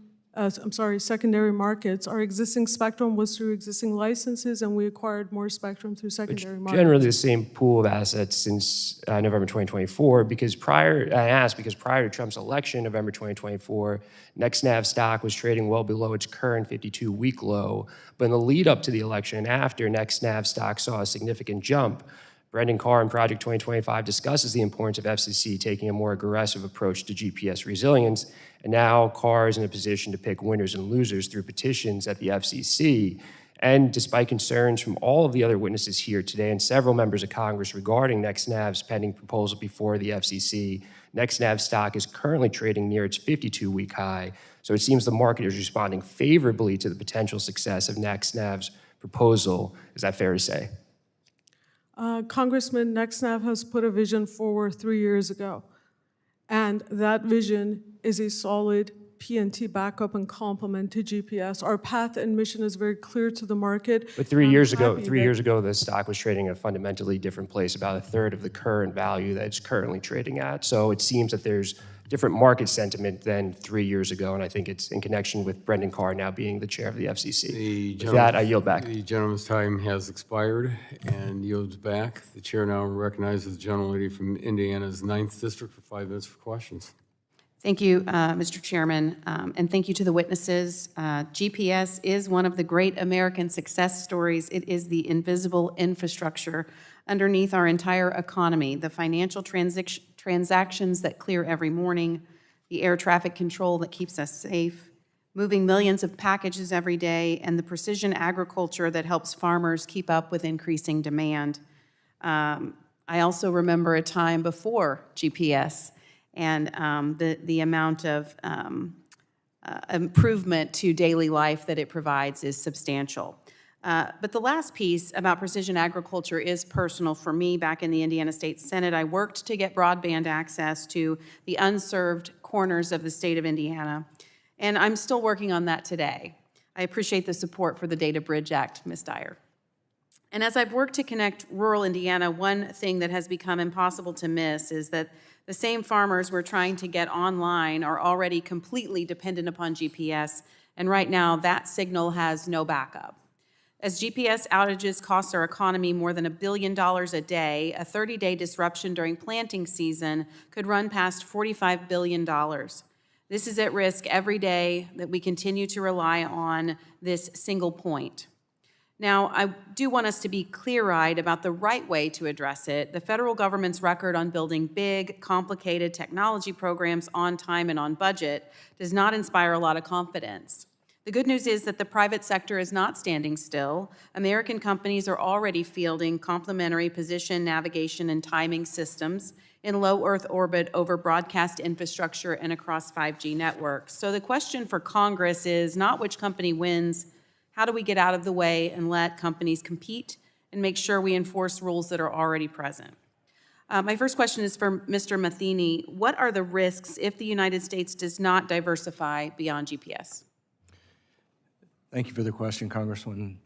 secondary markets. Our existing spectrum was through existing licenses, and we acquired more spectrum through secondary markets. Generally the same pool of assets since November 2024, because prior to Trump's election, November 2024, NextNav stock was trading well below its current 52-week low. But in the lead up to the election and after, NextNav stock saw a significant jump. Brendan Carr in Project 2025 discusses the importance of FCC taking a more aggressive approach to GPS resilience, and now Carr is in a position to pick winners and losers through petitions at the FCC. And despite concerns from all of the other witnesses here today and several members of Congress regarding NextNav's pending proposal before the FCC, NextNav stock is currently trading near its 52-week high. So it seems the market is responding favorably to the potential success of NextNav's proposal. Is that fair to say? Congressman, NextNav has put a vision forward 3 years ago, and that vision is a solid PNT backup and complement to GPS. Our path and mission is very clear to the market. But 3 years ago, the stock was trading at a fundamentally different place, about a third of the current value that it's currently trading at. So it seems that there's different market sentiment than 3 years ago, and I think it's in connection with Brendan Carr now being the chair of the FCC. With that, I yield back. The gentleman's time has expired and yields back. The chair now recognizes the gentlelady from Indiana's 9th District for 5 minutes for questions. Thank you, Mr. Chairman, and thank you to the witnesses. GPS is one of the great American success stories. It is the invisible infrastructure underneath our entire economy, the financial transactions that clear every morning, the air traffic control that keeps us safe, moving millions of packages every day, and the precision agriculture that helps farmers keep up with increasing demand. I also remember a time before GPS, and the amount of improvement to daily life that it provides is substantial. But the last piece about precision agriculture is personal for me. Back in the Indiana State Senate, I worked to get broadband access to the unserved corners of the state of Indiana, and I'm still working on that today. I appreciate the support for the Data Bridge Act, Ms. Dyer. And as I've worked to connect rural Indiana, one thing that has become impossible to miss is that the same farmers we're trying to get online are already completely dependent upon GPS, and right now that signal has no backup. As GPS outages cost our economy more than $1 billion a day, a 30-day disruption during planting season could run past $45 billion. This is at risk every day that we continue to rely on this single point. Now, I do want us to be clear-eyed about the right way to address it. The federal government's record on building big, complicated technology programs on time and on budget does not inspire a lot of confidence. The good news is that the private sector is not standing still. American companies are already fielding complementary position, navigation, and timing systems in low Earth orbit over broadcast infrastructure and across 5G networks. So the question for Congress is not which company wins. How do we get out of the way and let companies compete and make sure we enforce rules that are already present? My first question is for Mr. Matheny. What are the risks if the United States does not diversify beyond GPS? Thank you for the question, Congresswoman.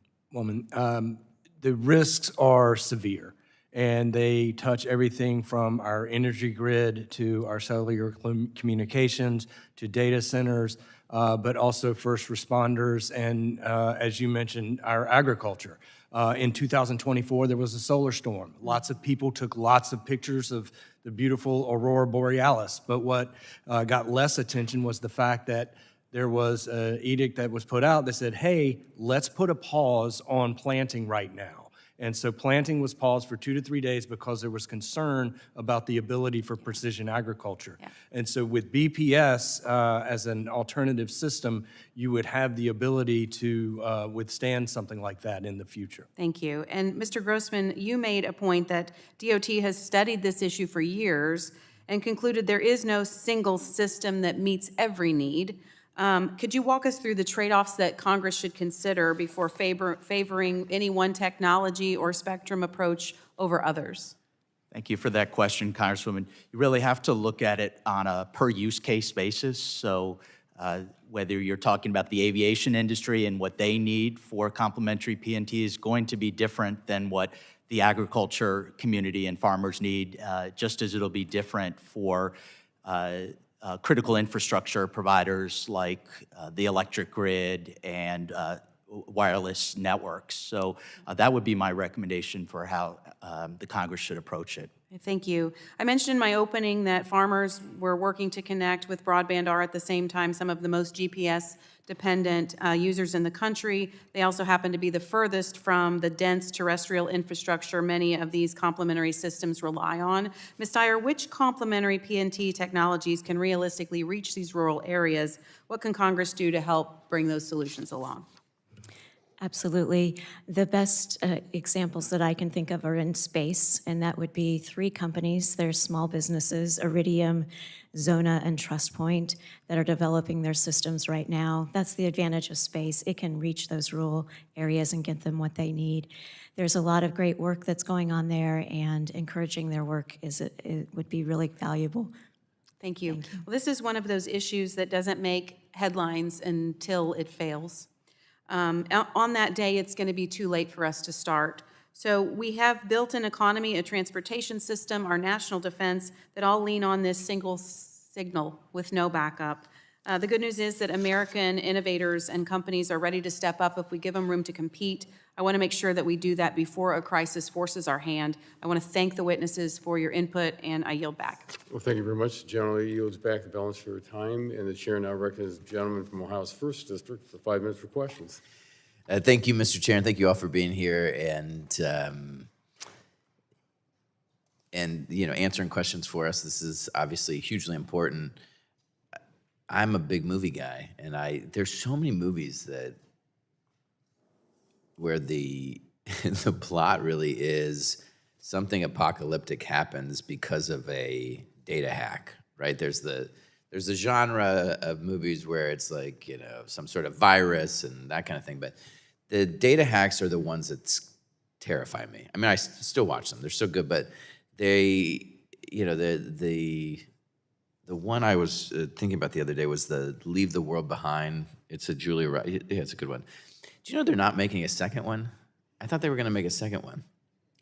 The risks are severe, and they touch everything from our energy grid to our cellular communications to data centers, but also first responders and, as you mentioned, our agriculture. In 2024, there was a solar storm. Lots of people took lots of pictures of the beautiful aurora borealis, but what got less attention was the fact that there was an edict that was put out that said, hey, let's put a pause on planting right now. And so planting was paused for 2 to 3 days because there was concern about the ability for precision agriculture. Yeah. And so with BPS as an alternative system, you would have the ability to withstand something like that in the future. Thank you. And Mr. Grossman, you made a point that DOT has studied this issue for years and concluded there is no single system that meets every need. Could you walk us through the trade-offs that Congress should consider before favoring any one technology or spectrum approach over others? Thank you for that question, Congresswoman. You really have to look at it on a per-use case basis. So whether you're talking about the aviation industry and what they need for complementary PNT is going to be different than what the agriculture community and farmers need, just as it'll be different for critical infrastructure providers like the electric grid and wireless networks. So that would be my recommendation for how the Congress should approach it. Thank you. I mentioned in my opening that farmers were working to connect with broadband are at the same time some of the most GPS-dependent users in the country. They also happen to be the furthest from the dense terrestrial infrastructure many of these complementary systems rely on. Ms. Dyer, which complementary PNT technologies can realistically reach these rural areas? What can Congress do to help bring those solutions along? Absolutely. The best examples that I can think of are in space, and that would be 3 companies. They're small businesses, Iridium, Zona, and TrustPoint, that are developing their systems right now. That's the advantage of space. It can reach those rural areas and get them what they need. There's a lot of great work that's going on there, and encouraging their work it would be really valuable. Thank you. Well, this is one of those issues that doesn't make headlines until it fails. On that day, it's going to be too late for us to start. So we have built an economy, a transportation system, our national defense that all lean on this single signal with no backup. The good news is that American innovators and companies are ready to step up if we give them room to compete. I want to make sure that we do that before a crisis forces our hand. I want to thank the witnesses for your input, and I yield back. Well, thank you very much. The gentleman yields back the balance for your time, and the chair now recognizes the gentleman from Ohio's 1st District for 5 minutes for questions. Thank you, Mr. Chair, and thank you all for being here and answering questions for us. This is obviously hugely important. I'm a big movie guy, and there's so many movies where the plot really is something apocalyptic happens because of a data hack, right? There's the genre of movies where it's like, some sort of virus and that kind of thing, but the data hacks are the ones that terrify me. I mean, I still watch them. They're so good, but they, the one I was thinking about the other day was the Leave the World Behind. It's a Julia Roberts. Yeah, it's a good one. Do you know they're not making a second one? I thought they were going to make a second one.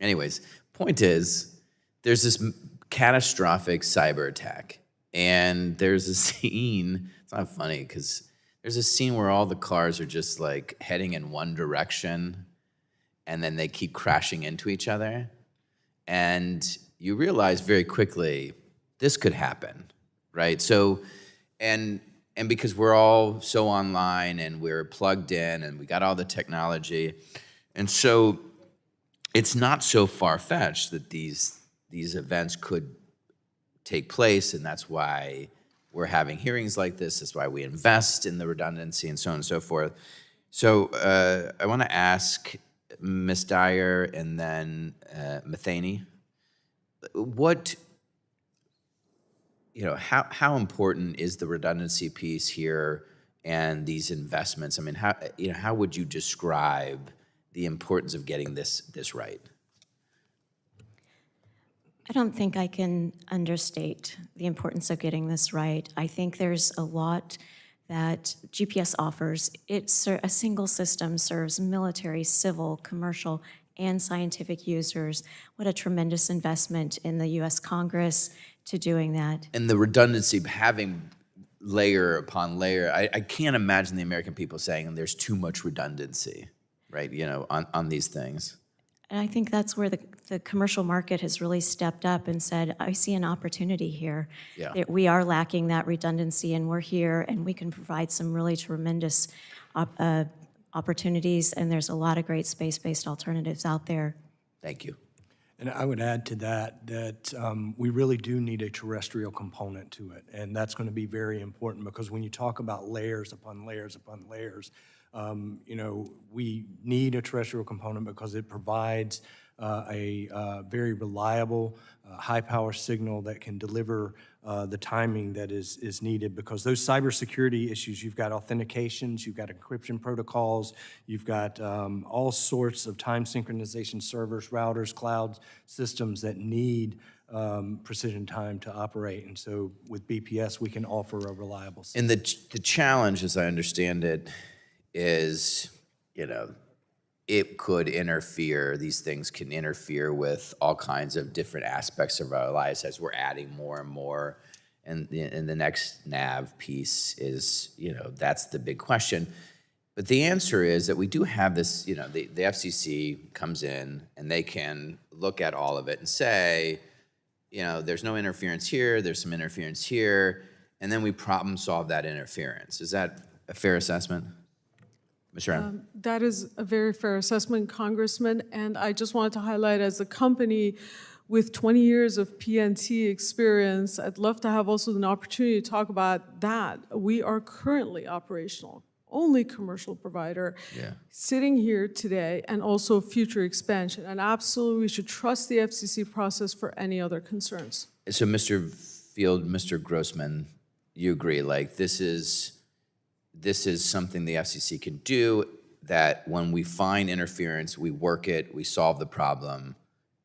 Anyways, point is, there's this catastrophic cyber attack, and there's a scene. It's not funny because there's a scene where all the cars are just like heading in one direction, and then they keep crashing into each other, and you realize very quickly this could happen. Right? So, and because we're all so online and we're plugged in and we got all the technology, and so it's not so far-fetched that these events could take place, and that's why we're having hearings like this. That's why we invest in the redundancy and so on and so forth. So I want to ask Ms. Dyer and then Matheny, how important is the redundancy piece here and these investments? I mean, how would you describe the importance of getting this right? I don't think I can understate the importance of getting this right. I think there's a lot that GPS offers. A single system serves military, civil, commercial, and scientific users. What a tremendous investment in the U.S. Congress to doing that. And the redundancy, having layer upon layer, I can't imagine the American people saying there's too much redundancy, right, on these things. And I think that's where the commercial market has really stepped up and said, I see an opportunity here. Yeah. That we are lacking that redundancy, and we're here, and we can provide some really tremendous opportunities, and there's a lot of great space-based alternatives out there. Thank you. And I would add to that we really do need a terrestrial component to it, and that's going to be very important because when you talk about layers upon layers upon layers, we need a terrestrial component because it provides a very reliable, high-power signal that can deliver the timing that is needed, because those cybersecurity issues, you've got authentications, you've got encryption protocols, you've got all sorts of time synchronization servers, routers, cloud systems that need precision time to operate. And so with BPS, we can offer a reliable system. And the challenge, as I understand it, is, it could interfere, these things can interfere with all kinds of different aspects of our lives as we're adding more and more. And the next nav piece is, that's the big question. But the answer is that we do have this, the FCC comes in and they can look at all of it and say, there's no interference here, there's some interference here, and then we problem solve that interference. Is that a fair assessment? Ms. Brown? That is a very fair assessment, Congressman, and I just wanted to highlight, as a company with 20 years of PNT experience, I'd love to have also an opportunity to talk about that. We are currently operational, only commercial provider, sitting here today, and also future expansion. And absolutely, we should trust the FCC process for any other concerns. So, Mr. Field, Mr. Grossman, you agree, like, this is something the FCC can do, that when we find interference, we work it, we solve the problem,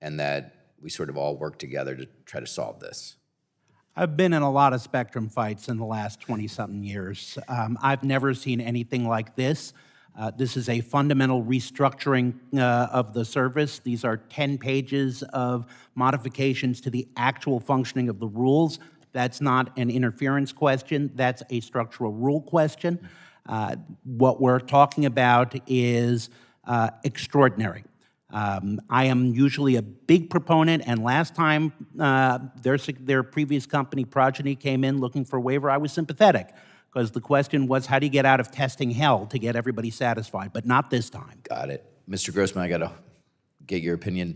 and that we sort of all work together to try to solve this? I've been in a lot of spectrum fights in the last 20-something years. I've never seen anything like this. This is a fundamental restructuring of the service. These are 10 pages of modifications to the actual functioning of the rules. That's not an interference question. That's a structural rule question. What we're talking about is extraordinary. I am usually a big proponent, and last time their previous company, Progeny, came in looking for a waiver, I was sympathetic, because the question was, how do you get out of testing hell to get everybody satisfied? But not this time. Got it. Mr. Grossman, I got to get your opinion.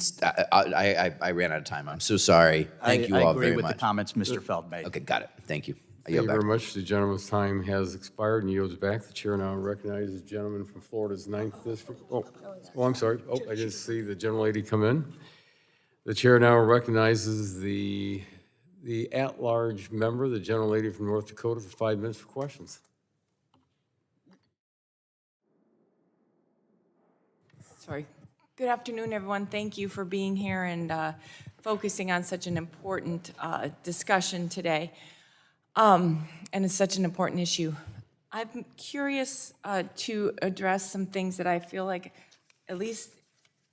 I ran out of time. I'm so sorry. Thank you all very much. I agree with the comments Mr. Feld made. Okay, got it. Thank you. Thank you very much. The gentleman's time has expired and yields back. The chair now recognizes the gentleman from Florida's 9th District. Oh, I'm sorry. Oh, I didn't see the gentlelady come in. The chair now recognizes the at-large member, the gentlelady from North Dakota, for 5 minutes for questions. Sorry. Good afternoon, everyone. Thank you for being here and focusing on such an important discussion today. And it's such an important issue. I'm curious to address some things that I feel like, at least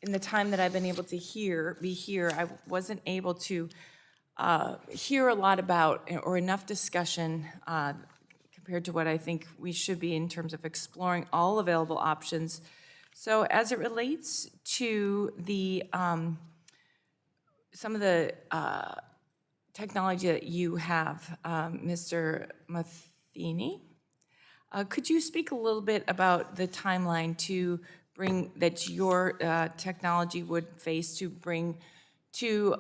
in the time that I've been able to be here, I wasn't able to hear a lot about, or enough discussion compared to what I think we should be in terms of exploring all available options. So as it relates to the some of the technology that you have, Mr. Matheny, could you speak a little bit about the timeline to bring, that your technology would face to bring to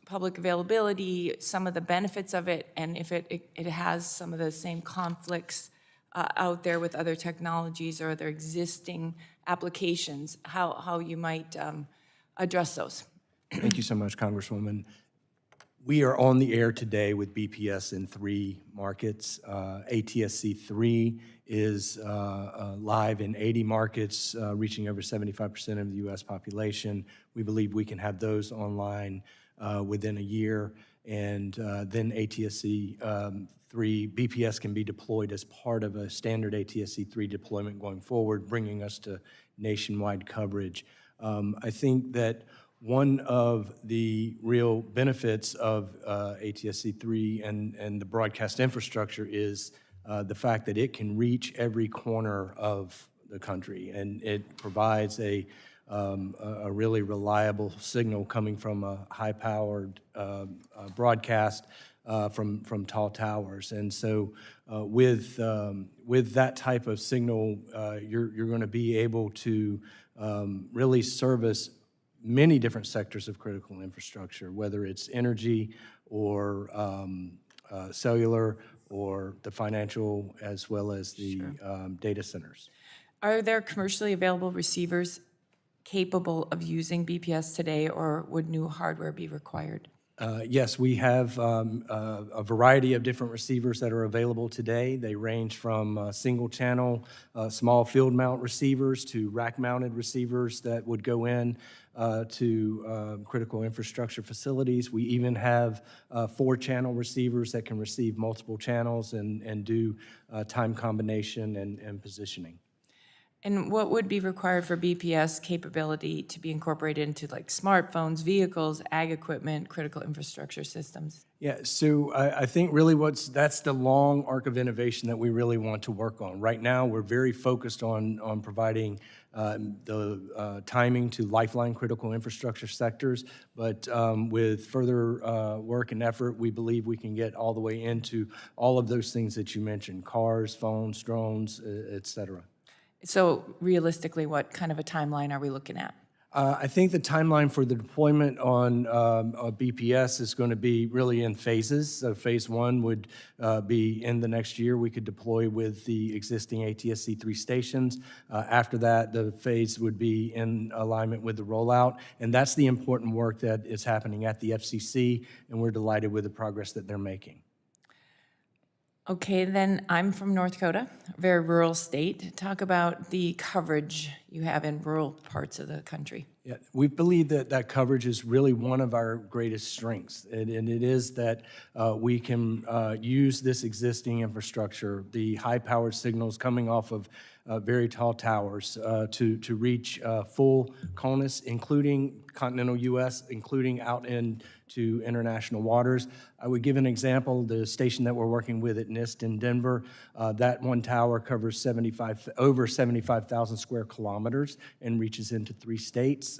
public availability, some of the benefits of it, and if it has some of the same conflicts out there with other technologies or other existing applications, how you might address those? Thank you so much, Congresswoman. We are on the air today with BPS in 3 markets. ATSC 3 is live in 80 markets, reaching over 75% of the U.S. population. We believe we can have those online within a year, and then ATSC 3, BPS can be deployed as part of a standard ATSC 3 deployment going forward, bringing us to nationwide coverage. I think that one of the real benefits of ATSC 3 and the broadcast infrastructure is the fact that it can reach every corner of the country, and it provides a really reliable signal coming from a high-powered broadcast from tall towers. And so with that type of signal, you're going to be able to really service many different sectors of critical infrastructure, whether it's energy or cellular or the financial, as well as the data centers. Are there commercially available receivers capable of using BPS today, or would new hardware be required? Yes, we have a variety of different receivers that are available today. They range from single-channel, small field-mount receivers to rack-mounted receivers that would go in to critical infrastructure facilities. We even have 4-channel receivers that can receive multiple channels and do time combination and positioning. And what would be required for BPS capability to be incorporated into like smartphones, vehicles, ag equipment, critical infrastructure systems? Yeah, so I think really that's the long arc of innovation that we really want to work on. Right now, we're very focused on providing the timing to lifeline critical infrastructure sectors, but with further work and effort, we believe we can get all the way into all of those things that you mentioned: cars, phones, drones, et cetera. So realistically, what kind of a timeline are we looking at? I think the timeline for the deployment on BPS is going to be really in phases. So phase 1 would be in the next year. We could deploy with the existing ATSC 3 stations. After that, the phase would be in alignment with the rollout. And that's the important work that is happening at the FCC, and we're delighted with the progress that they're making. Okay, then I'm from North Dakota, a very rural state. Talk about the coverage you have in rural parts of the country. Yeah, we believe that coverage is really one of our greatest strengths, and it is that we can use this existing infrastructure, the high-powered signals coming off of very tall towers to reach full CONUS, including continental U.S., including out into international waters. I would give an example, the station that we're working with at NIST in Denver, that one tower covers over 75,000 square kilometers and reaches into 3 states.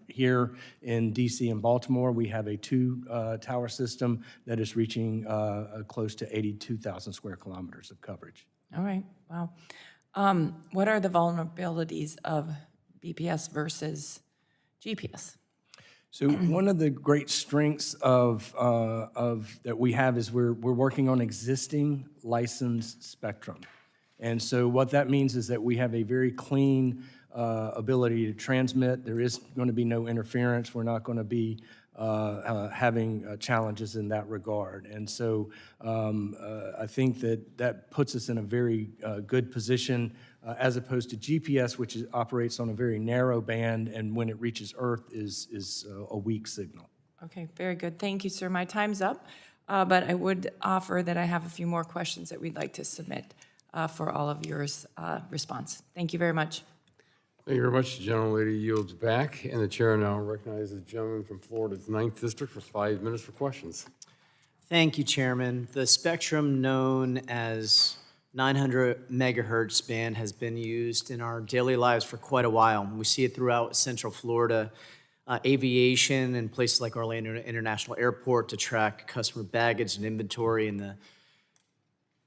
Here in D.C. and Baltimore, we have a 2-tower system that is reaching close to 82,000 square kilometers of coverage. All right, wow. What are the vulnerabilities of BPS versus GPS? So one of the great strengths of that we have is we're working on existing licensed spectrum. And so what that means is that we have a very clean ability to transmit. There is going to be no interference. We're not going to be having challenges in that regard. And so I think that puts us in a very good position as opposed to GPS, which operates on a very narrow band, and when it reaches Earth is a weak signal. Okay, very good. Thank you, sir. My time's up, but I would offer that I have a few more questions that we'd like to submit for all of yours response. Thank you very much. Thank you very much. The gentlelady yields back, and the chair now recognizes the gentleman from Florida's 9th District for 5 minutes for questions. Thank you, Chairman. The spectrum known as 900 megahertz band has been used in our daily lives for quite a while. We see it throughout Central Florida, aviation and places like Orlando International Airport to track customer baggage and inventory, and the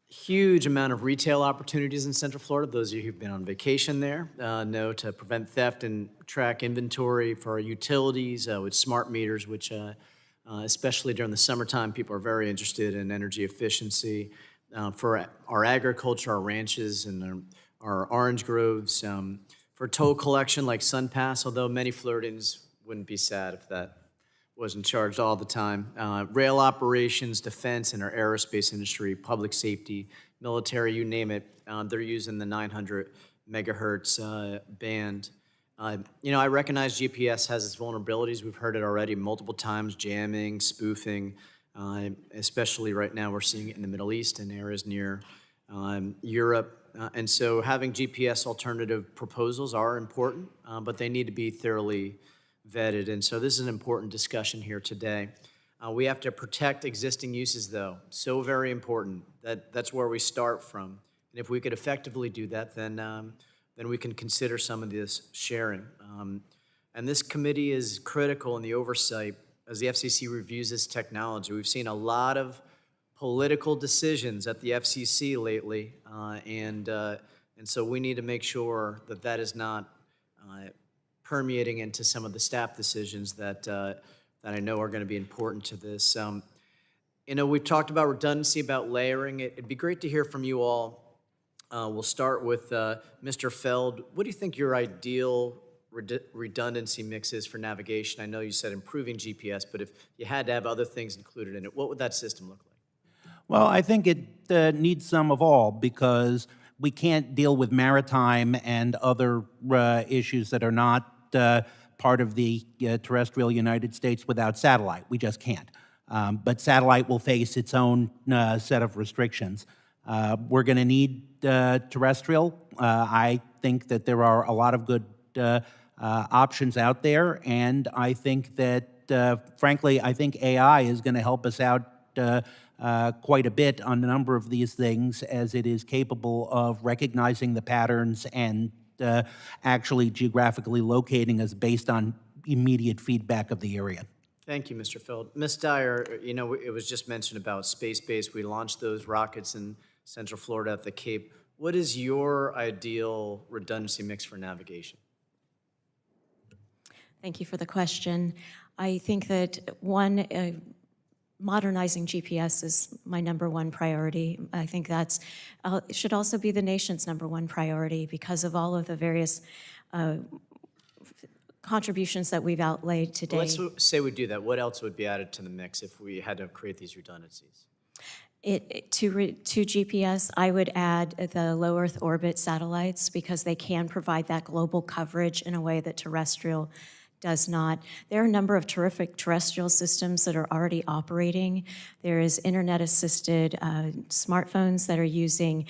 huge amount of retail opportunities in Central Florida. Those of you who've been on vacation there know to prevent theft and track inventory for our utilities with smart meters, which especially during the summertime, people are very interested in energy efficiency. For our agriculture, our ranches, and our orange groves. For toll collection like SunPass, although many Floridians wouldn't be sad if that wasn't charged all the time. Rail operations, defense, and our aerospace industry, public safety, military, you name it, they're using the 900 megahertz band. I recognize GPS has its vulnerabilities. We've heard it already multiple times, jamming, spoofing. Especially right now, we're seeing it in the Middle East and areas near Europe. And so having GPS alternative proposals are important, but they need to be thoroughly vetted. And so this is an important discussion here today. We have to protect existing uses, though. So very important. That's where we start from. And if we could effectively do that, then we can consider some of this sharing. And this committee is critical in the oversight as the FCC reviews this technology. We've seen a lot of political decisions at the FCC lately, and so we need to make sure that is not permeating into some of the staff decisions that I know are going to be important to this. We've talked about redundancy, about layering. It'd be great to hear from you all. We'll start with Mr. Feld. What do you think your ideal redundancy mix is for navigation? I know you said improving GPS, but if you had to have other things included in it, what would that system look like? Well, I think it needs some of all, because we can't deal with maritime and other issues that are not part of the terrestrial United States without satellite. We just can't. But satellite will face its own set of restrictions. We're going to need terrestrial. I think that there are a lot of good options out there, and I think that, frankly, I think AI is going to help us out quite a bit on a number of these things, as it is capable of recognizing the patterns and actually geographically locating us based on immediate feedback of the area. Thank you, Mr. Feld. Ms. Dyer, you know, it was just mentioned about space-based. We launched those rockets in Central Florida at the Cape. What is your ideal redundancy mix for navigation? Thank you for the question. I think that modernizing GPS is my #1 priority. I think that's should also be the nation's #1 priority because of all of the various contributions that we've outlaid today. Well, let's say we do that. What else would be added to the mix if we had to create these redundancies? To GPS, I would add the low Earth orbit satellites because they can provide that global coverage in a way that terrestrial does not. There are a number of terrific terrestrial systems that are already operating. There is internet-assisted smartphones that are using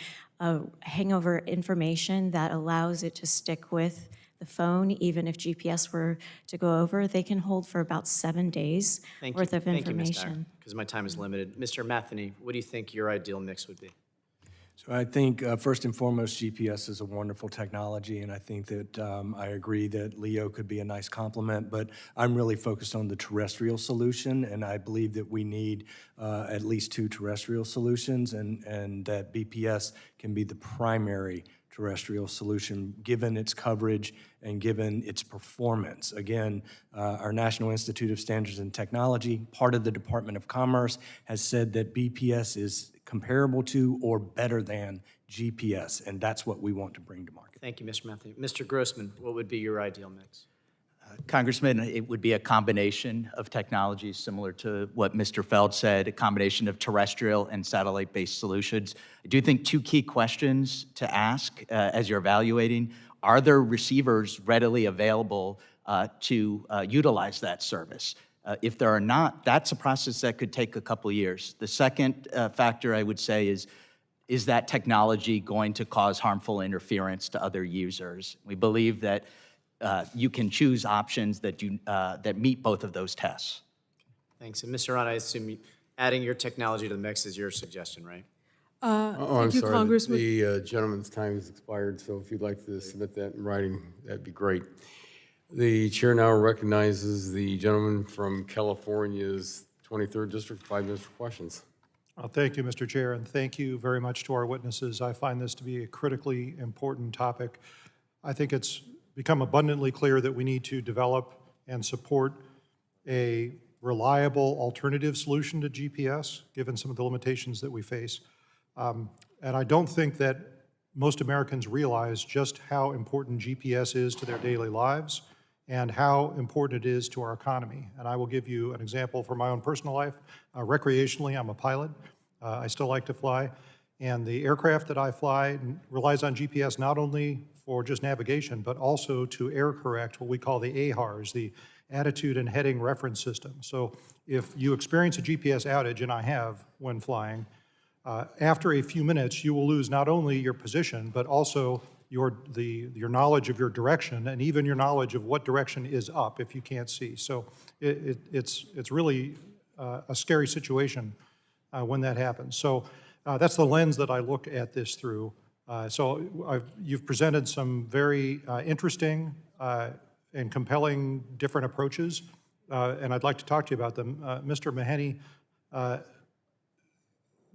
hangover information that allows it to stick with the phone, even if GPS were to go over. They can hold for about 7 days worth of information. Because my time is limited. Mr. Matheny, what do you think your ideal mix would be? So I think, first and foremost, GPS is a wonderful technology, and I think that I agree that LEO could be a nice complement, but I'm really focused on the terrestrial solution, and I believe that we need at least 2 terrestrial solutions, and that BPS can be the primary terrestrial solution, given its coverage and given its performance. Again, our National Institute of Standards and Technology, part of the Department of Commerce, has said that BPS is comparable to or better than GPS, and that's what we want to bring to market. Thank you, Mr. Matheny. Mr. Grossman, what would be your ideal mix? Congressman, it would be a combination of technologies similar to what Mr. Feld said, a combination of terrestrial and satellite-based solutions. I do think 2 key questions to ask as you're evaluating: are there receivers readily available to utilize that service? If there are not, that's a process that could take a couple of years. The second factor I would say is that technology going to cause harmful interference to other users? We believe that you can choose options that meet both of those tests. Thanks. And Mr. Rod, I assume adding your technology to the mix is your suggestion, right? I'm Thank you, sorry. Congressman. The gentleman's time has expired, so if you'd like to submit that in writing, that'd be great. The chair now recognizes the gentleman from California's 23rd District, 5 minutes for questions. Thank you, Mr. Chair, and thank you very much to our witnesses. I find this to be a critically important topic. I think it's become abundantly clear that we need to develop and support a reliable alternative solution to GPS, given some of the limitations that we face. And I don't think that most Americans realize just how important GPS is to their daily lives and how important it is to our economy. And I will give you an example from my own personal life. Recreationally, I'm a pilot. I still like to fly. And the aircraft that I fly relies on GPS not only for just navigation, but also to air correct what we call the AHARS, the Attitude and Heading Reference System. So if you experience a GPS outage, and I have when flying, after a few minutes, you will lose not only your position, but also your knowledge of your direction, and even your knowledge of what direction is up if you can't see. So it's really a scary situation when that happens. So that's the lens that I look at this through. You've presented some very interesting and compelling different approaches, and I'd like to talk to you about them. Mr. Matheny,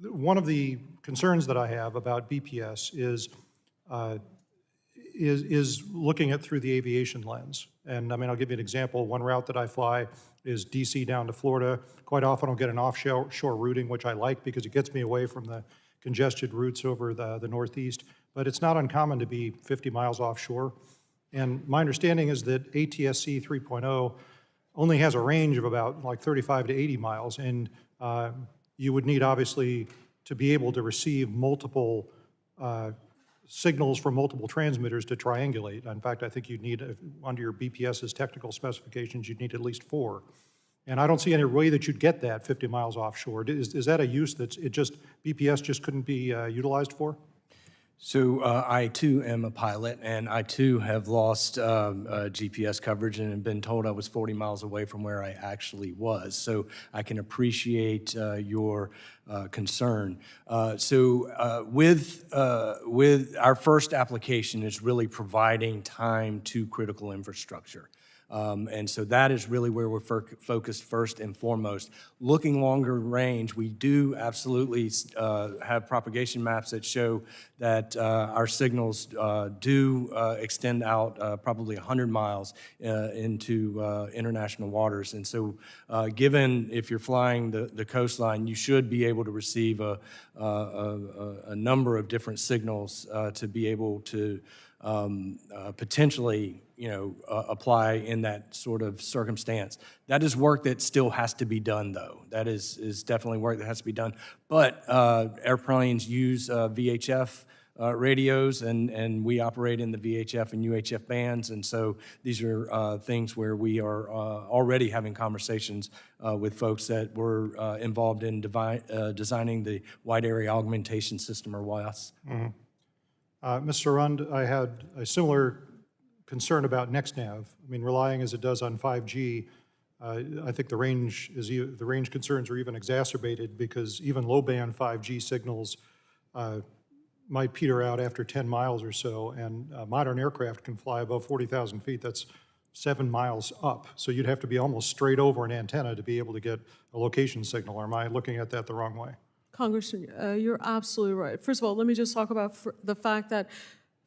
one of the concerns that I have about BPS is looking at through the aviation lens. And I mean, I'll give you an example. One route that I fly is DC down to Florida. Quite often I'll get an offshore routing, which I like because it gets me away from the congested routes over the Northeast. But it's not uncommon to be 50 miles offshore. And my understanding is that ATSC 3.0 only has a range of about like 35 to 80 miles, and you would need, obviously, to be able to receive multiple signals from multiple transmitters to triangulate. In fact, I think you'd need, under your BPS's technical specifications, you'd need at least 4. And I don't see any way that you'd get that 50 miles offshore. Is that a use that's, BPS just couldn't be utilized for? So I too am a pilot, and I too have lost GPS coverage and have been told I was 40 miles away from where I actually was. So I can appreciate your concern. With our first application is really providing time to critical infrastructure. And so that is really where we're focused first and foremost. Looking longer range, we do absolutely have propagation maps that show that our signals do extend out probably 100 miles into international waters. And so given if you're flying the coastline, you should be able to receive a number of different signals to be able to potentially, apply in that sort of circumstance. That is work that still has to be done, though. That is definitely work that has to be done. But airplanes use VHF radios, and we operate in the VHF and UHF bands, and so these are things where we are already having conversations with folks that were involved in designing the Wide Area Augmentation System, or WAAS. Mm-hmm. Mr. Rund, I had a similar concern about NextNav. I mean, relying as it does on 5G, I think the range concerns are even exacerbated because even low-band 5G signals might peter out after 10 miles or so, and modern aircraft can fly above 40,000 feet. That's 7 miles up. So you'd have to be almost straight over an antenna to be able to get a location signal. Or am I looking at that the wrong way? Congressman, you're absolutely right. First of all, let me just talk about the fact that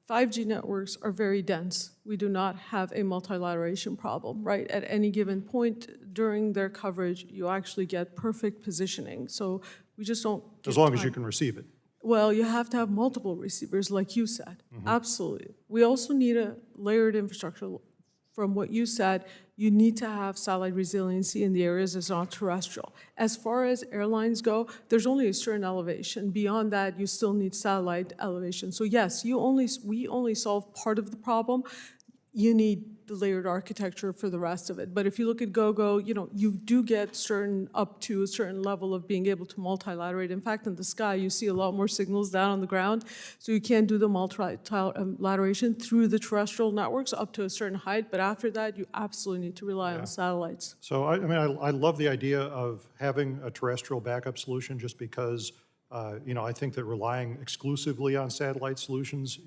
5G networks are very dense. We do not have a multilateration problem, right? At any given point during their coverage, you actually get perfect positioning. So we just don't As long as you can receive it. Well, you have to have multiple receivers, like you said. Absolutely. We also need a layered infrastructure. From what you said, you need to have satellite resiliency in the areas that's not terrestrial. As far as airlines go, there's only a certain elevation. Beyond that, you still need satellite elevation. So yes, we only solve part of the problem. You need the layered architecture for the rest of it. But if you look at GOGO, you do get up to a certain level of being able to multilaterate. In fact, in the sky, you see a lot more signals down on the ground. So you can do the multilateration through the terrestrial networks up to a certain height. But after that, you absolutely need to rely on satellites. So I love the idea of having a terrestrial backup solution just because, I think that relying exclusively on satellite solutions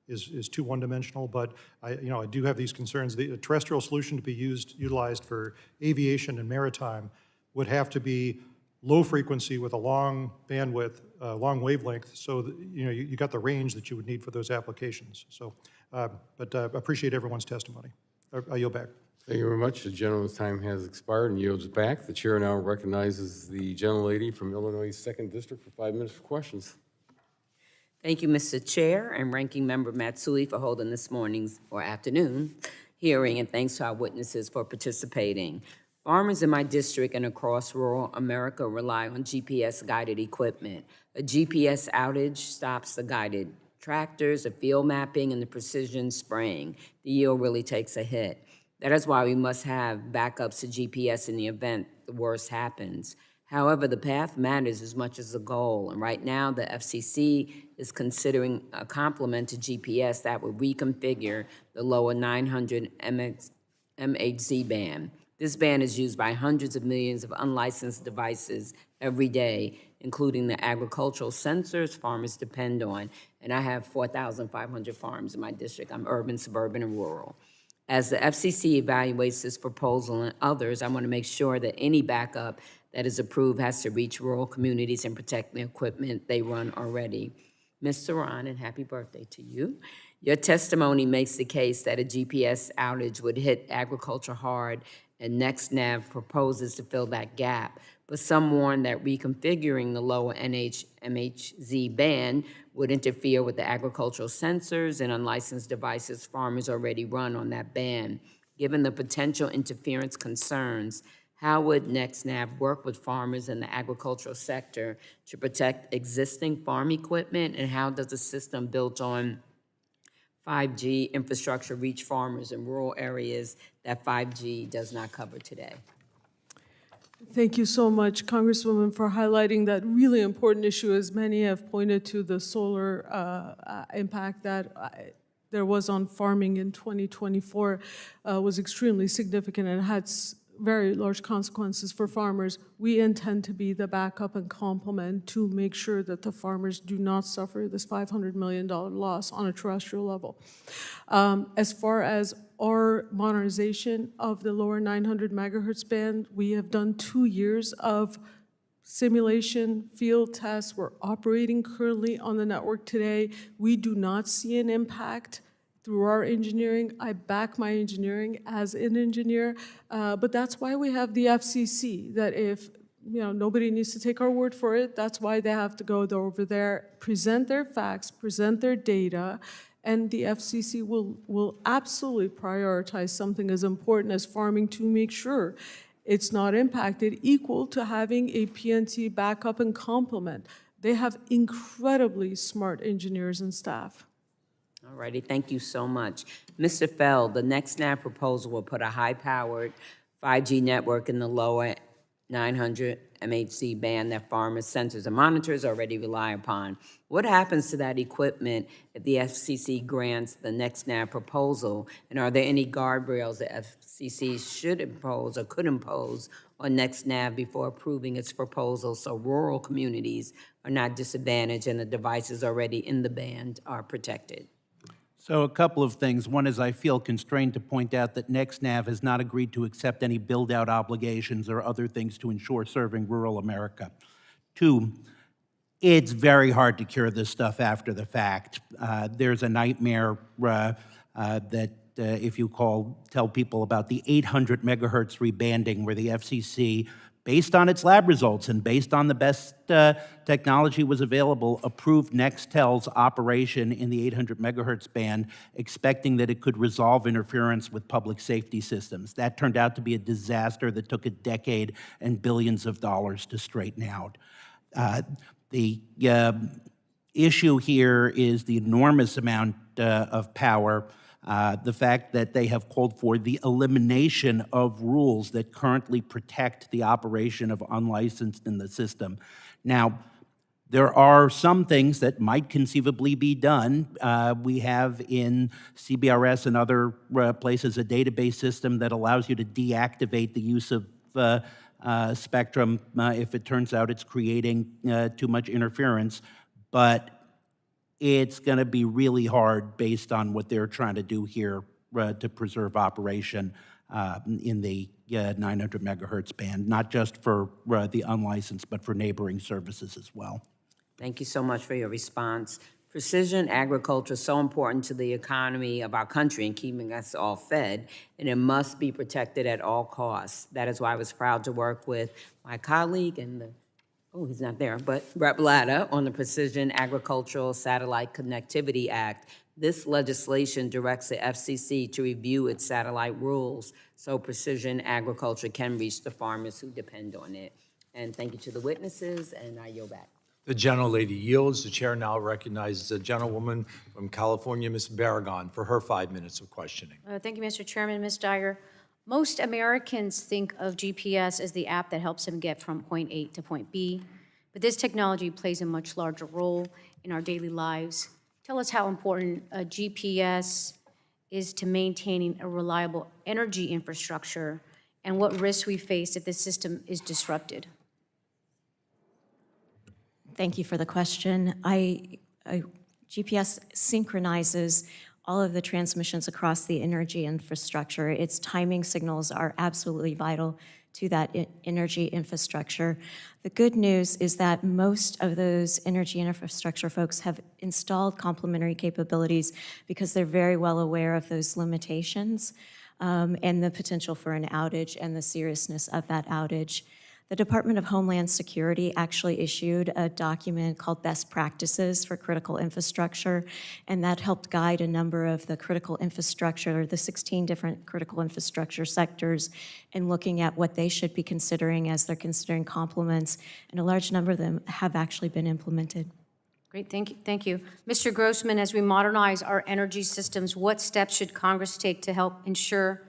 is too one-dimensional, but I do have these concerns. The terrestrial solution to be utilized for aviation and maritime would have to be low frequency with a long bandwidth, long wavelength, so that, you got the range that you would need for those applications. So, but appreciate everyone's testimony. I yield back. Thank you very much. The gentleman's time has expired and yields back. The chair now recognizes the gentlelady from Illinois' 2nd District for 5 minutes for questions. Thank you, Mr. Chair and Ranking Member Matsui for holding this morning's or afternoon hearing, and thanks to our witnesses for participating. Farmers in my district and across rural America rely on GPS-guided equipment. A GPS outage stops the guided tractors, the field mapping, and the precision spraying. The yield really takes a hit. That is why we must have backups to GPS in the event the worst happens. However, the path matters as much as the goal, and right now the FCC is considering a complement to GPS that would reconfigure the lower 900 MHz band. This band is used by hundreds of millions of unlicensed devices every day, including the agricultural sensors farmers depend on, and I have 4,500 farms in my district. I'm urban, suburban, and rural. As the FCC evaluates this proposal and others, I want to make sure that any backup that is approved has to reach rural communities and protect the equipment they run already. Mr. Ron, and happy birthday to you. Your testimony makes the case that a GPS outage would hit agriculture hard and NextNav proposes to fill that gap. But some warn that reconfiguring the lower NHMHZ band would interfere with the agricultural sensors and unlicensed devices farmers already run on that band. Given the potential interference concerns, how would NextNav work with farmers in the agricultural sector to protect existing farm equipment, and how does the system built on 5G infrastructure reach farmers in rural areas that 5G does not cover today? Thank you so much, Congresswoman, for highlighting that really important issue. As many have pointed to, the solar impact that there was on farming in 2024 was extremely significant and had very large consequences for farmers. We intend to be the backup and complement to make sure that the farmers do not suffer this $500 million loss on a terrestrial level. As far as our modernization of the lower 900 megahertz band, we have done 2 years of simulation, field tests. We're operating currently on the network today. We do not see an impact through our engineering. I back my engineering as an engineer, but that's why we have the FCC, that if nobody needs to take our word for it, that's why they have to go over there, present their facts, present their data, and the FCC will absolutely prioritize something as important as farming to make sure it's not impacted, equal to having a PNT backup and complement. They have incredibly smart engineers and staff. All righty, thank you so much. Mr. Feld, the NextNav proposal will put a high-powered 5G network in the lower 900 MHz band that farmers, sensors, and monitors already rely upon. What happens to that equipment if the FCC grants the NextNav proposal? And are there any guardrails the FCC should impose or could impose on NextNav before approving its proposal so rural communities are not disadvantaged and the devices already in the band are protected? So a couple of things. One is I feel constrained to point out that NextNav has not agreed to accept any build-out obligations or other things to ensure serving rural America. Two, it's very hard to cure this stuff after the fact. There's a nightmare that if you tell people about the 800 megahertz rebanding where the FCC, based on its lab results and based on the best technology was available, approved Nextel's operation in the 800 megahertz band, expecting that it could resolve interference with public safety systems. That turned out to be a disaster that took a decade and billions of dollars to straighten out. The issue here is the enormous amount of power. The fact that they have called for the elimination of rules that currently protect the operation of unlicensed in the system. Now, there are some things that might conceivably be done. We have in CBRS and other places a database system that allows you to deactivate the use of spectrum if it turns out it's creating too much interference. But it's going to be really hard based on what they're trying to do here to preserve operation in the 900 megahertz band, not just for the unlicensed, but for neighboring services as well. Thank you so much for your response. Precision agriculture is so important to the economy of our country and keeping us all fed, and it must be protected at all costs. That is why I was proud to work with my colleague and he's not there, but Rep. Latta on the Precision Agricultural Satellite Connectivity Act. This legislation directs the FCC to review its satellite rules so precision agriculture can reach the farmers who depend on it. And thank you to the witnesses, and I yield back. The gentlelady yields. The chair now recognizes the gentlewoman from California, Ms. Barragan, for her 5 minutes of questioning. Thank you, Mr. Chairman. Ms. Dyer, most Americans think of GPS as the app that helps them get from point A to point B, but this technology plays a much larger role in our daily lives. Tell us how important GPS is to maintaining a reliable energy infrastructure and what risks we face if the system is disrupted. Thank you for the question. GPS synchronizes all of the transmissions across the energy infrastructure. Its timing signals are absolutely vital to that energy infrastructure. The good news is that most of those energy infrastructure folks have installed complementary capabilities because they're very well aware of those limitations. and the potential for an outage and the seriousness of that outage. The Department of Homeland Security actually issued a document called Best Practices for Critical Infrastructure, and that helped guide a number of the critical infrastructure, the 16 different critical infrastructure sectors, in looking at what they should be considering as they're considering complements, and a large number of them have actually been implemented. Great, thank you, thank you. Mr. Grossman, as we modernize our energy systems, what steps should Congress take to help ensure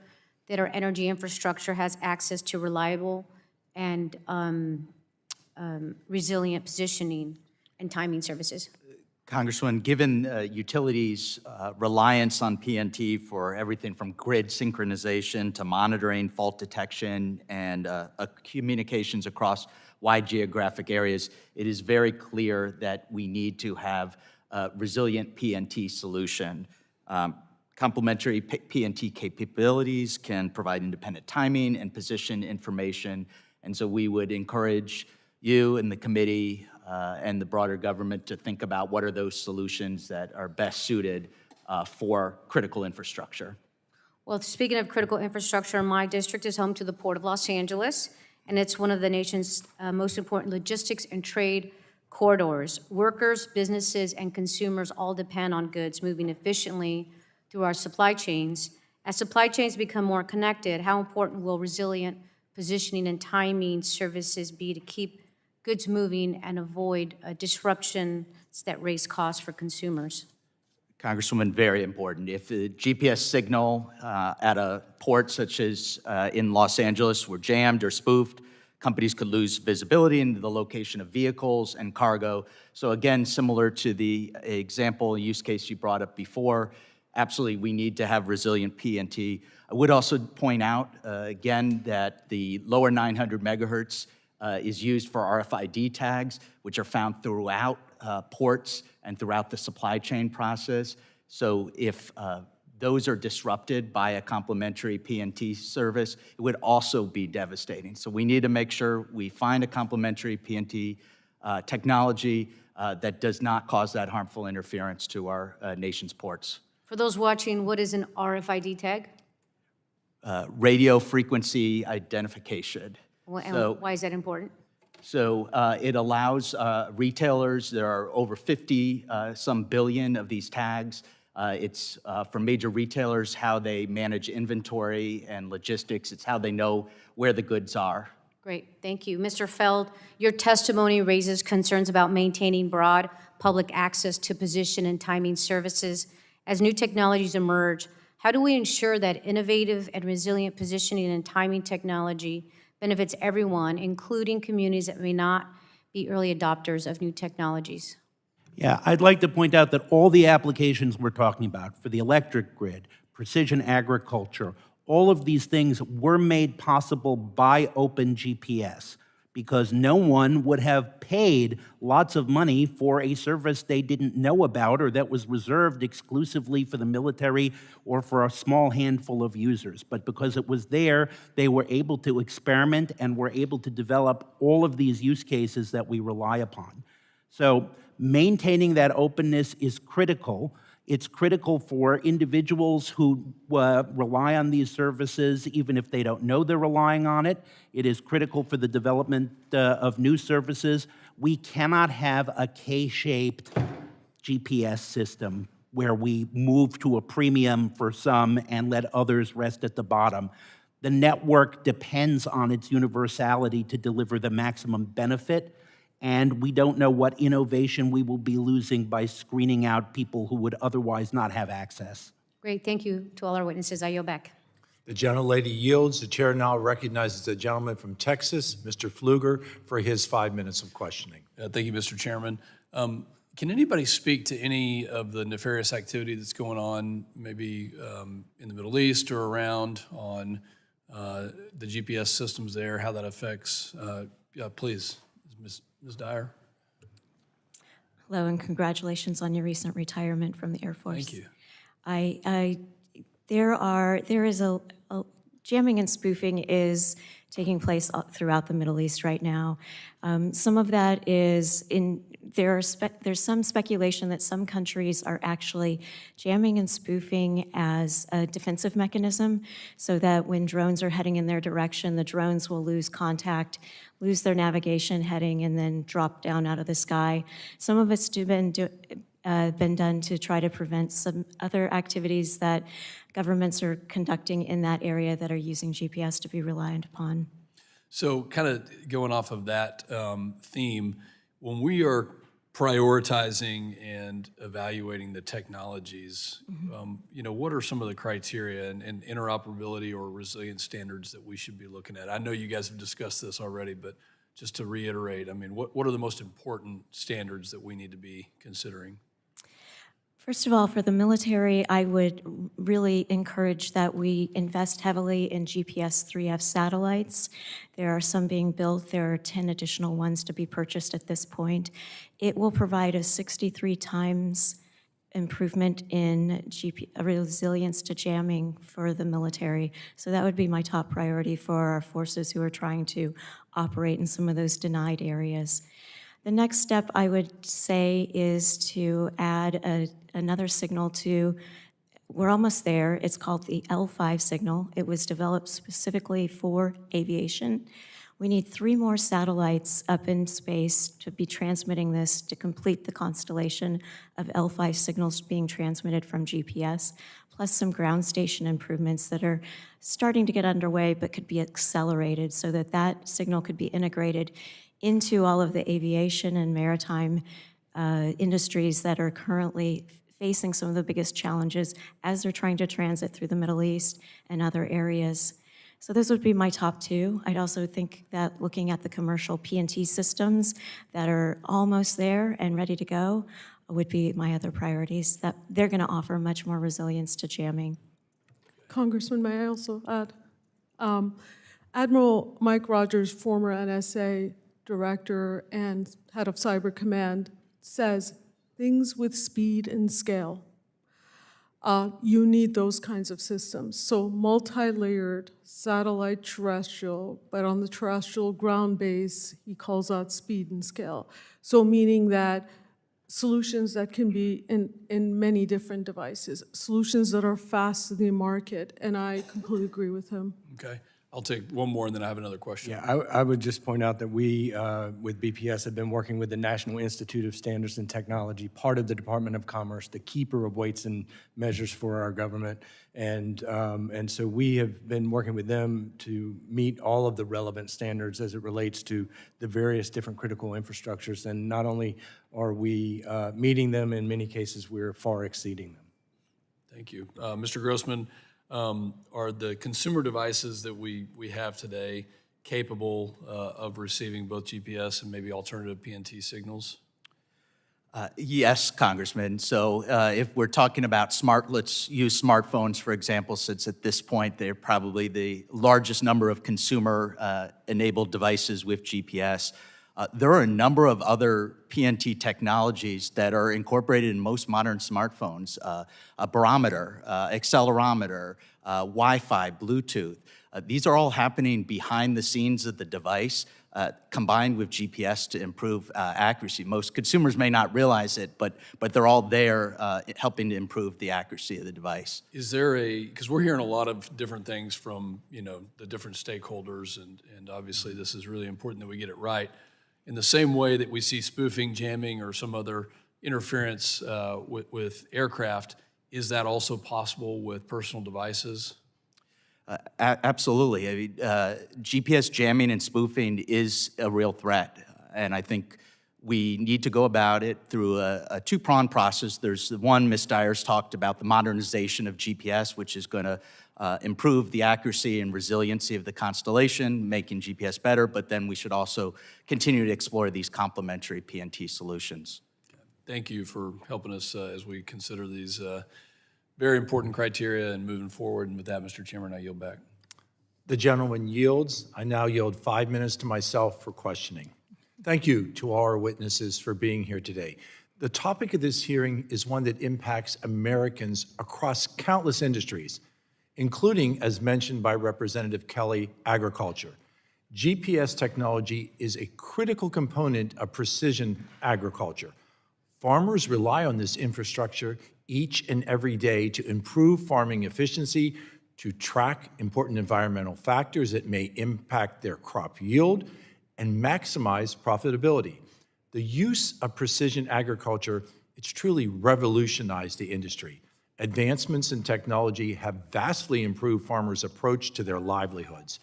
that our energy infrastructure has access to reliable and resilient positioning and timing services? Congressman, given utilities' reliance on PNT for everything from grid synchronization to monitoring, fault detection, and communications across wide geographic areas, it is very clear that we need to have a resilient PNT solution. Complementary PNT capabilities can provide independent timing and position information, and so we would encourage you and the committee and the broader government to think about what are those solutions that are best suited for critical infrastructure. Well, speaking of critical infrastructure, my district is home to the Port of Los Angeles, and it's one of the nation's most important logistics and trade corridors. Workers, businesses, and consumers all depend on goods moving efficiently through our supply chains. As supply chains become more connected, how important will resilient positioning and timing services be to keep goods moving and avoid disruptions that raise costs for consumers? Congresswoman, very important. If the GPS signal at a port such as in Los Angeles were jammed or spoofed, companies could lose visibility into the location of vehicles and cargo. So again, similar to the example use case you brought up before, absolutely we need to have resilient PNT. I would also point out again that the lower 900 megahertz is used for RFID tags, which are found throughout ports and throughout the supply chain process. So if those are disrupted by a complementary PNT service, it would also be devastating. So we need to make sure we find a complementary PNT technology that does not cause that harmful interference to our nation's ports. For those watching, what is an RFID tag? Radio frequency identification. And why is that important? So it allows retailers, there are over 50 some billion of these tags. It's for major retailers, how they manage inventory and logistics. It's how they know where the goods are. Great, thank you. Mr. Feld, your testimony raises concerns about maintaining broad public access to position and timing services. As new technologies emerge, how do we ensure that innovative and resilient positioning and timing technology benefits everyone, including communities that may not be early adopters of new technologies? Yeah, I'd like to point out that all the applications we're talking about for the electric grid, precision agriculture, all of these things were made possible by Open GPS, because no one would have paid lots of money for a service they didn't know about or that was reserved exclusively for the military or for a small handful of users. But because it was there, they were able to experiment and were able to develop all of these use cases that we rely upon. So maintaining that openness is critical. It's critical for individuals who rely on these services, even if they don't know they're relying on it. It is critical for the development of new services. We cannot have a K-shaped GPS system where we move to a premium for some and let others rest at the bottom. The network depends on its universality to deliver the maximum benefit, and we don't know what innovation we will be losing by screening out people who would otherwise not have access. Great, thank you to all our witnesses. I yield back. The gentlelady yields. The chair now recognizes the gentleman from Texas, Mr. Pfluger, for his 5 minutes of questioning. Thank you, Mr. Chairman. Can anybody speak to any of the nefarious activity that's going on, maybe in the Middle East or around on the GPS systems there, how that affects? Please, Ms. Dyer. Hello, and congratulations on your recent retirement from the Air Force. Thank you. There is a jamming and spoofing is taking place throughout the Middle East right now. Some of that is there's some speculation that some countries are actually jamming and spoofing as a defensive mechanism, so that when drones are heading in their direction, the drones will lose contact, lose their navigation heading, and then drop down out of the sky. Some of it's been done to try to prevent some other activities that governments are conducting in that area that are using GPS to be reliant upon. So kind of going off of that theme, when we are prioritizing and evaluating the technologies, what are some of the criteria and interoperability or resilience standards that we should be looking at? I know you guys have discussed this already, but just to reiterate, I mean, what are the most important standards that we need to be considering? First of all, for the military, I would really encourage that we invest heavily in GPS 3F satellites. There are some being built. There are 10 additional ones to be purchased at this point. It will provide a 63 times improvement in resilience to jamming for the military. So that would be my top priority for our forces who are trying to operate in some of those denied areas. The next step, I would say, is to add another signal to, we're almost there, it's called the L5 signal. It was developed specifically for aviation. We need 3 more satellites up in space to be transmitting this to complete the constellation of L5 signals being transmitted from GPS, plus some ground station improvements that are starting to get underway but could be accelerated so that that signal could be integrated into all of the aviation and maritime industries that are currently facing some of the biggest challenges as they're trying to transit through the Middle East and other areas. So those would be my top 2. I'd also think that looking at the commercial P&T systems that are almost there and ready to go would be my other priorities, that they're going to offer much more resilience to jamming. Congressman, may I also add? Admiral Mike Rogers, former NSA director and head of Cyber Command, says things with speed and scale. You need those kinds of systems. So multi-layered, satellite terrestrial, but on the terrestrial ground base, he calls out speed and scale. So meaning that solutions that can be in many different devices, solutions that are fast to the market, and I completely agree with him. Okay. I'll take one more and then I have another question. Yeah, I would just point out that we, with BPS, have been working with the National Institute of Standards and Technology, part of the Department of Commerce, the keeper of weights and measures for our government. And so we have been working with them to meet all of the relevant standards as it relates to the various different critical infrastructures. And not only are we meeting them, in many cases, we're far exceeding them. Thank you. Mr. Grossman, are the consumer devices that we have today capable of receiving both GPS and maybe alternative PNT signals? Yes, Congressman. So if we're talking about let's use smartphones, for example, since at this point they're probably the largest number of consumer-enabled devices with GPS. There are a number of other PNT technologies that are incorporated in most modern smartphones, a barometer, accelerometer, Wi-Fi, Bluetooth. These are all happening behind the scenes of the device, combined with GPS to improve accuracy. Most consumers may not realize it, but they're all there helping to improve the accuracy of the device. Is there because we're hearing a lot of different things from, the different stakeholders, and obviously this is really important that we get it right. In the same way that we see spoofing, jamming, or some other interference with aircraft, is that also possible with personal devices? Absolutely. I mean, GPS jamming and spoofing is a real threat, and I think we need to go about it through a two-pronged process. There's the one Ms. Dyer's talked about, the modernization of GPS, which is going to improve the accuracy and resiliency of the constellation, making GPS better, but then we should also continue to explore these complementary PNT solutions. Thank you for helping us as we consider these very important criteria and moving forward. And with that, Mr. Chairman, I yield back. The gentleman yields. I now yield 5 minutes to myself for questioning. Thank you to all our witnesses for being here today. The topic of this hearing is one that impacts Americans across countless industries, including, as mentioned by Representative Kelly, agriculture. GPS technology is a critical component of precision agriculture. Farmers rely on this infrastructure each and every day to improve farming efficiency, to track important environmental factors that may impact their crop yield, and maximize profitability. The use of precision agriculture, it's truly revolutionized the industry. Advancements in technology have vastly improved farmers' approach to their livelihoods,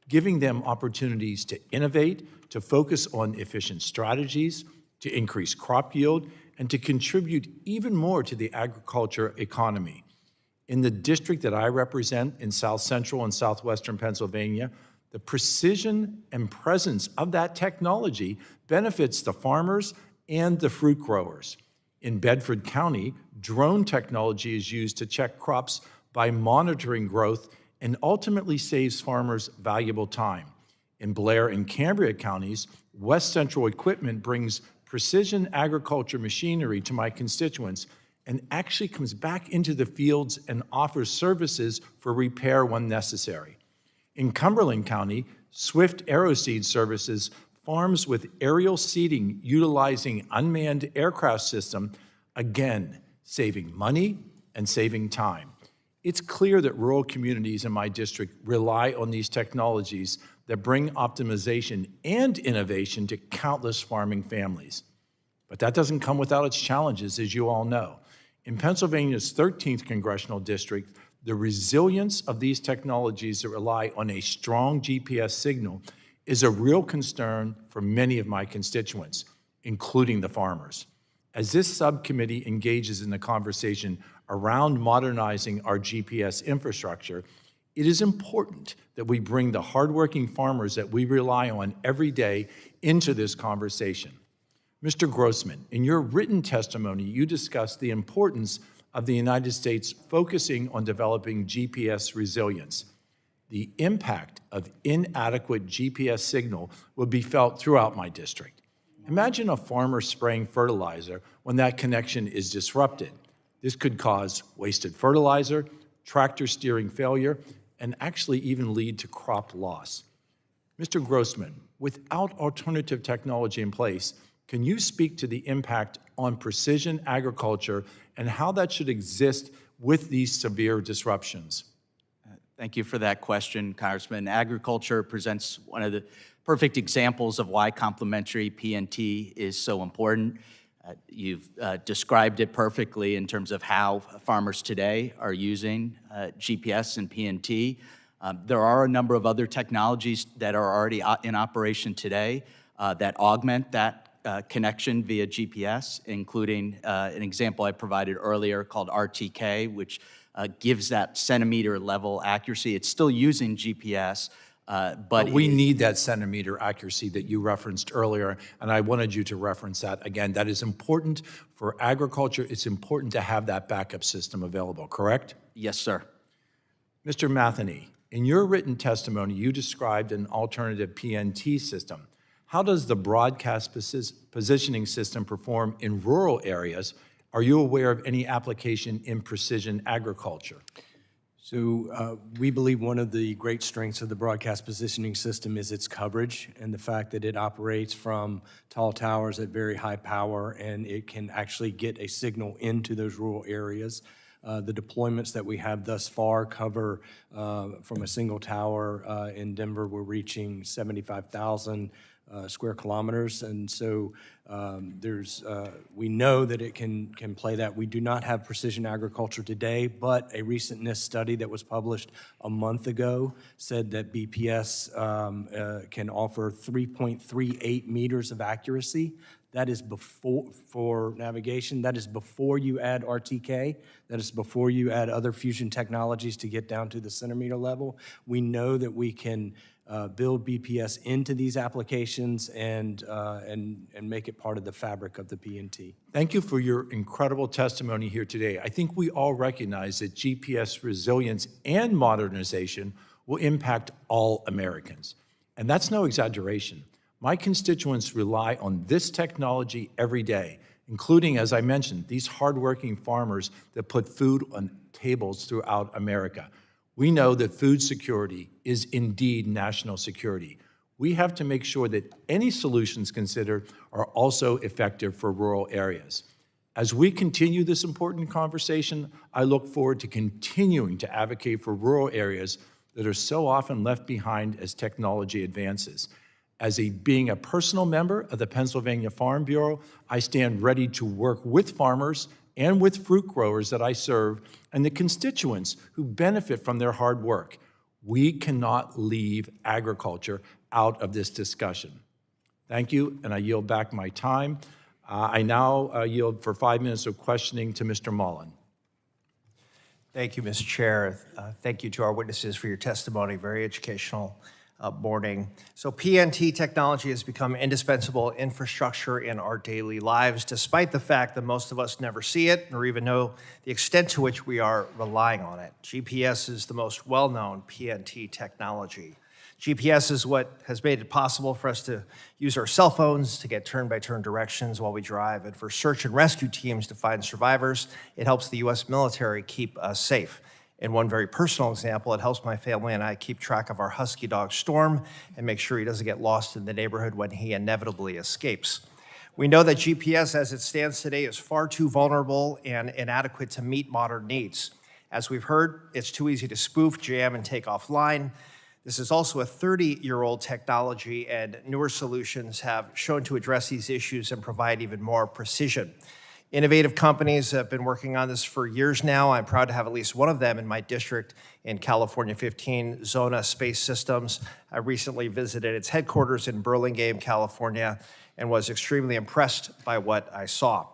giving them opportunities to innovate, to focus on efficient strategies, to increase crop yield, and to contribute even more to the agriculture economy. In the district that I represent in South Central and Southwestern Pennsylvania, the precision and presence of that technology benefits the farmers and the fruit growers. In Bedford County, drone technology is used to check crops by monitoring growth and ultimately saves farmers valuable time. In Blair and Cambria counties, West Central Equipment brings precision agriculture machinery to my constituents and actually comes back into the fields and offers services for repair when necessary. In Cumberland County, Swift Aeroseed Services farms with aerial seeding utilizing unmanned aircraft system, again, saving money and saving time. It's clear that rural communities in my district rely on these technologies that bring optimization and innovation to countless farming families. But that doesn't come without its challenges, as you all know. In Pennsylvania's 13th congressional district, the resilience of these technologies that rely on a strong GPS signal is a real concern for many of my constituents, including the farmers. As this subcommittee engages in the conversation around modernizing our GPS infrastructure, it is important that we bring the hardworking farmers that we rely on every day into this conversation. Mr. Grossman, in your written testimony, you discussed the importance of the United States focusing on developing GPS resilience. The impact of inadequate GPS signal will be felt throughout my district. Imagine a farmer spraying fertilizer when that connection is disrupted. This could cause wasted fertilizer, tractor steering failure, and actually even lead to crop loss. Mr. Grossman, without alternative technology in place, can you speak to the impact on precision agriculture and how that should exist with these severe disruptions? Thank you for that question, Congressman. Agriculture presents one of the perfect examples of why complementary PNT is so important. You've described it perfectly in terms of how farmers today are using GPS and PNT. There are a number of other technologies that are already in operation today that augment that connection via GPS, including an example I provided earlier called RTK, which gives that centimeter level accuracy. It's still using GPS, but we need that centimeter accuracy that you referenced earlier, and I wanted you to reference that again. That is important for agriculture. It's important to have that backup system available, correct? Yes, sir. Mr. Matheny, in your written testimony, you described an alternative PNT system. How does the broadcast positioning system perform in rural areas? Are you aware of any application in precision agriculture? So we believe one of the great strengths of the broadcast positioning system is its coverage and the fact that it operates from tall towers at very high power, and it can actually get a signal into those rural areas. The deployments that we have thus far cover from a single tower in Denver, we're reaching 75,000 square kilometers, and so we know that it can play that. We do not have precision agriculture today, but a recent NIST study that was published a month ago said that BPS can offer 3.38 meters of accuracy. That is before, for navigation, that is before you add RTK, that is before you add other fusion technologies to get down to the centimeter level. We know that we can build BPS into these applications and make it part of the fabric of the PNT. Thank you for your incredible testimony here today. I think we all recognize that GPS resilience and modernization will impact all Americans. And that's no exaggeration. My constituents rely on this technology every day, including, as I mentioned, these hardworking farmers that put food on tables throughout America. We know that food security is indeed national security. we have to make sure that any solutions considered are also effective for rural areas. As we continue this important conversation, I look forward to continuing to advocate for rural areas that are so often left behind as technology advances. Being a personal member of the Pennsylvania Farm Bureau, I stand ready to work with farmers and with fruit growers that I serve and the constituents who benefit from their hard work. We cannot leave agriculture out of this discussion. Thank you, and I yield back my time. I now yield for 5 minutes of questioning to Mr. Mullen. Thank you, Mr. Chair. Thank you to our witnesses for your testimony. Very educational morning. So PNT technology has become indispensable infrastructure in our daily lives, despite the fact that most of us never see it or even know the extent to which we are relying on it. GPS is the most well-known PNT technology. GPS is what has made it possible for us to use our cell phones to get turn-by-turn directions while we drive, and for search and rescue teams to find survivors. It helps the U.S. military keep us safe. In one very personal example, it helps my family and I keep track of our husky dog, Storm, and make sure he doesn't get lost in the neighborhood when he inevitably escapes. We know that GPS, as it stands today, is far too vulnerable and inadequate to meet modern needs. As we've heard, it's too easy to spoof, jam, and take offline. This is also a 30-year-old technology, and newer solutions have shown to address these issues and provide even more precision. Innovative companies have been working on this for years now. I'm proud to have at least one of them in my district in California 15, Zona Space Systems. I recently visited its headquarters in Burlingame, California, and was extremely impressed by what I saw.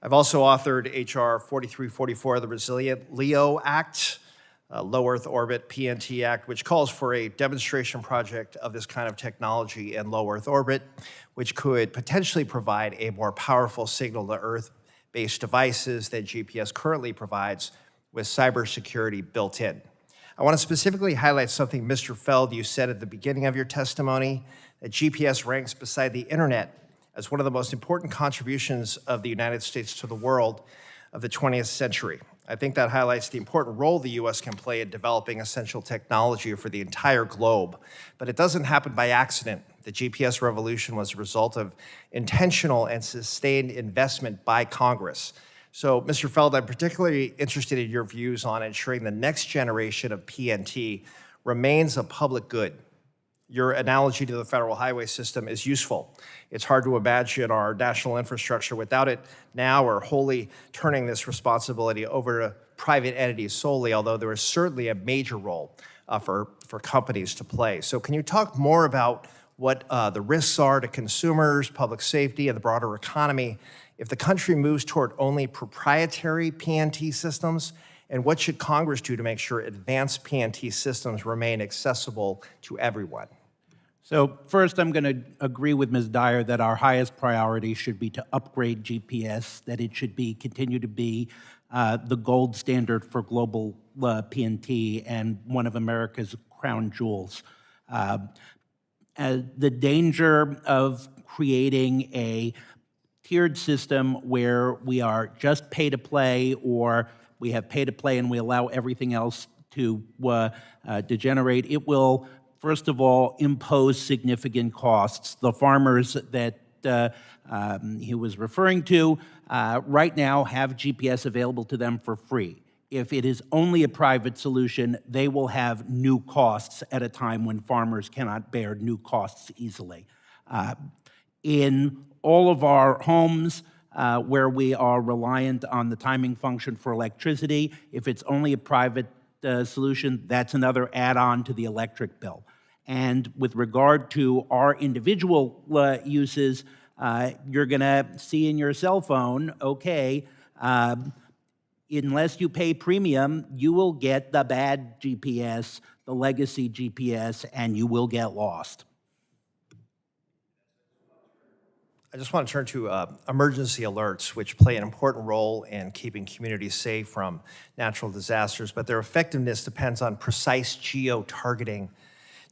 I've also authored H.R. 4344, the Resilient LEO Act, Low Earth Orbit PNT Act, which calls for a demonstration project of this kind of technology in low Earth orbit, which could potentially provide a more powerful signal to Earth-based devices than GPS currently provides, with cybersecurity built in. I want to specifically highlight something, Mr. Feld, you said at the beginning of your testimony, that GPS ranks beside the internet as one of the most important contributions of the United States to the world of the 20th century. I think that highlights the important role the U.S. can play in developing essential technology for the entire globe. But it doesn't happen by accident. The GPS revolution was a result of intentional and sustained investment by Congress. So, Mr. Feld, I'm particularly interested in your views on ensuring the next generation of PNT remains a public good. Your analogy to the federal highway system is useful. It's hard to imagine our national infrastructure without it now, or wholly turning this responsibility over to private entities solely, although there is certainly a major role for companies to play. So can you talk more about what the risks are to consumers, public safety, and the broader economy if the country moves toward only proprietary PNT systems? And what should Congress do to make sure advanced PNT systems remain accessible to everyone? So first, I'm going to agree with Ms. Dyer that our highest priority should be to upgrade GPS, that it should continue to be the gold standard for global PNT and one of America's crown jewels. The danger of creating a tiered system where we are just pay to play, or we have pay to play and we allow everything else to degenerate, it will, first of all, impose significant costs. The farmers that he was referring to right now have GPS available to them for free. If it is only a private solution, they will have new costs at a time when farmers cannot bear new costs easily. In all of our homes, where we are reliant on the timing function for electricity, if it's only a private solution, that's another add-on to the electric bill. And with regard to our individual uses, you're going to see in your cell phone, okay, unless you pay premium, you will get the bad GPS, the legacy GPS, and you will get lost. I just want to turn to emergency alerts, which play an important role in keeping communities safe from natural disasters, but their effectiveness depends on precise geo-targeting.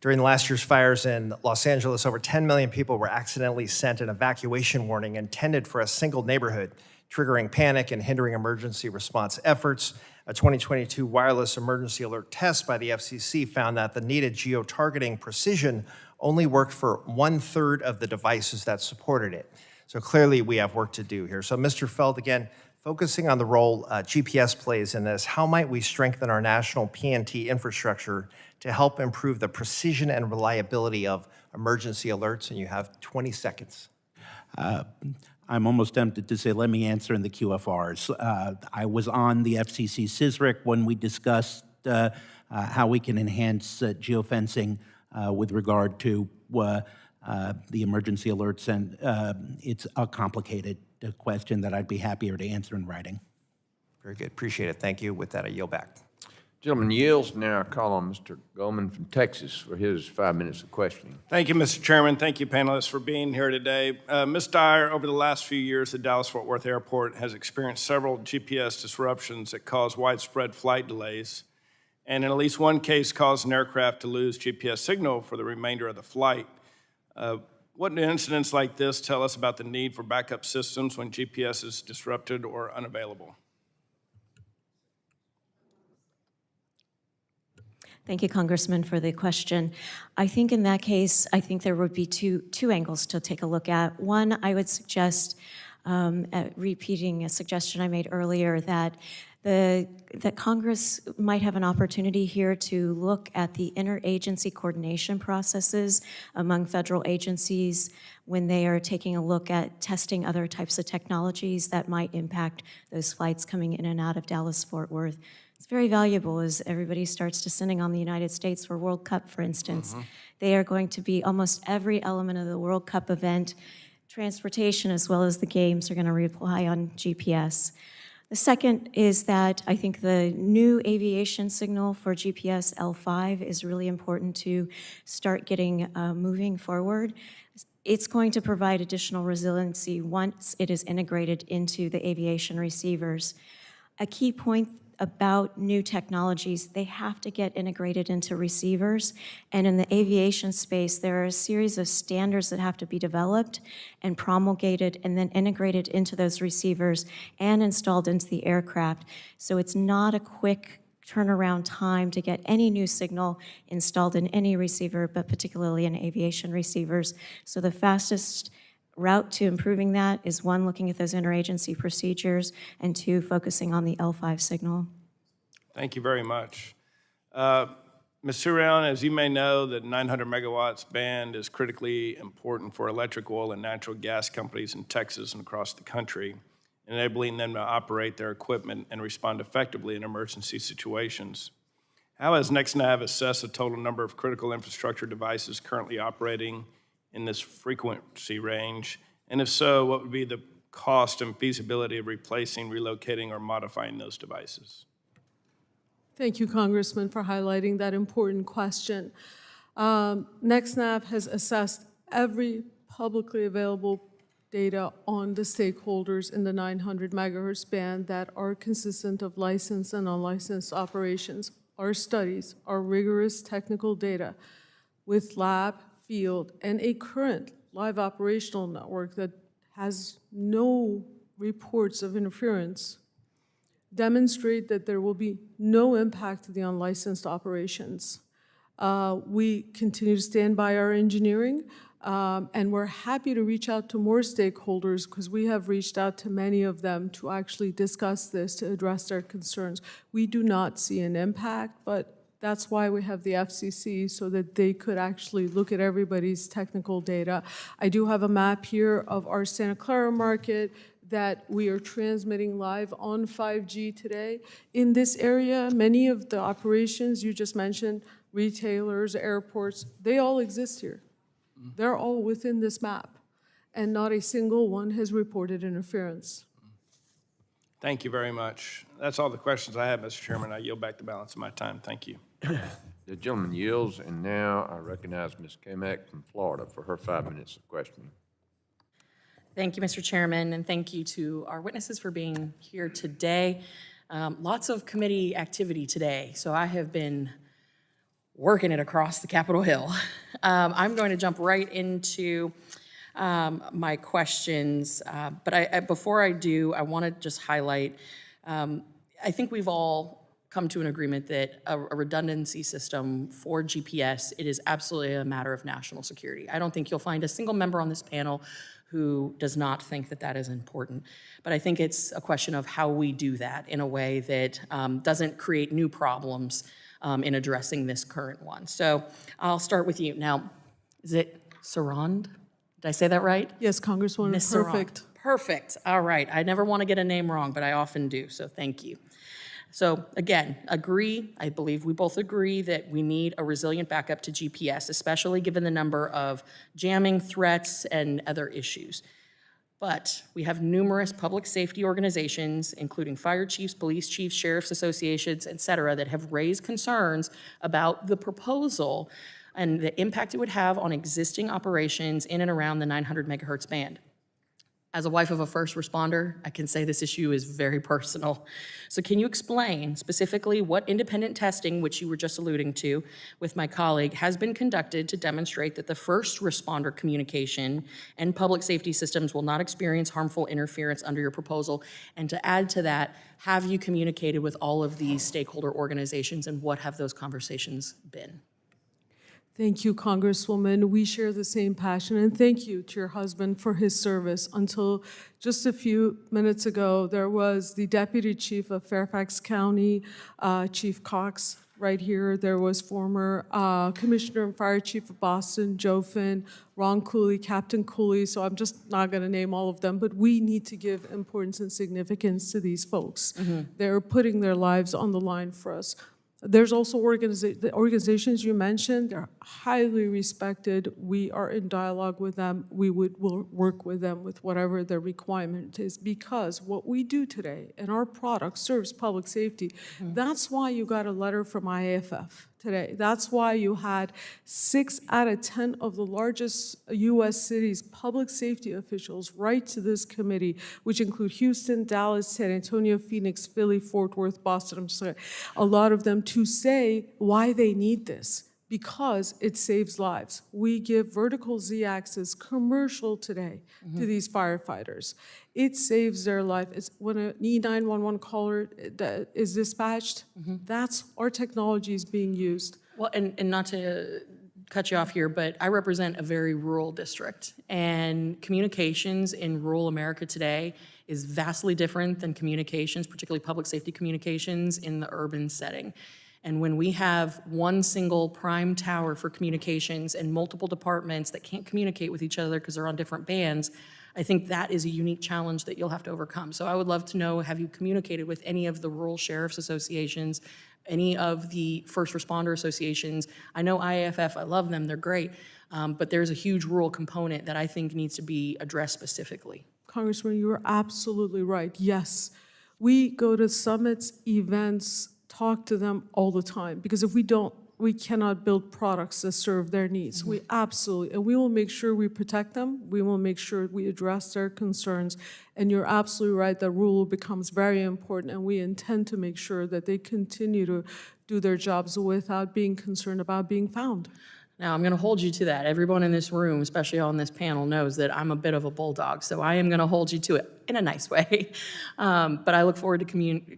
During last year's fires in Los Angeles, over 10 million people were accidentally sent an evacuation warning intended for a single neighborhood, triggering panic and hindering emergency response efforts. A 2022 wireless emergency alert test by the FCC found that the needed geo-targeting precision only worked for 1/3 of the devices that supported it. So clearly, we have work to do here. So Mr. Feld, again, focusing on the role GPS plays in this, how might we strengthen our national PNT infrastructure to help improve the precision and reliability of emergency alerts? And you have 20 seconds. I'm almost tempted to say, let me answer in the QFRs. I was on the FCC CISRIC when we discussed how we can enhance geofencing with regard to the emergency alerts, and it's a complicated question that I'd be happier to answer in writing. Very good. Appreciate it. Thank you. With that, I yield back. Gentleman yields. Now I call on Mr. Goldman from Texas for his 5 minutes of questioning. Thank you, Mr. Chairman. Thank you, panelists, for being here today. Ms. Dyer, over the last few years, the Dallas-Fort Worth Airport has experienced several GPS disruptions that caused widespread flight delays, and in at least one case caused an aircraft to lose GPS signal for the remainder of the flight. What incidents like this tell us about the need for backup systems when GPS is disrupted or unavailable? Thank you, Congressman, for the question. I think in that case, I think there would be two angles to take a look at. One, I would suggest, repeating a suggestion I made earlier, that Congress might have an opportunity here to look at the interagency coordination processes among federal agencies when they are taking a look at testing other types of technologies that might impact those flights coming in and out of Dallas-Fort Worth. It's very valuable as everybody starts descending on the United States for World Cup, for instance. They are going to be almost every element of the World Cup event, transportation as well as the games are going to rely on GPS. The second is that I think the new aviation signal for GPS L5 is really important to start getting moving forward. It's going to provide additional resiliency once it is integrated into the aviation receivers. A key point about new technologies, they have to get integrated into receivers. And in the aviation space, there are a series of standards that have to be developed and promulgated and then integrated into those receivers and installed into the aircraft. So it's not a quick turnaround time to get any new signal installed in any receiver, but particularly in aviation receivers. So the fastest route to improving that is one, looking at those interagency procedures, and two, focusing on the L5 signal. Thank you very much. Ms. Surion, as you may know, the 900 megawatts band is critically important for electric, oil, and natural gas companies in Texas and across the country, enabling them to operate their equipment and respond effectively in emergency situations. How has NextNav assessed the total number of critical infrastructure devices currently operating in this frequency range? And if so, what would be the cost and feasibility of replacing, relocating, or modifying those devices? Thank you, Congressman, for highlighting that important question. NextNav has assessed every publicly available data on the stakeholders in the 900 megahertz band that are consistent of licensed and unlicensed operations. Our studies are rigorous technical data with lab, field, and a current live operational network that has no reports of interference demonstrate that there will be no impact to the unlicensed operations. We continue to stand by our engineering, and we're happy to reach out to more stakeholders because we have reached out to many of them to actually discuss this, to address their concerns. We do not see an impact, but that's why we have the FCC, so that they could actually look at everybody's technical data. I do have a map here of our Santa Clara market that we are transmitting live on 5G today. In this area, many of the operations you just mentioned, retailers, airports, they all exist here. They're all within this map, and not a single one has reported interference. Thank you very much. That's all the questions I have, Mr. Chairman. I yield back the balance of my time. Thank you. The gentleman yields, and now I recognize Ms. Kamek from Florida for her 5 minutes of questioning. Thank you, Mr. Chairman, and thank you to our witnesses for being here today. Lots of committee activity today, so I have been working it across the Capitol Hill. I'm going to jump right into my questions, but before I do, I want to just highlight, I think we've all come to an agreement that a redundancy system for GPS, it is absolutely a matter of national security. I don't think you'll find a single member on this panel who does not think that that is important. But I think it's a question of how we do that in a way that doesn't create new problems in addressing this current one. So I'll start with you. Now, is it Sarand? Did I say that right? Yes, Congresswoman, Ms. Sarand. perfect. Perfect. All right. I never want to get a name wrong, but I often do, so thank you. So again, I believe we both agree that we need a resilient backup to GPS, especially given the number of jamming threats and other issues. But we have numerous public safety organizations, including fire chiefs, police chiefs, sheriff's associations, et cetera, that have raised concerns about the proposal and the impact it would have on existing operations in and around the 900 megahertz band. As a wife of a first responder, I can say this issue is very personal. So can you explain specifically what independent testing, which you were just alluding to with my colleague, has been conducted to demonstrate that the first responder communication and public safety systems will not experience harmful interference under your proposal? And to add to that, have you communicated with all of these stakeholder organizations, and what have those conversations been? Thank you, Congresswoman. We share the same passion, and thank you to your husband for his service. Until just a few minutes ago, there was the Deputy Chief of Fairfax County, Chief Cox, right here. There was former Commissioner and Fire Chief of Boston, Joe Finn, Ron Cooley, Captain Cooley, so I'm just not gonna name all of them, but we need to give importance and significance to these folks. They're putting their lives on the line for us. There's also the organizations you mentioned, they're highly respected. We are in dialogue with them. We'll work with them with whatever their requirement is, because what we do today and our product serves public safety. That's why you got a letter from IAFF today. That's why you had 6 out of 10 of the largest U.S. cities' public safety officials write to this committee, which include Houston, Dallas, San Antonio, Phoenix, Philly, Fort Worth, Boston, I'm sorry, a lot of them, to say why they need this, because it saves lives. We give vertical Z-axis commercial today to these firefighters. It saves their life. It's when an E911 caller is dispatched, that's our technology is being used. Well, and not to cut you off here, but I represent a very rural district, and communications in rural America today is vastly different than communications, particularly public safety communications, in the urban setting. And when we have one single prime tower for communications and multiple departments that can't communicate with each other because they're on different bands, I think that is a unique challenge that you'll have to overcome. So I would love to know, have you communicated with any of the rural sheriff's associations, any of the first responder associations? I know IAFF, I love them, they're great, but there's a huge rural component that I think needs to be addressed specifically. Congressman, you are absolutely right. Yes, we go to summits, events, talk to them all the time, because if we don't, we cannot build products that serve their needs. We absolutely, and we will make sure we protect them. We will make sure we address their concerns. And you're absolutely right, that rule becomes very important, and we intend to make sure that they continue to do their jobs without being concerned about being found. Now, I'm going to hold you to that. Everyone in this room, especially on this panel, knows that I'm a bit of a bulldog, so I am going to hold you to it in a nice way. But I look forward to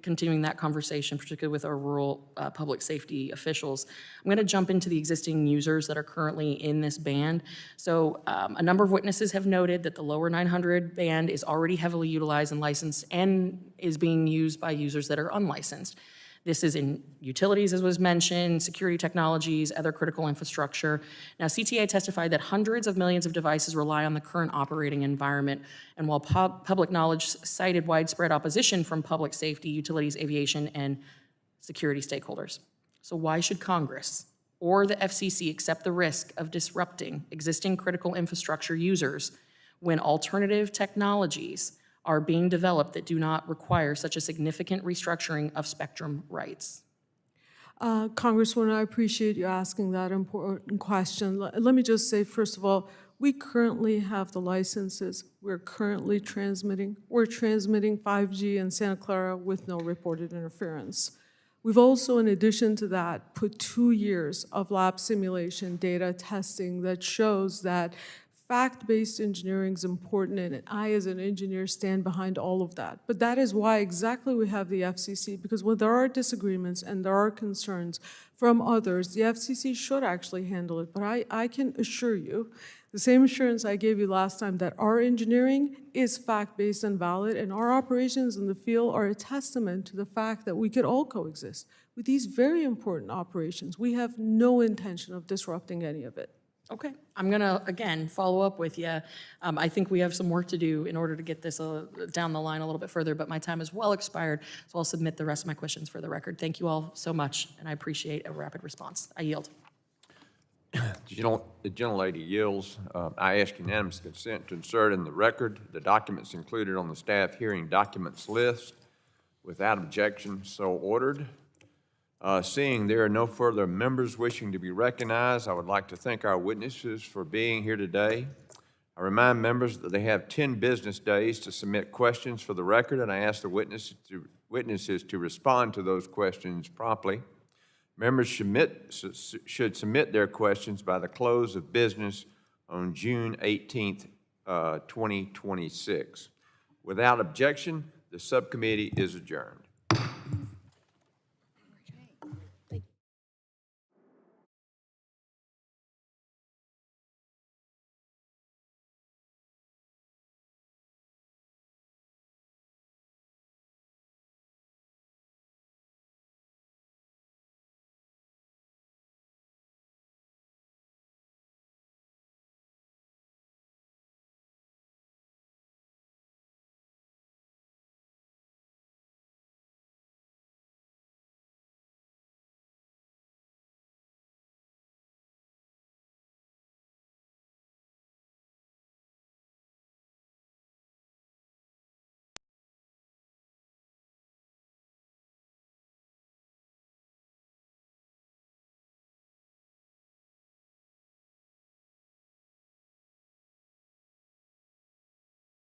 continuing that conversation, particularly with our rural public safety officials. I'm going to jump into the existing users that are currently in this band. So a number of witnesses have noted that the lower 900 band is already heavily utilized and licensed and is being used by users that are unlicensed. This is in utilities, as was mentioned, security technologies, other critical infrastructure. Now, CTA testified that hundreds of millions of devices rely on the current operating environment, and while public knowledge cited widespread opposition from public safety, utilities, aviation, and security stakeholders. So why should Congress or the FCC accept the risk of disrupting existing critical infrastructure users when alternative technologies are being developed that do not require such a significant restructuring of spectrum rights? Congresswoman, I appreciate you asking that important question. Let me just say, first of all, we currently have the licenses. We're currently transmitting. We're transmitting 5G in Santa Clara with no reported interference. We've also, in addition to that, put 2 years of lab simulation data testing that shows that Fact-based engineering is important, and I, as an engineer, stand behind all of that. But that is why exactly we have the FCC, because when there are disagreements and there are concerns from others, the FCC should actually handle it. But I can assure you, the same assurance I gave you last time, that our engineering is fact-based and valid, and our operations in the field are a testament to the fact that we could all coexist with these very important operations. We have no intention of disrupting any of it. Okay, I'm gonna, again, follow up with you. I think we have some work to do in order to get this down the line a little bit further, but my time is well expired, so I'll submit the rest of my questions for the record. Thank you all so much, and I appreciate a rapid response. I yield. The gentlelady yields. I ask unanimous consent to insert in the record the documents included on the staff hearing documents list. Without objection, so ordered. Seeing there are no further members wishing to be recognized, I would like to thank our witnesses for being here today. I remind members that they have 10 business days to submit questions for the record, and I ask the witnesses to respond to those questions promptly. Members should submit their questions by the close of business on June 18th, 2026. Without objection, the subcommittee is adjourned.